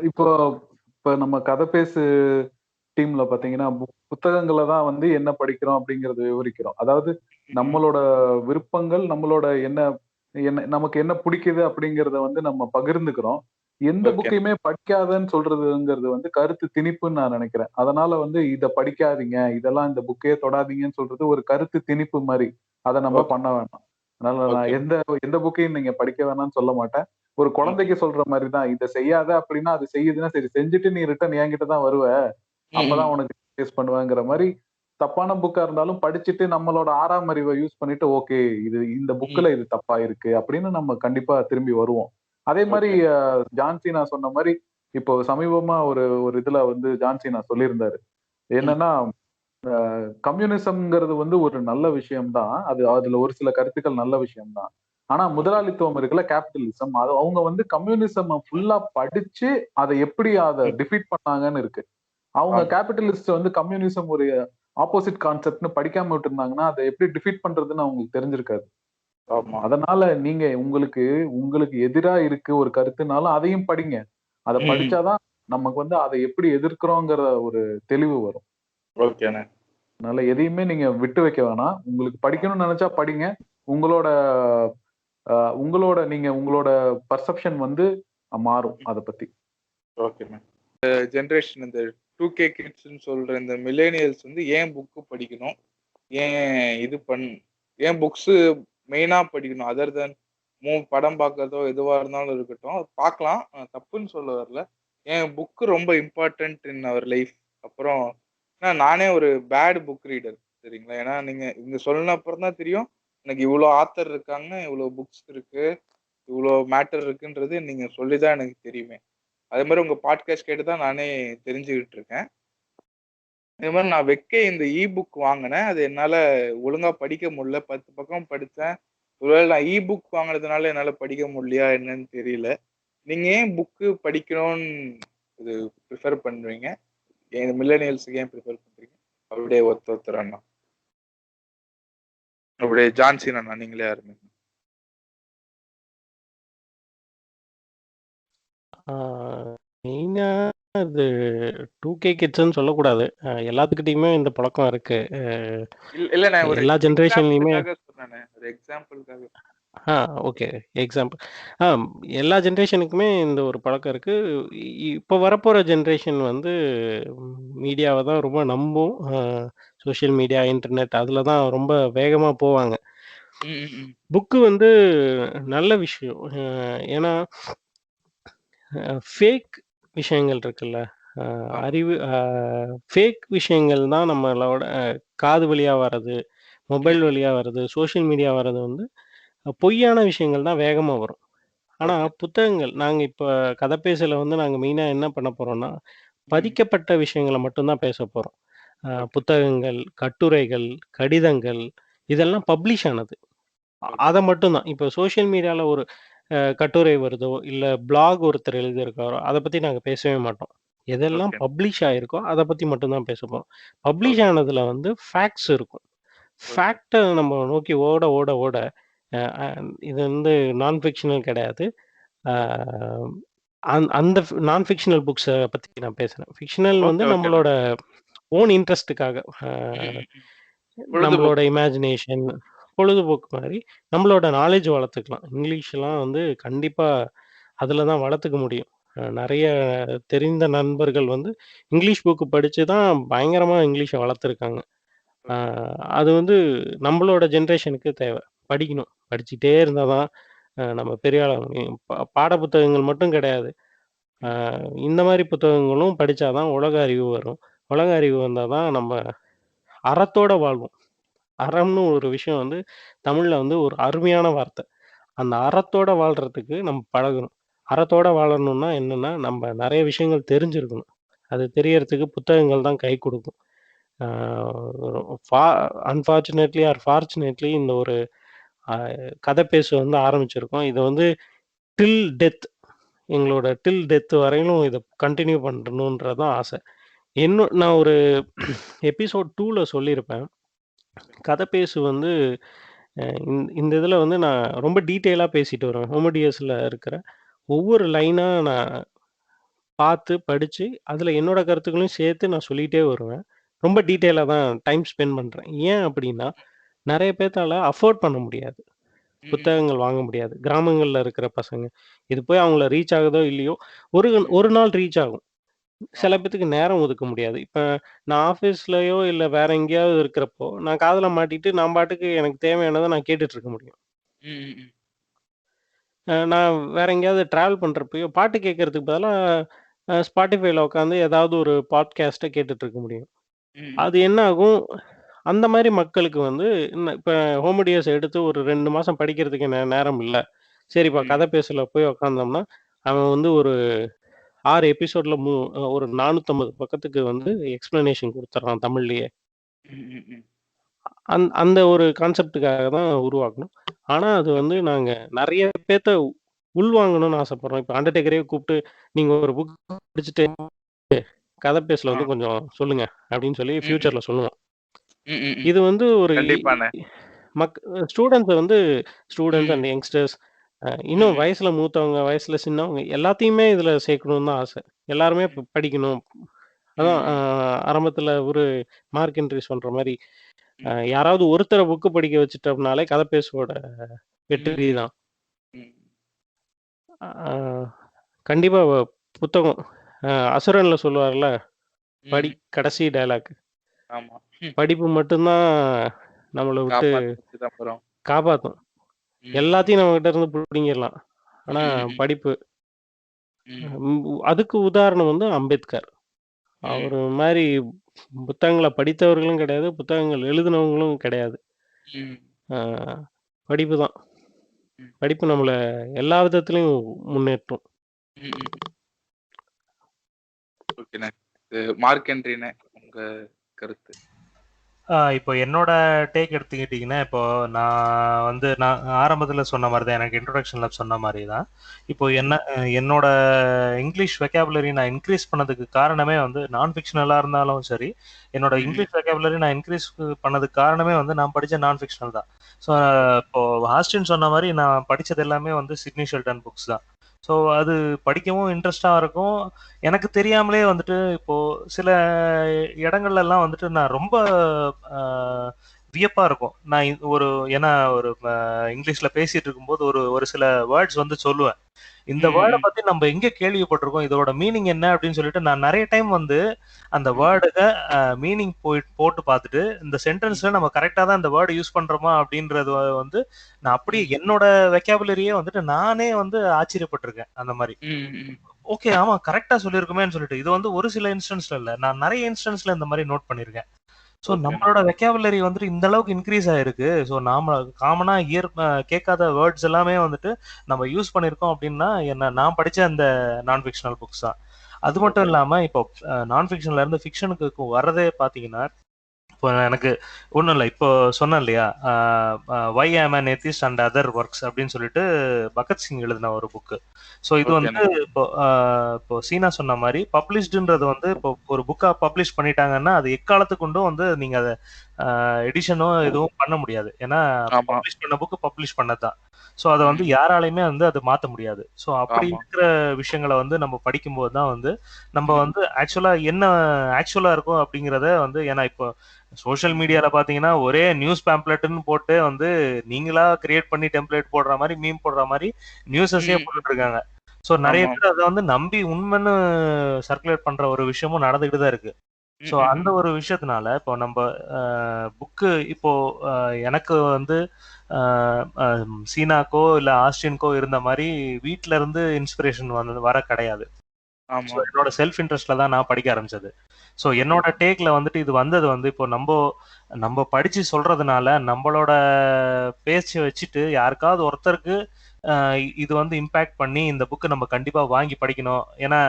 இப்போ நம்ம கதை பேசு டீம்ல பாத்தீங்கன்னா புத்தகங்களை தான் வந்து என்ன படிக்கிறோம் அப்படிங்கறத விவரிக்கிறோம். அதாவது நம்மளோட விருப்பங்கள், நம்மளோட என்ன நமக்கு என்ன பிடிக்குது அப்படிங்கறத வந்து நம்ம பகிர்ந்துக்கிறோம். எந்த புக்கையுமே படிக்காதன்னு சொல்றதுங்கிறது வந்து கருத்து திணிப்புன்னு நான் நினைக்கிறேன். அதனால வந்து இத படிக்காதீங்க, இதெல்லாம் இந்த புக்கையே தொடாதீங்கன்னு சொல்றது ஒரு கருத்து திணிப்பு மாதிரி. அதை நம்ம பண்ண வேண்டாம். அதனால நான் எந்த புக்கையும் நீங்க படிக்க வேணாம்னு சொல்ல மாட்டேன். ஒரு குழந்தைக்கு சொல்ற மாதிரி தான், இதை செய்யாத அப்படின்னா அது செய்யுதுன்னா சரி, செஞ்சுட்டு நீ ரிட்டர்ன் என்கிட்ட தான் வருவ, அப்பதான் உனக்கு ஃபேஸ் பண்ணுவேங்கிற மாதிரி. தப்பான புக்கா இருந்தாலும் படிச்சுட்டு நம்மளோட 6ஆம் அறிவை யூஸ் பண்ணிட்டு ஓகே இது இந்த புக்ல இது தப்பா இருக்கு அப்படின்னு நம்ம கண்டிப்பா திரும்பி வருவோம். அதே மாதிரி ஜான்சீனா சொன்ன மாதிரி இப்போ சமீபமா ஒரு இதுல வந்து ஜான்சீனா சொல்லியிருந்தாரு என்னன்னா, கம்யூனிசம்ங்கிறது வந்து ஒரு நல்ல விஷயம்தான். அதுல ஒரு சில கருத்துக்கள் நல்ல விஷயம்தான். ஆனா முதலாளித்துவம் இருக்குல்ல, கேபிட்டலிசம், அது அவங்க வந்து கம்யூனிசம் ஃபுல்லா படிச்சு அதை எப்படி அதை டிஃபீட் பண்ணாங்கன்னு இருக்கு. அவங்க கேபிட்டலிஸ்ட் வந்து கம்யூனிசம் ஒரு ஆப்போசிட் கான்செப்ட்னு படிக்காம விட்டுருந்தாங்கன்னா அதை எப்படி டிஃபீட் பண்றதுன்னு அவங்களுக்கு தெரிஞ்சிருக்காது. அதனால நீங்க உங்களுக்கு எதிரா இருக்கு ஒரு கருத்துனாலும் அதையும் படிங்க. அதை படிச்சாதான் நமக்கு வந்து அதை எப்படி எதிர்க்கிறோங்கிற ஒரு தெளிவு வரும். அதனால எதையுமே நீங்க விட்டு வைக்க வேணாம். உங்களுக்கு படிக்கணும்னு நினைச்சா படிங்க. உங்களோட பர்செப்ஷன் வந்து மாறும் அதை பத்தி. ஜெனரேஷன் இந்த 2K கிட்ஸ்ன்னு சொல்ற இந்த மில்லேனியல்ஸ் வந்து ஏன் புக்கு படிக்கணும், ஏன் புக்ஸ் மெயினா படிக்கணும், அதர் தென் படம் பார்க்கறதோ எதுவா இருந்தாலும் இருக்கட்டும், பார்க்கலாம், தப்புன்னு சொல்ல வரல. ஏன் புக்கு ரொம்ப இம்பார்ட்டன்ட் இன் அவர் லைஃப். அப்புறம் நானே ஒரு பேட் புக் ரீடர் சரிங்களா. ஏன்னா நீங்க சொன்ன அப்புறம் தான் தெரியும் எனக்கு இவ்வளோ ஆத்தர் இருக்காங்க, இவ்வளோ புக்ஸ் இருக்கு, இவ்வளோ மேட்டர் இருக்குன்றது நீங்க சொல்லிதான் எனக்கு தெரியுமே. அதே மாதிரி உங்க பாட்காஸ்ட் கேட்டு தான் நானே தெரிஞ்சுக்கிட்டு இருக்கேன். இதே மாதிரி நான் இந்த புக் வாங்கினேன். அது என்னால ஒழுங்கா படிக்க முடியல. 10 பக்கம் படித்தேன். ஒருவேளை நான் புக் வாங்கினதுனால என்னால படிக்க முடியலையா என்னன்னு தெரியல. நீங்க ஏன் புக்கு படிக்கணும்னு இது ப்ரிஃபர் பண்றீங்க? மில்லேனியல்ஸுக்கு ஏன் ப்ரிஃபர் பண்றீங்க? அப்படியே ஒருத்தர் அண்ணா, அப்படியே ஜான்சின் அண்ணா, நீங்களே யாருமே? மெயினா அது 2K கிட்ஸ்ன்னு சொல்லக்கூடாது. எல்லாத்துக்கிட்டயுமே இந்த பழக்கம் இருக்கு. இல்ல ஒரு எல்லா ஜெனரேஷன்லயுமே சொன்னேன், ஒரு எக்ஸாம்பிளுக்காக. ஓகே. எக்ஸாம்பிள். எல்லா ஜெனரேஷனுக்குமே இந்த ஒரு பழக்கம் இருக்கு. இப்போ வரப்போற ஜெனரேஷன் வந்து மீடியாவை தான் ரொம்ப நம்பும். சோஷியல் மீடியா, இன்டர்நெட் அதில் தான் ரொம்ப வேகமா போவாங்க. புக்கு வந்து நல்ல விஷயம். ஏன்னா ஃபேக் விஷயங்கள் இருக்குல்ல, அறிவு ஃபேக் விஷயங்கள் தான் நம்மளோட காது வழியா வர்றது, மொபைல் வழியா வர்றது, சோஷியல் மீடியா வர்றது வந்து பொய்யான விஷயங்கள் தான் வேகமா வரும். ஆனா புத்தகங்கள் நாங்க இப்ப கதைப்பேசையில வந்து நாங்க மெயினா என்ன பண்ண போறோம்னா, பதிக்கப்பட்ட விஷயங்கள மட்டும் தான் பேச போறோம். புத்தகங்கள், கட்டுரைகள், கடிதங்கள் இதெல்லாம் பப்ளிஷ் ஆனது. அத மட்டும் தான். இப்போ சோஷியல் மீடியால ஒரு கட்டுரை வருதோ, இல்ல பிளாக் ஒருத்தர் எழுதியிருக்காரோ, அத பத்தி நாங்க பேசவே மாட்டோம். எதெல்லாம் பப்ளிஷ் ஆயிருக்கோ, அத பத்தி மட்டும் தான் பேச போறோம். பப்ளிஷ் ஆனதுல வந்து ஃபேக்ட்ஸ் இருக்கும். ஃபேக்ட்ட நம்ம நோக்கி ஓட, ஓட, ஓட இது வந்து நான் ஃபிக்ஷனல் கிடையாது. அந்த நான் ஃபிக்ஷனல் புக்ஸ பத்தி நான் பேசுறேன். ஃபிக்ஷனல் வந்து நம்மளோட ஓன் இன்ட்ரெஸ்ட்டுக்காக, நம்மளோட இமேஜினேஷன், பொழுதுபோக்கு மாரி நம்மளோட நாலேட்ஜ் வளர்த்துக்கலாம். இங்கிலீஷ்லாம் வந்து கண்டிப்பா அதில தான் வளர்த்துக்க முடியும். நெறைய தெரிந்த நண்பர்கள் வந்து இங்கிலீஷ் புக் படிச்சு தான் பயங்கரமா இங்கிலீஷ வளர்த்துருக்காங்க. அது வந்து நம்மளோட ஜெனரேஷனுக்கு தேவை. படிக்கணும். படிச்சுட்டே இருந்தா தான் நம்ம பெரிய ஆளா முடியும். பாட புத்தகங்கள் மட்டும் கிடையாது. இந்த மாரி புத்தகங்களும் படிச்சா தான் உலக அறிவு வரும். உலக அறிவு வந்தா தான் நம்ம அறத்தோட வாழ்வோம். அறம்னு ஒரு விஷயம் வந்து தமிழ்ல வந்து ஒரு அருமையான வார்த்தை. அந்த அறத்தோட வாழ்றதுக்கு நம்ம பழகணும். அறத்தோட வாழணும்னா என்னன்னா, நம்ம நெறைய விஷயங்கள் தெரிஞ்சிருக்கணும். அது தெரியறதுக்கு புத்தகங்கள் தான் கை குடுக்கும். ஆ ஃபா அன்பார்ச்சுனேட்லி ஆர் ஃபார்ச்சுனேட்லி இந்த ஒரு அ கதை பேச வந்து ஆரம்பிச்சிருக்கோம். இத வந்து டில் டெத் எங்களோட டில் டெத் வரையிலும் இத கன்டின்யூ பண்ணணுன்றது தான் ஆசை. நான் ஒரு எபிசோட் 2ல சொல்லியிருப்பேன். கதை பேசு வந்து இந்த இதில வந்து நான் ரொம்ப டீட்டெயிலா பேசிட்டு வருவேன். ஹோமோடியஸ்ல இருக்கிற ஒவ்வொரு லைனா நான் பார்த்து, படிச்சு, அதில என்னோட கருத்துக்களையும் சேர்த்து நான் சொல்லிட்டே வருவேன். ரொம்ப டீட்டெயிலா தான் டைம் ஸ்பெண்ட் பண்றேன். ஏன் அப்டின்னா, நெறைய பேத்தால அஃபோர்ட் பண்ண முடியாது. புத்தகங்கள் வாங்க முடியாது. கிராமங்கள்ல இருக்கிற பசங்க. இது போய் அவங்கள ரீச் ஆகுதோ இல்லையோ, ஒரு நாள் ரீச் ஆகும். சில பேத்துக்கு நேரம் ஒதுக்க முடியாது. இப்ப நான் ஆஃபீஸ்லயோ இல்ல வேற எங்கேயாவது இருக்கிறப்போ, நான் காதுல மாட்டிட்டு நான் பாட்டுக்கு எனக்கு தேவையானத நான் கேட்டுட்டு இருக்க முடியும். நான் வேற எங்கேயாவது டிராவல் பண்றப்பயோ, பாட்டு கேட்கறதுக்கு பதிலா Spotifyல உட்காந்து ஏதாவது ஒரு பாட்காஸ்ட்ட கேட்டுட்டு இருக்க முடியும். அது என்ன ஆகும், அந்த மாரி மக்களுக்கு வந்து இப்ப ஹோமோடியஸ் எடுத்து ஒரு 2 மாசம் படிக்கிறதுக்கு நேரம் இல்ல. சரிப்பா கதை பேசல போய் உட்காந்தோம்னா, அவன் வந்து ஒரு 6 எபிசோட்ல ஒரு 450 பக்கத்துக்கு வந்து எக்ஸ்ப்ளனேஷன் குடுத்துடுறான் தமிழ்லயே. அந்த ஒரு கான்செப்ட்டுக்காக தான் உருவாக்கணும். ஆனா, அது வந்து நாங்க நெறைய பேத்த உள்வாங்கணும்னு ஆசைப்படுறோம். இப்ப அண்டர்டேக்கரே கூப்ட்டு, "நீங்க ஒரு புக் படிச்சுட்டு கதை பேசல வந்து கொஞ்சம் சொல்லுங்க." அப்படின்னு சொல்லி ஃபியூச்சர்ல சொல்லுவோம். இது வந்து ஒரு ஸ்டூடண்ட்ஸ வந்து ஸ்டூடண்ட்ஸ் அண்ட் யங்ஸ்டர்ஸ் இன்னும் வயசுல மூத்தவங்க, வயசுல சின்னவங்க எல்லாத்தையுமே இதுல சேர்க்கணும்னு தான் ஆசை. எல்லாருமே படிக்கணும். அதான் ஆரம்பத்துல ஒரு மார்க் என்ட்ரி சொல்ற மாரி, யாராவது ஒருத்தர புக்கு படிக்க வச்சுட்டோம்னாலே கதை பேசுவோட வெற்றி தான். கண்டிப்பா புத்தகம் அசுரன்ல சொல்லுவார்ல, கடைசி டயலாக். படிப்பு மட்டும் தான் நம்மள விட்டு காப்பாத்தும். எல்லாத்தையும் நம்மகிட்ட இருந்து புடுங்கிடலாம். ஆனா படிப்பு அதுக்கு உதாரணம் வந்து அம்பேத்கர். அவரு மாரி புத்தகங்கள படித்தவர்களும் கிடையாது, புத்தகங்கள் எழுதினவங்களும் கிடையாது. படிப்பு தான். படிப்பு நம்மள எல்லா விதத்திலயும் முன்னேற்றும். ஓகேண்ணே. மார்க் என்ட்ரிண்ணே உங்க கருத்து. இப்போ என்னோட டேக் எடுத்துக்கிட்டிங்கன்னா, இப்போ நான் ஆரம்பத்துல சொன்ன மாரி தான். எனக்கு இன்ட்ரோடக்ஷன்ல சொன்ன மாரி தான். இப்போ என்னோட இங்கிலீஷ் வெக்காபுலரி நான் இன்க்ரீஸ் பண்ணதுக்கு காரணமே வந்து நான் ஃபிக்ஷனலா இருந்தாலும் சரி, என்னோட இங்கிலீஷ் வெக்காபுலரி நான் இன்க்ரீஸ் பண்ணதுக்கு காரணமே வந்து நான் படிச்ச நான் ஃபிக்ஷனல் தான். ஸோ இப்போ ஆஸ்டின் சொன்ன மாரி நான் படிச்சது எல்லாமே வந்து சிட்னி ஷெல்டன் புக்ஸ் தான். ஸோ அது படிக்கவும் இன்ட்ரெஸ்டா இருக்கும். எனக்கு தெரியாமலே வந்துட்டு இப்போ சில இடங்கள்லலாம் வந்துட்டு நான் ரொம்ப வியப்பா இருக்கும். நான் ஏன்னா ஒரு இங்கிலீஷ்ல பேசிட்டு இருக்கும்போது ஒரு ஒரு சில வேர்ட்ஸ் வந்து சொல்லுவேன். இந்த வேர்டை பத்தி நம்ம எங்க கேள்விப்பட்டிருக்கோம், இதோட மீனிங் என்ன அப்படின்னு சொல்லிட்டு நான் நிறைய டைம் வந்து அந்த வேர்டுக்கு மீனிங் போட்டு பார்த்துட்டு இந்த சென்டென்ஸ்ல நம்ம கரெக்டா தான் இந்த வேர்டு யூஸ் பண்றோமா அப்படின்றது வந்து நான் அப்படியே என்னோட வெக்காபுலரியே வந்துட்டு நானே வந்து ஆச்சரியப்பட்டிருக்கேன் அந்த மாதிரி. ஓகே, ஆமா கரெக்டா சொல்லியிருக்குமேன்னு சொல்லிட்டு இது வந்து ஒரு சில இன்ஸ்டன்ஸ்ல இல்ல, நான் நிறைய இன்ஸ்டன்ஸ்ல இந்த மாதிரி நோட் பண்ணிருக்கேன். ஸோ நம்மளோட வெக்காபுலரி வந்துட்டு இந்த அளவுக்கு இன்க்ரீஸ் ஆயிருக்கு. ஸோ நாம காமனா கேட்காத வேர்ட்ஸ் எல்லாமே வந்துட்டு நம்ம யூஸ் பண்ணிருக்கோம் அப்படின்னா நான் படிச்ச அந்த நான் ஃபிக்ஷனல் புக்ஸ் தான். அது மட்டும் இல்லாம இப்போ நான் ஃபிக்ஷன்ல இருந்து ஃபிக்ஷனுக்கு வர்றதே பாத்தீங்கன்னா, இப்போ எனக்கு ஒன்றும் இல்லை, இப்போ சொன்னேன் இல்லையா, why am an atheist and other works அப்படின்னு சொல்லிட்டு பகத்சிங் எழுதின ஒரு புக்கு. ஸோ இது வந்து இப்போ சீனா சொன்ன மாதிரி பப்ளிஷ்டுன்றது வந்து இப்போ ஒரு புக்கா பப்ளிஷ் பண்ணிட்டாங்கன்னா அது எக்காலத்துக்கு கொண்டும் வந்து நீங்க அதை எடிஷனோ எதுவும் பண்ண முடியாது. ஏன்னா பப்ளிஷ் பண்ண புக்கு பப்ளிஷ் பண்ணதான். ஸோ அதை வந்து யாராலையுமே வந்து அதை மாற்ற முடியாது. ஸோ அப்படி இருக்கிற விஷயங்களை வந்து நம்ம படிக்கும்போது தான் வந்து நம்ம வந்து ஆக்சுவலா இருக்கும் அப்படிங்கிறத வந்து, ஏன்னா இப்போ சோஷியல் மீடியால பாத்தீங்கன்னா ஒரே நியூஸ் பேம்ப்ளெட்னு போட்டு வந்து நீங்களா கிரியேட் பண்ணி டெம்ப்ளேட் போடுற மாதிரி மீம் போடுற மாதிரி நியூஸஸே போட்டுட்டு இருக்காங்க. ஸோ நிறைய பேர் அதை வந்து நம்பி உண்மைன்னு சர்க்குலேட் பண்ற ஒரு விஷயமும் நடந்துகிட்டு தான் இருக்கு. ஸோ அந்த ஒரு விஷயத்தினால இப்போ நம்ம புக்கு இப்போ எனக்கு வந்து சீனாக்கோ இல்ல ஆஸ்டின்கோ இருந்த மாதிரி வீட்டுல இருந்து இன்ஸ்பிரேஷன் வர கிடையாது. என்னோட செல்ஃப் இன்ட்ரெஸ்ட்ல தான் நான் படிக்க ஆரம்பிச்சது. ஸோ என்னோட டேக்ல வந்துட்டு இது வந்தது வந்து இப்போ நம்ம படிச்சு சொல்றதுனால நம்மளோட பேச்சை வச்சுட்டு யாருக்காவது ஒருத்தருக்கு இது வந்து இம்பாக்ட் பண்ணி இந்த புக்கு நம்ம கண்டிப்பா வாங்கி படிக்கணும். ஏன்னா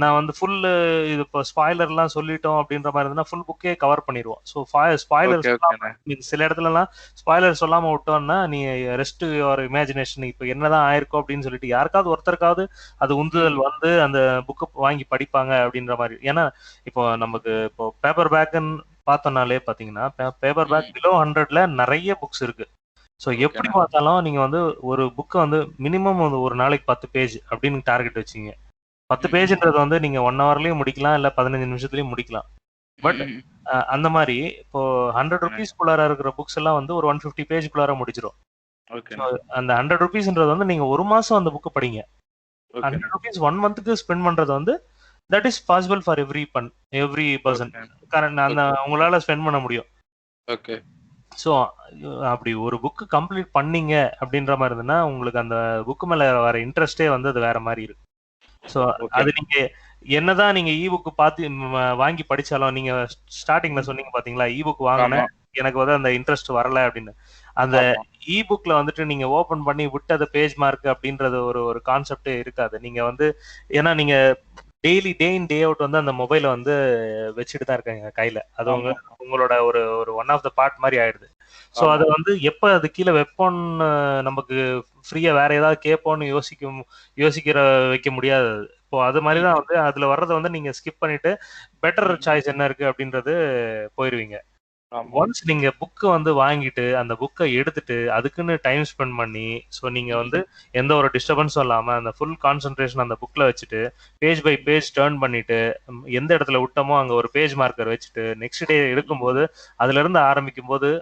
நான் வந்து இது இப்போ ஸ்பாய்லர்லாம் சொல்லிட்டோம் அப்படின்ற மாதிரி இருந்தா ஃபுல் புக்கே கவர் பண்ணிடுவோம். ஸோ ஸ்பாய்லர் சில இடத்துலலாம் ஸ்பாய்லர் சொல்லாம விட்டோம்னா நீ ரெஸ்ட் யுவர் இமேஜினேஷன் இப்போ என்னதான் ஆயிருக்கும் அப்படின்னு சொல்லிட்டு யாருக்காவது ஒருத்தருக்காவது அது உந்துதல் வந்து அந்த புக்கு வாங்கி படிப்பாங்க அப்படின்ற மாதிரி. ஏன்னா இப்போ நமக்கு இப்போ பேப்பர் பேக்குன்னு பார்த்தோம்னாலே பாத்தீங்கன்னா பேப்பர் பேக் பிலோ 100ல நிறைய புக்ஸ் இருக்கு. ஸோ எப்படி பார்த்தாலும் நீங்க வந்து ஒரு புக்கை வந்து மினிமம் வந்து ஒரு நாளைக்கு 10 பேஜ் அப்படின்னு டார்கெட் வச்சிங்க. 10 பேஜ்ன்றது வந்து நீங்க 1 ஹவர்லயும் முடிக்கலாம், இல்ல 15 நிமிஷத்துலயும் முடிக்கலாம். பட் அந்த மாதிரி இப்போ 100 ருபீஸ்க்குள்ளார இருக்கிற புக்ஸ் எல்லாம் வந்து ஒரு 150 பேஜ்க்குள்ளார முடிச்சிடும். அந்த 100 ருபீஸ்ன்றது வந்து நீங்க ஒரு மாசம் அந்த புக்கு படிங்க. 100 ருபீஸ் 1 மந்த்துக்கு ஸ்பெண்ட் பண்றது வந்து that is possible for every person. அந்த உங்களால ஸ்பெண்ட் பண்ண முடியும். ஓகே. ஸோ அப்படி ஒரு புக்கு கம்ப்ளீட் பண்ணீங்க அப்படின்ற மாதிரி இருந்ததுன்னா உங்களுக்கு அந்த புக்கு மேல வர இன்ட்ரெஸ்டே வந்து அது வேற மாதிரி இருக்கு. ஸோ அது நீங்க என்னதான் நீங்க இ புக் பார்த்து வாங்கி படிச்சாலும், நீங்க ஸ்டார்டிங்ல சொன்னீங்க பாத்தீங்களா இ புக் வாங்கினேன் எனக்கு வந்து அந்த இன்ட்ரெஸ்ட் வரல அப்படின்னு. அந்த இ புக்ல வந்துட்டு நீங்க ஓபன் பண்ணி விட்டது பேஜ் மார்க் அப்படின்றது ஒரு கான்செப்டே இருக்காது. நீங்க வந்து ஏன்னா நீங்க டெய்லி டே இன் டே அவுட் வந்து அந்த மொபைலை வந்து வச்சுட்டு தான் இருக்காங்க கையில. அது உங்களோட ஒரு ஒன் ஆஃப் த பார்ட் மாதிரி ஆயிடுது. ஸோ அது வந்து எப்ப அது கீழே வைப்போம்னு நமக்கு ஃப்ரீயா வேற ஏதாவது கேட்போம்னு யோசிக்கிற வைக்க முடியாது. இப்போ அது மாதிரிதான் வந்து அதுல வர்றதை வந்து நீங்க ஸ்கிப் பண்ணிட்டு பெட்டர் சாய்ஸ் என்ன இருக்கு அப்படின்றது போயிருவீங்க. ஒன்ஸ் நீங்க புக்கு வந்து வாங்கிட்டு அந்த புக்கை எடுத்துட்டு அதுக்குன்னு டைம் ஸ்பெண்ட் பண்ணி, ஸோ நீங்க வந்து எந்த ஒரு டிஸ்டர்பன்ஸும் இல்லாம அந்த ஃபுல் கான்சென்ட்ரேஷன் அந்த புக்ல வச்சுட்டு பேஜ் பை பேஜ் டர்ன் பண்ணிட்டு எந்த இடத்துல விட்டோமோ அங்க ஒரு பேஜ் மார்க்கர் வச்சுட்டு நெக்ஸ்ட் டே எடுக்கும்போது அதுல இருந்து ஆரம்பிக்கும் போது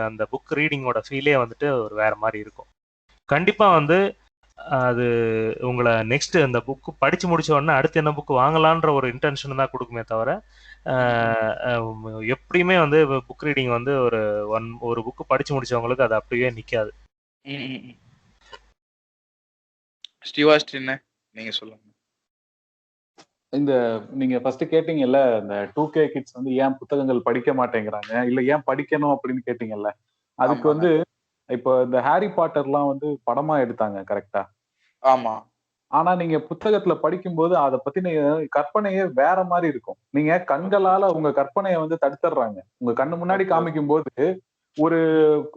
அந்த புக் ரீடிங்கோட ஃபீலே வந்துட்டு ஒரு வேற மாதிரி இருக்கும். கண்டிப்பா வந்து அது உங்களை நெக்ஸ்ட் அந்த புக்கு படிச்சு முடிச்ச உடனே அடுத்து என்ன புக் வாங்கலான்ற ஒரு இன்டென்ஷன் தான் கொடுக்குமே தவிர எப்படியுமே வந்து புக் ரீடிங் வந்து ஒரு புக்கு படிச்சு முடிச்சவங்களுக்கு அது அப்படியே நிக்காது. நீங்க சொல்லுங்க. இந்த நீங்க ஃபர்ஸ்ட் கேட்டீங்கல்ல, இந்த 2K கிட்ஸ் வந்து ஏன் புத்தகங்கள் படிக்க மாட்டேங்கிறாங்க, இல்ல ஏன் படிக்கணும் அப்படின்னு கேட்டீங்கல்ல. அதுக்கு வந்து இப்போ இந்த ஹாரி பாட்டர்லாம் வந்து படமா எடுத்தாங்க கரெக்டா? ஆமா. ஆனா நீங்க புத்தகத்துல படிக்கும்போது அதை பத்தின கற்பனையே வேற மாதிரி இருக்கும். நீங்க கண்களால உங்க கற்பனையை வந்து தடுத்துடுறாங்க. உங்க கண்ணு முன்னாடி காமிக்கும் போது ஒரு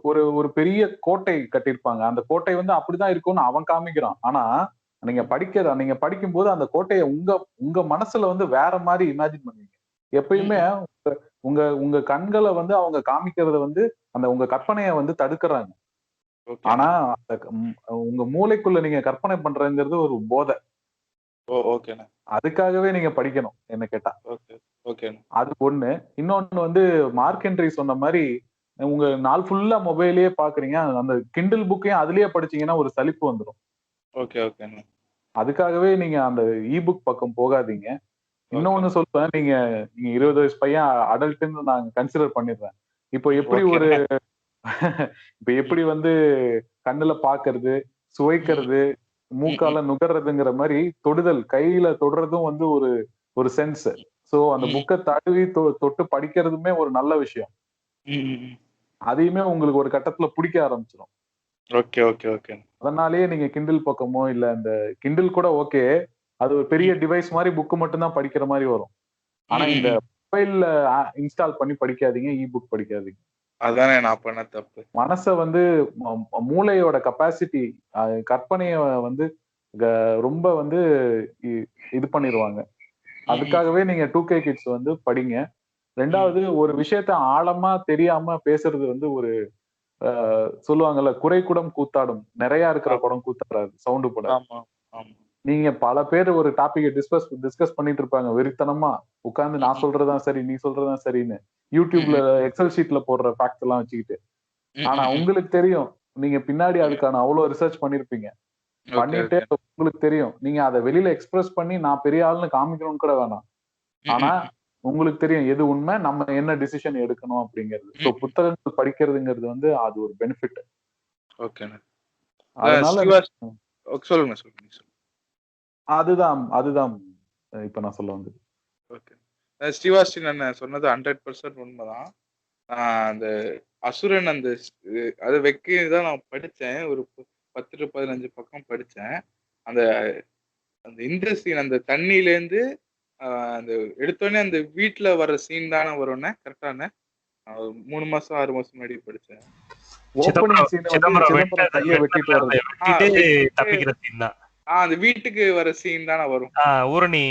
ஒரு ஒரு பெரிய கோட்டை கட்டியிருப்பாங்க. அந்த கோட்டை வந்து அப்படிதான் இருக்கும்னு அவன் காமிக்கிறான். ஆனா நீங்க படிக்கும்போது அந்த கோட்டையை உங்க உங்க மனசுல வந்து வேற மாதிரி இமேஜின் பண்ணுவீங்க. எப்பயுமே உங்க உங்க கண்களை வந்து அவங்க காமிக்கிறத வந்து அந்த உங்க கற்பனையை வந்து தடுக்கிறாங்க. ஆனா உங்க மூளைக்குள்ள நீங்க கற்பனை பண்றதுங்கிறது ஒரு போதை. அதுக்காகவே நீங்க படிக்கணும் என்ன கேட்டா. அது ஒண்ணு. இன்னொன்னு வந்து மார்க் ஹென்றி சொன்ன மாதிரி உங்க நாள் ஃபுல்லா மொபைல்லயே பாக்குறீங்க. அந்த கிண்டில் புக்கையும் அதுலயே படிச்சீங்கன்னா ஒரு சலிப்பு வந்துடும். அதுக்காகவே நீங்க அந்த இ-புக் பக்கம் போகாதீங்க. இன்னொன்னு சொல்றேன், நீங்க 20 வயசு பையன் அடல்ட்னு நான் கன்சிடர் பண்ணிடுறேன். இப்போ எப்படி வந்து கண்ணுல பாக்குறது, சுவைக்கிறது, மூக்கால நுகர்றதுங்கிற மாதிரி தொடுதல், கையில தொடுறதும் வந்து ஒரு ஒரு சென்ஸ். சோ அந்த புக்கை தழுவி தொட்டு படிக்கிறதுமே ஒரு நல்ல விஷயம். அதையுமே உங்களுக்கு ஒரு கட்டத்துல பிடிக்க ஆரம்பிச்சிடும். அதனாலேயே நீங்க கிண்டில் பக்கமோ இல்ல அந்த கிண்டில் கூட ஓகே, அது ஒரு பெரிய டிவைஸ் மாதிரி புக் மட்டும் தான் படிக்கிற மாதிரி வரும். ஆனா இந்த மொபைல்ல இன்ஸ்டால் பண்ணி படிக்காதீங்க, இ-புக் படிக்காதீங்க. அதானே நான் பண்ண தப்பு. மனசை வந்து மூளையோட கெப்பாசிட்டி, கற்பனைய வந்து ரொம்ப வந்து இது பண்ணிடுவாங்க. அதுக்காகவே நீங்க 2K கிட்ஸ் வந்து படிங்க. ரெண்டாவது, ஒரு விஷயத்த ஆழமா தெரியாம பேசுறது வந்து ஒரு சொல்லுவாங்கல்ல, குறைக்குடம் கூத்தாடும், நிறைய இருக்கிற குடம் கூத்தாடாது, சவுண்டு போட. நீங்க பல பேர் ஒரு டாபிக் டிஸ்கஸ் பண்ணிட்டு இருப்பாங்க வெறித்தனமா உட்கார்ந்து, நான் சொல்றதுதான் சரி, நீ சொல்றதுதான் சரின்னு யூடியூப்ல எக்ஸல் ஷீட்ல போடுற ஃபேக்ட்ஸ் எல்லாம் வச்சுக்கிட்டு. ஆனா உங்களுக்கு தெரியும், நீங்க பின்னாடி அதுக்கான அவ்வளவு ரிசர்ச் பண்ணிருப்பீங்க. பண்ணிட்டு உங்களுக்கு தெரியும், நீங்க அதை வெளியில எக்ஸ்பிரஸ் பண்ணி நான் பெரிய ஆளுன்னு காமிக்கணும்னு கூட வேணாம். ஆனா உங்களுக்கு தெரியும் எது உண்மை, நம்ம என்ன டிசிஷன் எடுக்கணும் அப்படிங்கிறது. சோ புத்தகங்கள் படிக்கிறதுங்கிறது வந்து அது ஒரு பெனிஃபிட். அதனால சொல்லுங்க. அதுதான் இப்ப நான் சொல்ல வந்தது. ஸ்ரீவாஸ்டின் அண்ணன் சொன்னது 100% உண்மைதான். அந்த அசுரன் அந்த அதை வைக்கதான் நான் படிச்சேன். ஒரு 10 to 15 பக்கம் படிச்சேன். அந்த அந்த இந்த சீன், அந்த தண்ணியில இருந்து அந்த எடுத்தோடனே அந்த வீட்டுல வர்ற சீன் தானே வரும்னே, கரெக்டான 3 மாசம் 6 மாசம் முன்னாடி படிச்சேன். அந்த வீட்டுக்கு வர சீன் தானே வரும், ஊரணி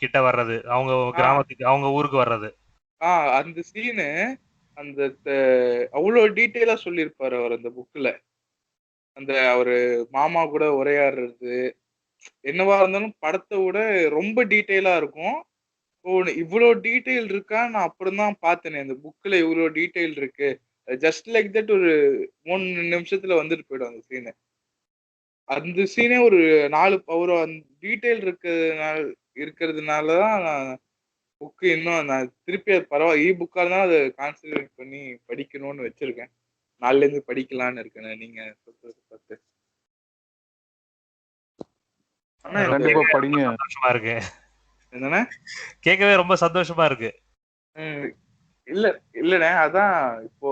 கிட்ட வர்றது, அவங்க கிராமத்துக்கு, அவங்க ஊருக்கு வர்றது. அந்த சீனு அந்த அவ்வளவு டீட்டெயிலா சொல்லியிருப்பாரு அவர் அந்த புக்ல. அந்த அவரு மாமா கூட உரையாடுறது என்னவா இருந்தாலும் படத்தை விட ரொம்ப டீட்டெயிலா இருக்கும். இவ்வளவு டீட்டெயில் இருக்கா, நான் அப்புறம் தான் பார்த்தேனே அந்த புக்ல இவ்வளவு டீட்டெயில் இருக்கு. ஜஸ்ட் லைக் தட் ஒரு 3 நிமிஷத்துல வந்துட்டு போயிடும் அந்த சீனு. அந்த சீனே ஒரு 4 டீட்டெயில் இருக்கிறதுனாலதான் நான் புக்கு இன்னும் நான் திருப்பி அது பரவாயில்ல, இ புக்கா இருந்தாலும் அதை கான்சென்ட்ரேட் பண்ணி படிக்கணும்னு வச்சிருக்கேன். நாளைல இருந்து படிக்கலான்னு இருக்கேன். நீங்க சொல்றது பார்த்து கண்டிப்பா படிங்க. சந்தோஷமா இருக்கு. என்னன்னா கேட்கவே ரொம்ப சந்தோஷமா இருக்கு. இல்லண்ணே, அதான் இப்போ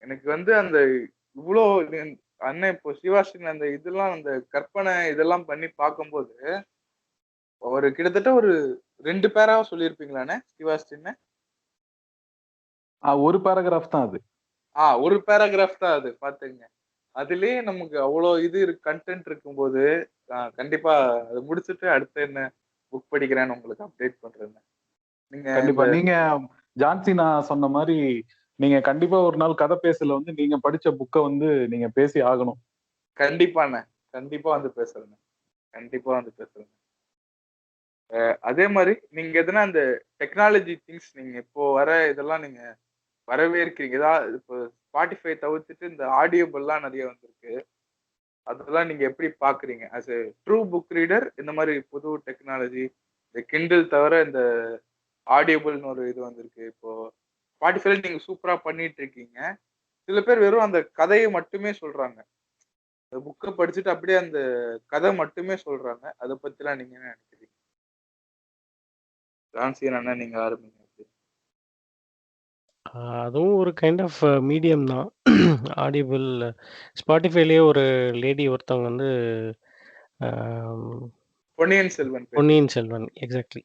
எனக்கு வந்து அந்த இவ்வளோ அண்ணன் இப்போ சிவாஸ்டின் அந்த இதெல்லாம் அந்த கற்பனை இதெல்லாம் பண்ணி பார்க்கும்போது ஒரு கிட்டத்தட்ட ஒரு 2 பேராவா சொல்லியிருப்பீங்களாண்ணே சிவாஸ்டின்? ஒரு பேராகிராஃப் தான் அது. ஒரு பேராகிராஃப் தான் அது. பாத்துங்க, அதுலயே நமக்கு அவ்வளோ இது கண்டென்ட் இருக்கும்போது கண்டிப்பா அதை முடிச்சுட்டு அடுத்து என்ன புக் படிக்கிறேன்னு உங்களுக்கு அப்டேட் பண்றேன். நீங்க ஜான்சி நான் சொன்ன மாதிரி நீங்க கண்டிப்பா ஒரு நாள் கதை பேசல வந்து நீங்க படிச்ச புக்கை வந்து நீங்க பேசி ஆகணும். கண்டிப்பாண்ணே, கண்டிப்பா வந்து பேசுறேன், கண்டிப்பா வந்து பேசுறேன். அதே மாதிரி நீங்க எதுனா அந்த டெக்னாலஜி திங்ஸ் நீங்க இப்போ வர இதெல்லாம் நீங்க வரவேற்கிறீங்க? ஏதாவது இப்போ ஸ்பாட்டிஃபை தவிர்த்துட்டு இந்த ஆடியோபிள்லாம் நிறைய வந்திருக்கு, அதெல்லாம் நீங்க எப்படி பாக்குறீங்க? As a true book reader இந்த மாதிரி புது டெக்னாலஜி, இந்த கிண்டில் தவிர இந்த ஆடியோபிள்னு ஒரு இது வந்திருக்கு. இப்போ ஸ்பாட்டிஃபைல நீங்க சூப்பரா பண்ணிட்டு இருக்கீங்க. சில பேர் வெறும் அந்த கதையை மட்டுமே சொல்றாங்க, அந்த புக்கை படிச்சுட்டு அப்படியே அந்த கதை மட்டுமே சொல்றாங்க. அதை பத்திலாம் நீங்க என்ன நினைக்கிறீங்க? ஜான்சியன் அண்ணா, நீங்க ஆரம்பிங்க. அதுவும் ஒரு கைண்ட் ஆஃப் மீடியம் தான். ஆடிபிள் ஸ்பாட்டிஃபைலயே ஒரு லேடி ஒருத்தவங்க வந்து பொன்னியின் செல்வன். பொன்னியின் செல்வன் எக்ஸாக்ட்லி.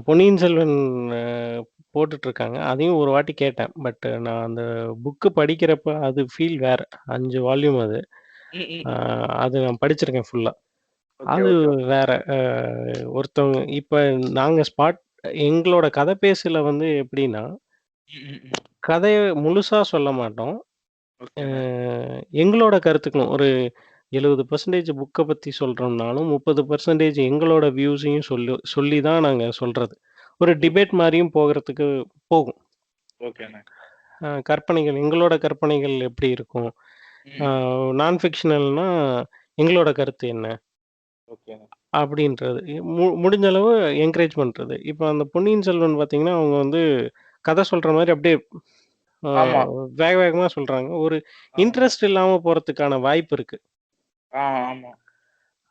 பொன்னியின் செல்வன் போட்டுட்டு இருக்காங்க. அதையும் ஒரு வாட்டி கேட்டேன். பட் நான் அந்த புக்கு படிக்கிறப்ப அது ஃபீல் வேற. 5 வால்யூம் அது. அது நான் படிச்சிருக்கேன் ஃபுல்லா. அது வேற. ஒருத்தவங்க இப்ப நாங்க எங்களோட கதை பேசுல வந்து எப்படின்னா, கதைய முழுசா சொல்ல மாட்டோம். எங்களோட கருத்துக்களும் ஒரு 70% புக்க பத்தி சொல்றோம்னாலும், 30% எங்களோட வியூஸையும் சொல்லி தான் நாங்க சொல்றது. ஒரு டிபேட் மாரியும் போகும். கற்பனைகள் எங்களோட கற்பனைகள் எப்படி இருக்கும்? நான் ஃபிக்ஷனல்னா எங்களோட கருத்து என்ன? அப்படின்றது. முடிஞ்ச அளவு என்கரேஜ் பண்றது. இப்ப அந்த பொன்னியின் செல்வன் பார்த்தீங்கன்னா, அவங்க வந்து கதை சொல்ற மாரி அப்படியே வேக வேகமா சொல்றாங்க. ஒரு இன்ட்ரெஸ்ட் இல்லாம போறதுக்கான வாய்ப்பு இருக்கு.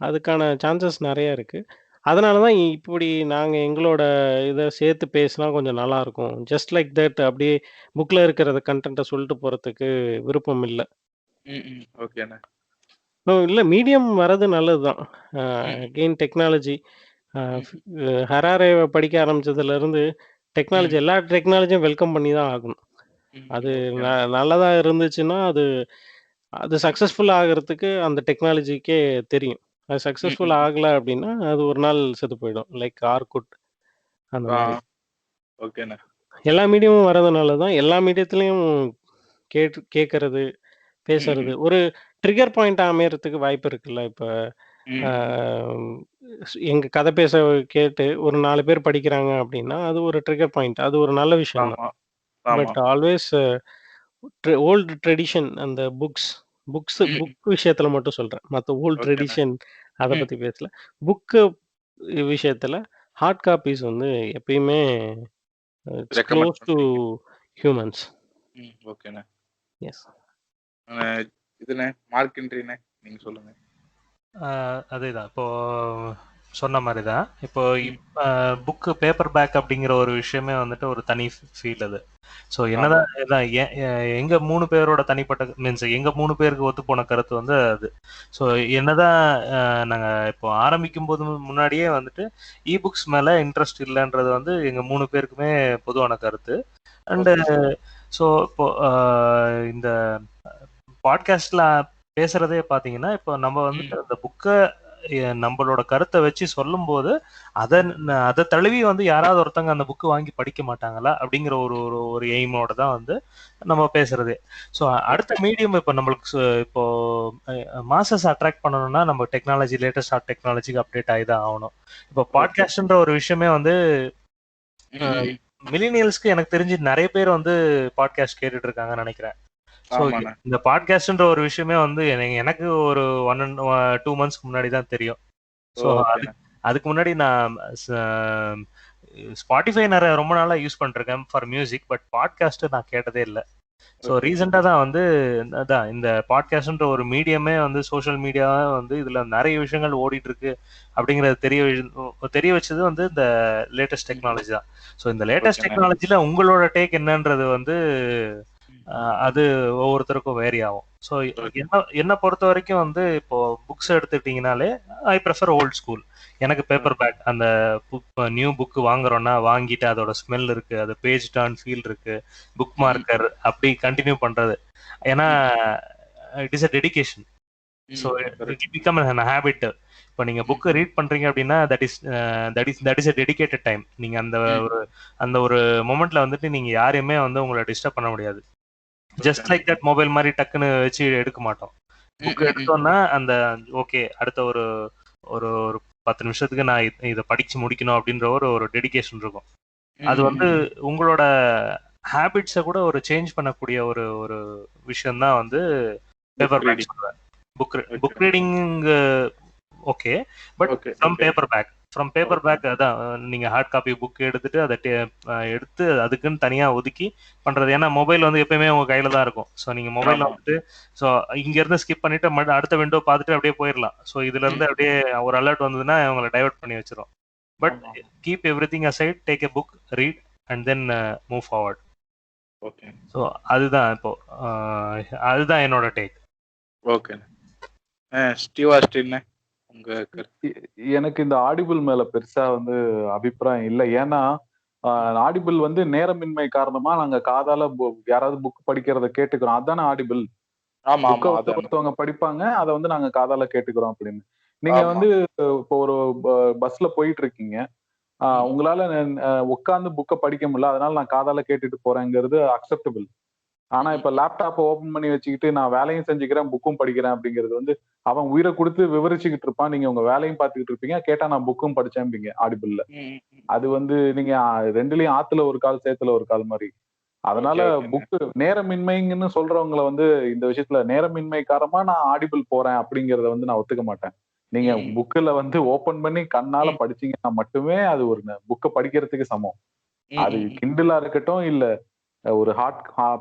அதுக்கான சான்சஸ் நெறைய இருக்கு. அதனால தான் இப்படி நாங்க எங்களோட இத சேர்த்து பேசினா கொஞ்சம் நல்லாருக்கும். ஜஸ்ட் லைக் தட் அப்படியே புக்ல இருக்கிற கன்டென்ட்ட சொல்லிட்டு போறதுக்கு விருப்பம் இல்ல. இல்ல மீடியம் வர்றது நல்லது தான். Again technology. ஹராரேவ படிக்க ஆரம்பிச்சதுலருந்து டெக்னாலஜி எல்லா டெக்னாலஜியும் வெல்கம் பண்ணி தான் ஆகணும். அது நல்லதா இருந்துச்சுன்னா, அது சக்சஸ்ஃபுல் ஆகுறதுக்கு அந்த டெக்னாலஜிக்கே தெரியும். அது சக்சஸ்ஃபுல் ஆகல அப்படின்னா, அது ஒரு நாள் செத்து போயிடும். லைக் ஆர்குட் அந்த மாரி. எல்லா மீடியமும் வர்றதுனால தான் எல்லா மீடியத்திலயும் கேட்கறது, பேசுறது ஒரு ட்ரிகர் பாயிண்ட்டா அமையறதுக்கு வாய்ப்பு இருக்குல்ல. இப்ப எங்க கதை பேச கேட்டு ஒரு 4 பேர் படிக்கிறாங்க அப்படின்னா, அது ஒரு ட்ரிகர் பாயிண்ட். அது ஒரு நல்ல விஷயம் தான். பட் ஆல்வேஸ் ஓல்டு ட்ரெடிஷன் அந்த புக் விஷயத்துல மட்டும் சொல்றேன். மத்த ஓல்டு ட்ரெடிஷன் அத பத்தி பேசல. புக்கு விஷயத்துல ஹார்ட் காப்பீஸ் வந்து எப்பயுமே it's close to humans. Yes. இதுனே மார்க்கெண்ட்ரினே நீங்க சொல்லுங்க. அதேதான் இப்போ சொன்ன மாதிரி தான். இப்போ புக்கு பேப்பர் பேக் அப்படிங்கிற ஒரு விஷயமே வந்துட்டு ஒரு தனி ஃபீல் அது. ஸோ என்னதான் இதான் எங்க 3 பேரோட தனிப்பட்ட மீன்ஸ் எங்க 3 பேருக்கு ஒத்து போன கருத்து வந்து அது. ஸோ என்னதான் நாங்க இப்போ ஆரம்பிக்கும் போது முன்னாடியே வந்துட்டு புக்ஸ் மேல இன்ட்ரெஸ்ட் இல்லைன்றது வந்து எங்க 3 பேருக்குமே பொதுவான கருத்து. அண்டு ஸோ இப்போ இந்த பாட்காஸ்ட்ல பேசுறதே பாத்தீங்கன்னா, இப்போ நம்ம வந்துட்டு அந்த புக்கை நம்மளோட கருத்தை வச்சு சொல்லும் போது அதை தழுவி வந்து யாராவது ஒருத்தங்க அந்த புக்கு வாங்கி படிக்க மாட்டாங்களா அப்படிங்கிற ஒரு எய்மோட தான் வந்து நம்ம பேசுறதே. ஸோ அடுத்த மீடியம் இப்போ நம்மளுக்கு இப்போ மாசஸ் அட்ராக்ட் பண்ணணும்னா நம்ம டெக்னாலஜி லேட்டஸ்ட் டெக்னாலஜிக்கு அப்டேட் ஆகி தான் ஆகணும். இப்போ பாட்காஸ்ட்ன்ற ஒரு விஷயமே வந்து மில்லினியல்ஸ்க்கு எனக்கு தெரிஞ்சு நிறைய பேர் வந்து பாட்காஸ்ட் கேட்டுட்டு இருக்காங்கன்னு நினைக்கிறேன். ஸோ இந்த பாட்காஸ்ட்ன்ற ஒரு விஷயமே வந்து எனக்கு ஒரு 1-2 மந்த்ஸ்க்கு முன்னாடி தான் தெரியும். ஸோ அதுக்கு முன்னாடி நான் ஸ்பாட்டிஃபை நிறைய ரொம்ப நாளா யூஸ் பண்ணிருக்கேன் ஃபார் மியூசிக். பட் பாட்காஸ்ட் நான் கேட்டதே இல்லை. ஸோ ரீசெண்டா தான் வந்து அதான் இந்த பாட்காஸ்ட்ன்ற ஒரு மீடியமே வந்து சோஷியல் மீடியாவே வந்து இதுல நிறைய விஷயங்கள் ஓடிட்டு இருக்கு அப்படிங்கறது தெரிய வச்சது வந்து இந்த லேட்டஸ்ட் டெக்னாலஜி தான். ஸோ இந்த லேட்டஸ்ட் டெக்னாலஜில உங்களோட டேக் என்னன்றது வந்து அது ஒவ்வொருத்தருக்கும் வேரி ஆகும். ஸோ என்ன பொறுத்த வரைக்கும் வந்து இப்போ புக்ஸ் எடுத்துக்கிட்டீங்கனாலே ஐ ப்ரிஃபர் ஓல்ட் ஸ்கூல். எனக்கு பேப்பர் பேக் அந்த நியூ புக் வாங்குறோம்னா வாங்கிட்டு அதோட ஸ்மெல் இருக்கு, அது பேஜ் டர்ன் ஃபீல் இருக்கு, புக் மார்க்கர் அப்படி கண்டினியூ பண்றது. ஏன்னா it is a dedication. So it become an habit. இப்போ நீங்க புக் ரீட் பண்றீங்க அப்படின்னா that is a dedicated time. நீங்க அந்த ஒரு மொமெண்ட்ல வந்துட்டு நீங்க யாரையுமே வந்து உங்களை டிஸ்டர்ப் பண்ண முடியாது. ஜஸ்ட் லைக் தட் மொபைல் மாதிரி டக்குன்னு வச்சு எடுக்க மாட்டோம். புக் எடுத்தோம்னா அந்த ஓகே அடுத்த ஒரு ஒரு 10 நிமிஷத்துக்கு நான் இதை படிச்சு முடிக்கணும் அப்படின்ற ஒரு டெடிகேஷன் இருக்கும். அது வந்து உங்களோட ஹேபிட்ஸை கூட ஒரு சேஞ்ச் பண்ணக்கூடிய ஒரு விஷயம் தான் வந்து பேப்பர் பேக் சொல்றேன். Book reading okay, but from paper bag அதான் நீங்க ஹார்ட் காப்பி புக் எடுத்துட்டு அதை எடுத்து அதுக்குன்னு தனியா ஒதுக்கி பண்றது. ஏன்னா மொபைல் வந்து எப்பயுமே உங்க கையில தான் இருக்கும். ஸோ நீங்க மொபைல்ல வந்துட்டு ஸோ இங்க இருந்து ஸ்கிப் பண்ணிட்டு அடுத்த விண்டோ பார்த்துட்டு அப்படியே போயிடலாம். ஸோ இதுல இருந்து அப்படியே ஒரு அலர்ட் வந்ததுன்னா அவங்களை டைவர்ட் பண்ணி வச்சிரும். But keep every thing aside, take a book, read and then move forward. Okay. So அதுதான் இப்போ அதுதான் என்னோட டேக். ஓகே. ஸ்டீவ் ஆஸ்டின் உங்க கருத்து? எனக்கு இந்த ஆடிபிள் மேல பெருசா வந்து அபிப்பிராயம் இல்லை. ஏன்னா ஆடிபிள் வந்து நேரமின்மை காரணமா நாங்க காதால யாராவது புக் படிக்கிறத கேட்டுக்கிறோம். அதானே ஆடிபிள். ஆமா புக்கை ஆமா வந்து அதானே. ஒருத்தவங்க படிப்பாங்க, அதை வந்து நாங்க காதால கேட்டுக்கிறோம் அப்படின்னு. நீங்க ஆமா. வந்து இப்போ ஒரு பஸ்ல போயிட்டு இருக்கீங்க, உங்களால உட்கார்ந்து புக்கை படிக்க முடியல, அதனால நான் காதால கேட்டுட்டு போறேங்கிறது அக்செப்டபிள். ஆனா இப்ப லேப்டாப்பை ஓபன் பண்ணி வச்சுக்கிட்டு நான் வேலையும் செஞ்சுக்கிறேன் புக்கும் படிக்கிறேன் அப்படிங்கிறது வந்து அவன் உயிரை கொடுத்து விவரிச்சுக்கிட்டு இருப்பான், நீங்க உங்க வேலையும் பார்த்துக்கிட்டு இருப்பீங்க, கேட்டா நான் புக்கும் படிச்சேன்பீங்க ஆடிபிள்ல. அது வந்து நீங்க ரெண்டுலயும் ஆத்துல ஒரு கால் சேத்துல ஒரு கால் மாதிரி. அதனால புக்கு நேரமின்மைங்கன்னு சொல்றவங்களை வந்து இந்த விஷயத்துல நேரமின்மை காரணமா நான் ஆடிபிள் போறேன் அப்படிங்கறத வந்து நான் ஒத்துக்க மாட்டேன். நீங்க புக்குல வந்து ஓபன் பண்ணி கண்ணால படிச்சீங்கன்னா மட்டுமே அது ஒரு புக்கை படிக்கிறதுக்கு சமம். அது கிண்டலா இருக்கட்டும் இல்ல ஒரு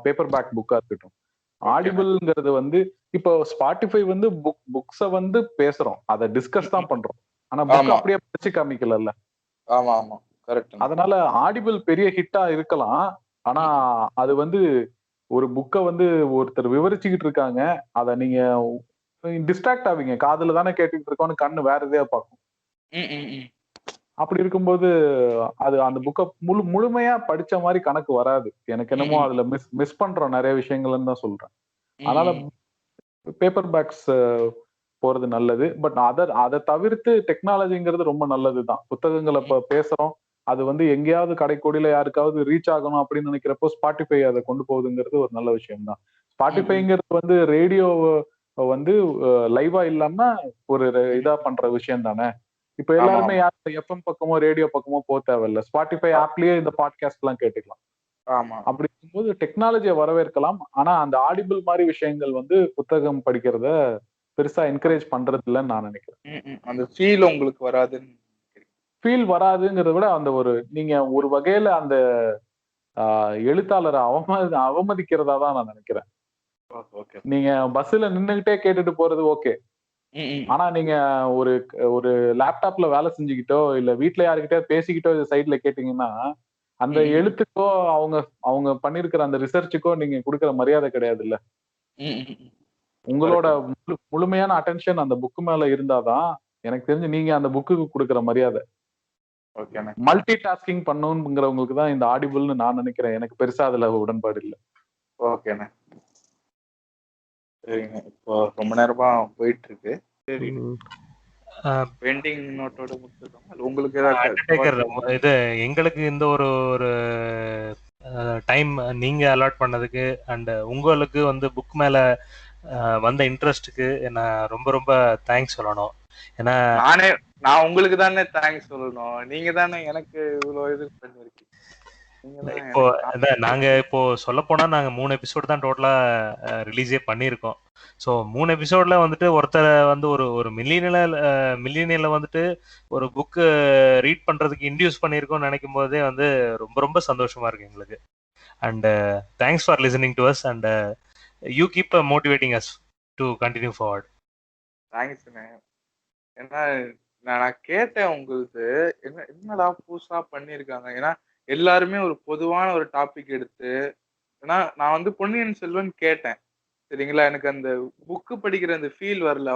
பேப்பர் பேக் புக்கா இருக்கட்டும். ஆடிபிள்ங்கிறது வந்து இப்போ ஸ்பாட்டிஃபை வந்து புக்ஸ வந்து பேசுறோம், அதை டிஸ்கஸ் தான் பண்றோம். ஆனா புக் அப்படியே படிச்சு காமிக்கல. ஆமா ஆமா கரெக்ட். அதனால ஆடிபிள் பெரிய ஹிட்டா இருக்கலாம். ஆனா அது வந்து ஒரு புக்கை வந்து ஒருத்தர் விவரிச்சுக்கிட்டு இருக்காங்க, அத நீங்க டிஸ்ட்ராக்ட் ஆவீங்க. காதுல தானே கேட்டுக்கிட்டு இருக்கோம்னு கண்ணு வேற எதையா பார்க்கும். அப்படி இருக்கும்போது அது அந்த புக்கை முழுமையா படிச்ச மாதிரி கணக்கு வராது. எனக்கு என்னமோ அதுல மிஸ் பண்றோம் நிறைய விஷயங்கள்னு தான் சொல்றேன். அதனால பேப்பர் பேக்ஸ் போறது நல்லது. பட் அதை தவிர்த்து டெக்னாலஜிங்கிறது ரொம்ப நல்லதுதான். புத்தகங்களை இப்ப பேசுறோம், அது வந்து எங்கேயாவது கடைக்கோடியில யாருக்காவது ரீச் ஆகணும் அப்படின்னு நினைக்கிறப்போ ஸ்பாட்டிஃபை அதை கொண்டு போகுதுங்கிறது ஒரு நல்ல விஷயம் தான். ஸ்பாட்டிஃபைங்கிறது வந்து ரேடியோ வந்து லைவா இல்லாம ஒரு இதா பண்ற விஷயம் தானே. இப்ப எல்லாருமே யாரும் எஃப்எம் பக்கமோ ரேடியோ பக்கமோ போக தேவையில்ல, ஸ்பாட்டிஃபை ஆப்லயே இந்த பாட்காஸ்ட் எல்லாம் கேட்டுக்கலாம். அப்படி இருக்கும்போது டெக்னாலஜியை வரவேற்கலாம். ஆனா அந்த ஆடிபிள் மாதிரி விஷயங்கள் வந்து புத்தகம் படிக்கிறத பெருசா என்கரேஜ் பண்றது இல்லைன்னு நான் நினைக்கிறேன். அந்த ஃபீல் உங்களுக்கு வராதுன்னு ஃபீல் வராதுங்கிறத விட அந்த ஒரு நீங்க ஒரு வகையில அந்த எழுத்தாளரை அவமதிக்கிறதா தான் நான் நினைக்கிறேன். நீங்க பஸ்ல நின்னுகிட்டே கேட்டுட்டு போறது ஓகே. ஆனா நீங்க ஒரு ஒரு லேப்டாப்ல வேலை செஞ்சுக்கிட்டோ இல்ல வீட்டுல யாருக்கிட்டே பேசிக்கிட்டோ சைட்ல கேட்டீங்கன்னா அந்த எழுத்துக்கோ அவங்க பண்ணிருக்கிற அந்த ரிசர்ச்சுக்கோ நீங்க கொடுக்கற மரியாதை கிடையாது இல்ல. உங்களோட முழுமையான அட்டென்ஷன் அந்த புக்கு மேல இருந்தாதான் எனக்கு தெரிஞ்சு நீங்க அந்த புக்குக்கு கொடுக்கற மரியாதை. மல்டி டாஸ்கிங் பண்ணணுங்கிறவங்களுக்கு தான் இந்த ஆடிபிள்னு நான் நினைக்கிறேன். எனக்கு பெருசா அதுல உடன்பாடு இல்லை. ஓகேண்ணே, சரிங்க. இப்போ ரொம்ப நேரமா போயிட்டு இருக்கு. சரி, பெண்டிங் நோட்டோட முடிச்சிருக்கோம். உங்களுக்கு இது எங்களுக்கு இந்த ஒரு டைம் நீங்க அலாட் பண்ணதுக்கு அண்ட் உங்களுக்கு வந்து புக் மேல வந்த இன்ட்ரெஸ்ட்டுக்கு நான் ரொம்ப ரொம்ப தேங்க்ஸ் சொல்லணும். ஏன்னா நான் உங்களுக்கு தானே தேங்க்ஸ் சொல்லணும். நீங்க தானே எனக்கு இவ்வளவு இது பண்ணிருக்கீங்க. இப்போ நாங்க இப்போ சொல்ல போனா நாங்க 3 எபிசோடு தான் டோட்டலா ரிலீஸே பண்ணியிருக்கோம். ஸோ 3 எபிசோட்ல வந்துட்டு ஒருத்தரை வந்து ஒரு மில்லியனியர்ல வந்துட்டு ஒரு புக்கு ரீட் பண்றதுக்கு இன்டியூஸ் பண்ணியிருக்கோம்னு நினைக்கும் போதே வந்து ரொம்ப ரொம்ப சந்தோஷமா இருக்கு எங்களுக்கு. And thanks for listening to us and you keep motivating us to continue forward. Thanks. ஏன்னா நான் கேட்டேன் உங்களுக்கு என்னடா புதுசா பண்ணிருக்காங்க. ஏன்னா எல்லாருமே ஒரு பொதுவான ஒரு டாபிக் எடுத்து, ஏன்னா நான் வந்து பொன்னியின் செல்வன் கேட்டேன் சரிங்களா, எனக்கு அந்த புக்கு படிக்கிற அந்த ஃபீல் வரல.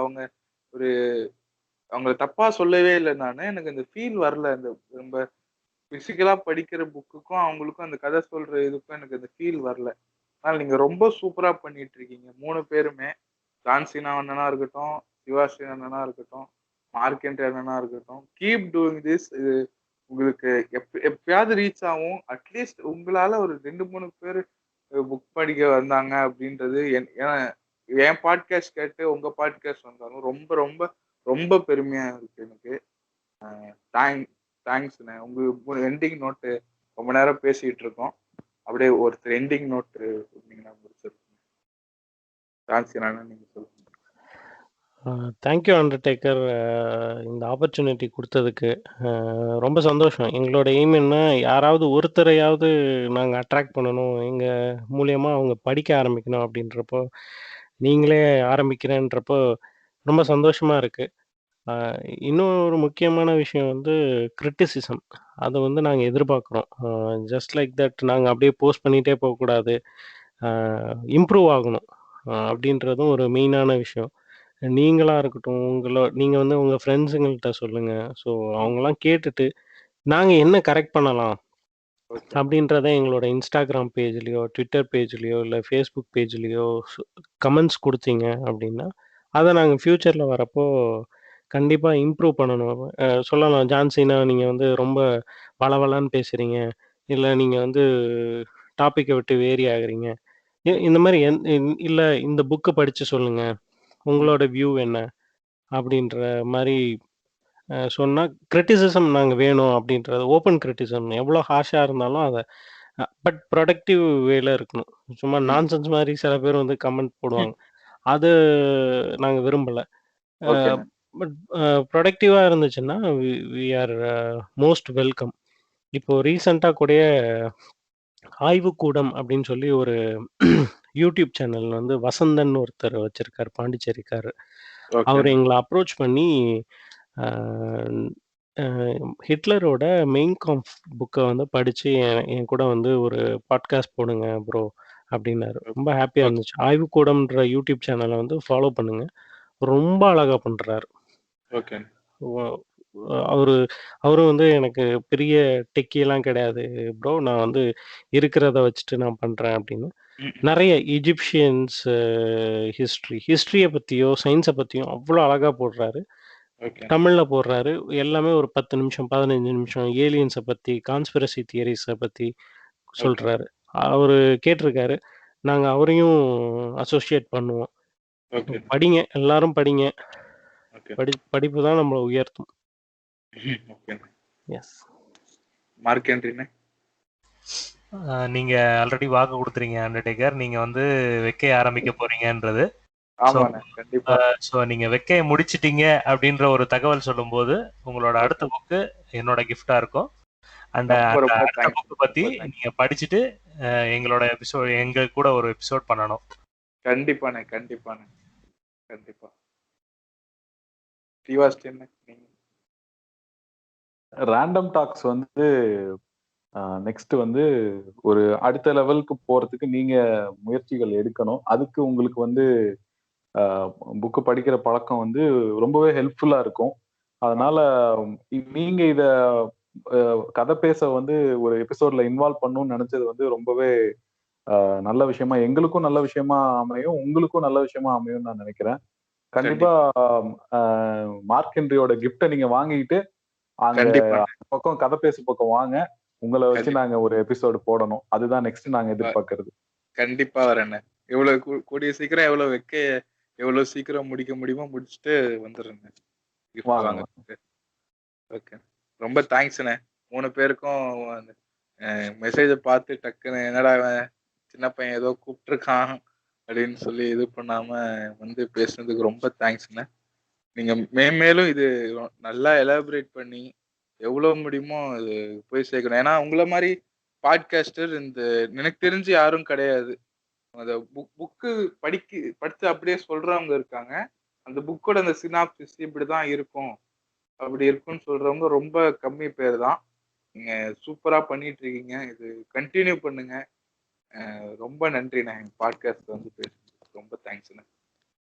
அவங்க தப்பா சொல்லவே இல்லை. எனக்கு அந்த ஃபீல் வரல. அந்த ரொம்ப பிசிக்கலா படிக்கிற புக்குக்கும் அவங்களுக்கும் அந்த கதை சொல்ற இதுக்கும் எனக்கு அந்த ஃபீல் வரல. ஆனால் நீங்க ரொம்ப சூப்பரா பண்ணிட்டு இருக்கீங்க 3 பேருமே. ஜான்சினா அண்ணனா இருக்கட்டும், சிவாஸ்ரீ அண்ணனா இருக்கட்டும், மார்க்கெண்ட் அண்ணனா இருக்கட்டும், கீப் டூயிங் திஸ். இது உங்களுக்கு எப்பயாவது ரீச் ஆகும். அட்லீஸ்ட் உங்களால ஒரு 2-3 பேர் புக் படிக்க வந்தாங்க அப்படின்றது என் பாட்காஸ்ட் கேட்டு உங்க பாட்காஸ்ட் வந்தாலும் ரொம்ப ரொம்ப ரொம்ப பெருமையா இருக்கு எனக்கு. தேங்க்ஸ்ண்ணே. உங்க எண்டிங் நோட்டு ரொம்ப நேரம் பேசிட்டு இருக்கோம், அப்படியே ஒருத்தர் எண்டிங் நோட்டு சொன்னீங்கன்னா முடிச்சிருக்கோம். நீங்க சொல்லுங்க. தேங்க்யூ அண்டர்டேக்கர், இந்த ஆப்பர்ச்சுனிட்டி கொடுத்ததுக்கு ரொம்ப சந்தோஷம். எங்களோட எய்ம் என்ன, யாராவது ஒருத்தரையாவது நாங்கள் அட்ராக்ட் பண்ணணும், எங்கள் மூலியமாக அவங்க படிக்க ஆரம்பிக்கணும் அப்படின்றப்போ நீங்களே ஆரம்பிக்கிறேன்றப்போ ரொம்ப சந்தோஷமாக இருக்குது. இன்னும் ஒரு முக்கியமான விஷயம் வந்து கிரிட்டிசிசம். அதை வந்து நாங்கள் எதிர்பார்க்குறோம். ஜஸ்ட் லைக் தட் நாங்கள் அப்படியே போஸ்ட் பண்ணிகிட்டே போகக்கூடாது, இம்ப்ரூவ் ஆகணும் அப்படின்றதும் ஒரு மெயினான விஷயம். நீங்களா இருக்கட்டும், நீங்க வந்து உங்க ஃப்ரெண்ட்ஸுங்கள்ட்ட சொல்லுங்க. ஸோ அவங்கலாம் கேட்டுட்டு, நாங்க என்ன கரெக்ட் பண்ணலாம்? ஓகே. அப்படின்றத எங்களோட Instagram பேஜ்லயோ, Twitter பேஜ்லயோ, இல்ல Facebook பேஜ்லயோ கமெண்ட்ஸ் குடுத்தீங்க அப்படின்னா, அத நாங்க ஃபியூச்சர்ல வரப்போ கண்டிப்பா இம்ப்ரூவ் பண்ணணும். சொல்லலாம், "ஜான்சினா நீங்க வந்து ரொம்ப வளவளன்னு பேசுறீங்க. இல்ல நீங்க வந்து டாபிக்க விட்டு வேரி ஆகுறீங்க." இந்த மாரி இல்ல இந்த புக்க படிச்சு சொல்லுங்க. ம். உங்களோட வியூ என்ன? அப்படின்ற மாரி சொன்னா கிரிட்டிசிசம் நாங்க வேணும் அப்படின்றது ஓப்பன் கிரிட்டிசிசம் எவ்வளோ ஹார்ஷா இருந்தாலும் அத பட் ப்ரொடக்டிவ் வேல இருக்கணும். சும்மா ம். நான்சென்ஸ் மாரி சில பேர் வந்து கமெண்ட் போடுவாங்க. அது நாங்க விரும்பல. அ ஓகேண்ணே. பட் ப்ரொடக்டிவா இருந்துச்சுன்னா வி ஆர் மோஸ்ட் வெல்கம். இப்போ ரீசென்ட்டா கூடயே ஆய்வுக்கூடம் அப்படின்னு சொல்லி ஒரு யூடியூப் சேனல் வந்து வசந்தன் ஒருத்தர் வச்சிருக்காரு, பாண்டிச்சேரிக்காரரு. அவரு ஓகேண்ணே. எங்கள அப்ரோச் பண்ணி அ அ ஹிட்லரோட மெயின் காம்ப் புக்க வந்து படிச்சு என் கூட வந்து ஒரு பாட்காஸ்ட் போடுங்க ப்ரோ அப்டின்னாரு. ரொம்ப ஹேப்பியா ஓகே. இருந்துச்சு. ஆய்வுக்கூடம்ன்ற யூடியூப் சேனல வந்து ஃபாலோ பண்ணுங்க. ரொம்ப அழகா பண்றாரு. ஓகேண்ணே. ஒ அவரு அவரும் வந்து எனக்கு பெரிய டெக்கிலாம் கிடையாது ப்ரோ. நான் வந்து இருக்கிறத வச்சுட்டு நான் பண்றேன் அப்டின்னு. ம். நெறைய எஜிப்ஷியன்ஸ் ஹிஸ்ட்ரிய பத்தியோ, சயன்ஸ பத்தியோ அவ்ளோ அழகா போடுறாரு. ஓகே. தமிழ்ல போடுறாரு. எல்லாமே ஒரு 10 நிமிஷம், 15 நிமிஷம் ஏலியன்ஸ பத்தி, கான்ஸ்பிரசி தியரீஸ பத்தி ஓகே. சொல்றாரு. அவரு கேட்டிருக்காரு. நாங்க அவரையும் அசோசியேட் பண்ணுவோம். ஓகே. படிங்க, எல்லாரும் படிங்க. ஓகே. படிப்பு தான் நம்மள உயர்த்தும். ஓகேண்ணே. எஸ். மார்க் என்ட்ரிண்ணே. நீங்க ஆல்ரெடி வாக்கு குடுத்துறீங்க அண்டர்டேக்கர். நீங்க வந்து வெக்கைய ஆரம்பிக்க போறீங்கன்றது. ஸோ ஆமாண்ணே. கண்டிப்பா. நீங்க வெக்கைய முடிச்சிட்டீங்க அப்படின்ற ஒரு தகவல் சொல்லும்போது, உங்களோட அடுத்த ஓகே. புக்கு என்னோட கிஃப்ட்டா இருக்கும். அந்த ரொம்ப அந்த ரொம்ப அடுத்த தேங்க்ஸ். புக் பத்தி ரொம்ப தேங்க்ஸ். நீங்க படிச்சுட்டு எங்களோட எங்க கூட ஒரு எபிசோட் பண்ணணும். கண்டிப்பாண்ணே. கண்டிப்பாண்ணே. கண்டிப்பா. ஸ்ரீவாஸ்தவண்ணே நீங்க. ரேண்டம் டாக்ஸ் வந்து நெக்ஸ்ட் வந்து ஒரு அடுத்த லெவலுக்கு போறதுக்கு நீங்க முயற்சிகள் எடுக்கணும். அதுக்கு உங்களுக்கு வந்து புக்கு படிக்கிற பழக்கம் வந்து ரொம்பவே ஹெல்ப்ஃபுல்லா இருக்கும். அதனால நீங்க இத கதை பேச வந்து ஒரு எபிசோட்ல இன்வால்வ் பண்ணணும்னு நினைச்சது வந்து ரொம்பவே நல்ல விஷயமா, எங்களுக்கும் நல்ல விஷயமா அமையும், உங்களுக்கும் நல்ல விஷயமா அமையும்னு நான் நினைக்கிறேன். கண்டிப்பா மார்க் ஹென்ரியோட கிஃப்ட நீங்க வாங்கிட்டு அங்க கண்டிப்பாண்ணே. பக்கம் கதை பேசு பக்கம் வாங்க. உங்களை வச்சு கண்டிப்பா. நாங்க ஒரு எபிசோடு போடணும். அதுதான் நெக்ஸ்ட் நாங்க எதிர்பார்க்கறது. கண்டிப்பா வரேண்ணே. எவ்வளவு கூடிய சீக்கிரம் எவ்வளவு எவ்வளவு சீக்கிரம் முடிக்க முடியுமோ முடிச்சுட்டு வந்துடுறேண்ணே. கிஃப்ட் வாங்க. வாங்குறதுக்கு. ஓகே. ரொம்ப தேங்க்ஸ்ண்ணே. 3 பேருக்கும் மெசேஜ பார்த்து டக்குன்னு என்னடா இவன் சின்ன பையன் ஏதோ கூப்பிட்டுருக்கான் அப்படின்னு சொல்லி இது பண்ணாம வந்து பேசுனதுக்கு ரொம்ப தேங்க்ஸ்ண்ணே. நீங்க மேலும் இது நல்லா எலாபரேட் பண்ணி எவ்வளவு முடியுமோ அது போய் சேர்க்கணும். ஏன்னா உங்கள மாதிரி பாட்காஸ்டர் எனக்கு தெரிஞ்சு யாரும் கிடையாது. அந்த புக்கு படிச்சு அப்படியே சொல்றவங்க இருக்காங்க. அந்த புக்கோட அந்த சினாப்சிஸ் இப்படிதான் இருக்கும். அப்படி இருக்கும்னு சொல்றவங்க ரொம்ப கம்மி பேர் தான். நீங்க சூப்பரா பண்ணிட்டு இருக்கீங்க. இது கண்டினியூ பண்ணுங்க. ரொம்ப நன்றிண்ணே. பாட்காஸ்ட் வந்து பேசுனதுக்கு ரொம்ப தேங்க்ஸ்ண்ணே.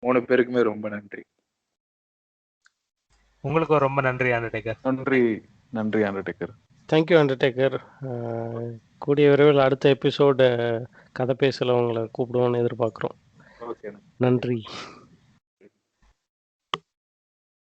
3 பேருக்குமே ரொம்ப நன்றி. உங்களுக்கும் ரொம்ப நன்றி அண்டர்டேக்கர். நன்றி அண்டர்டேக்கர். Thank you Undertaker. கூடிய விரைவில் அடுத்த எபிசோடு கதை பேசல உங்களை கூப்பிடுவோன்னு எதிர்பார்க்குறோம். ஓகேண்ணே. நன்றி.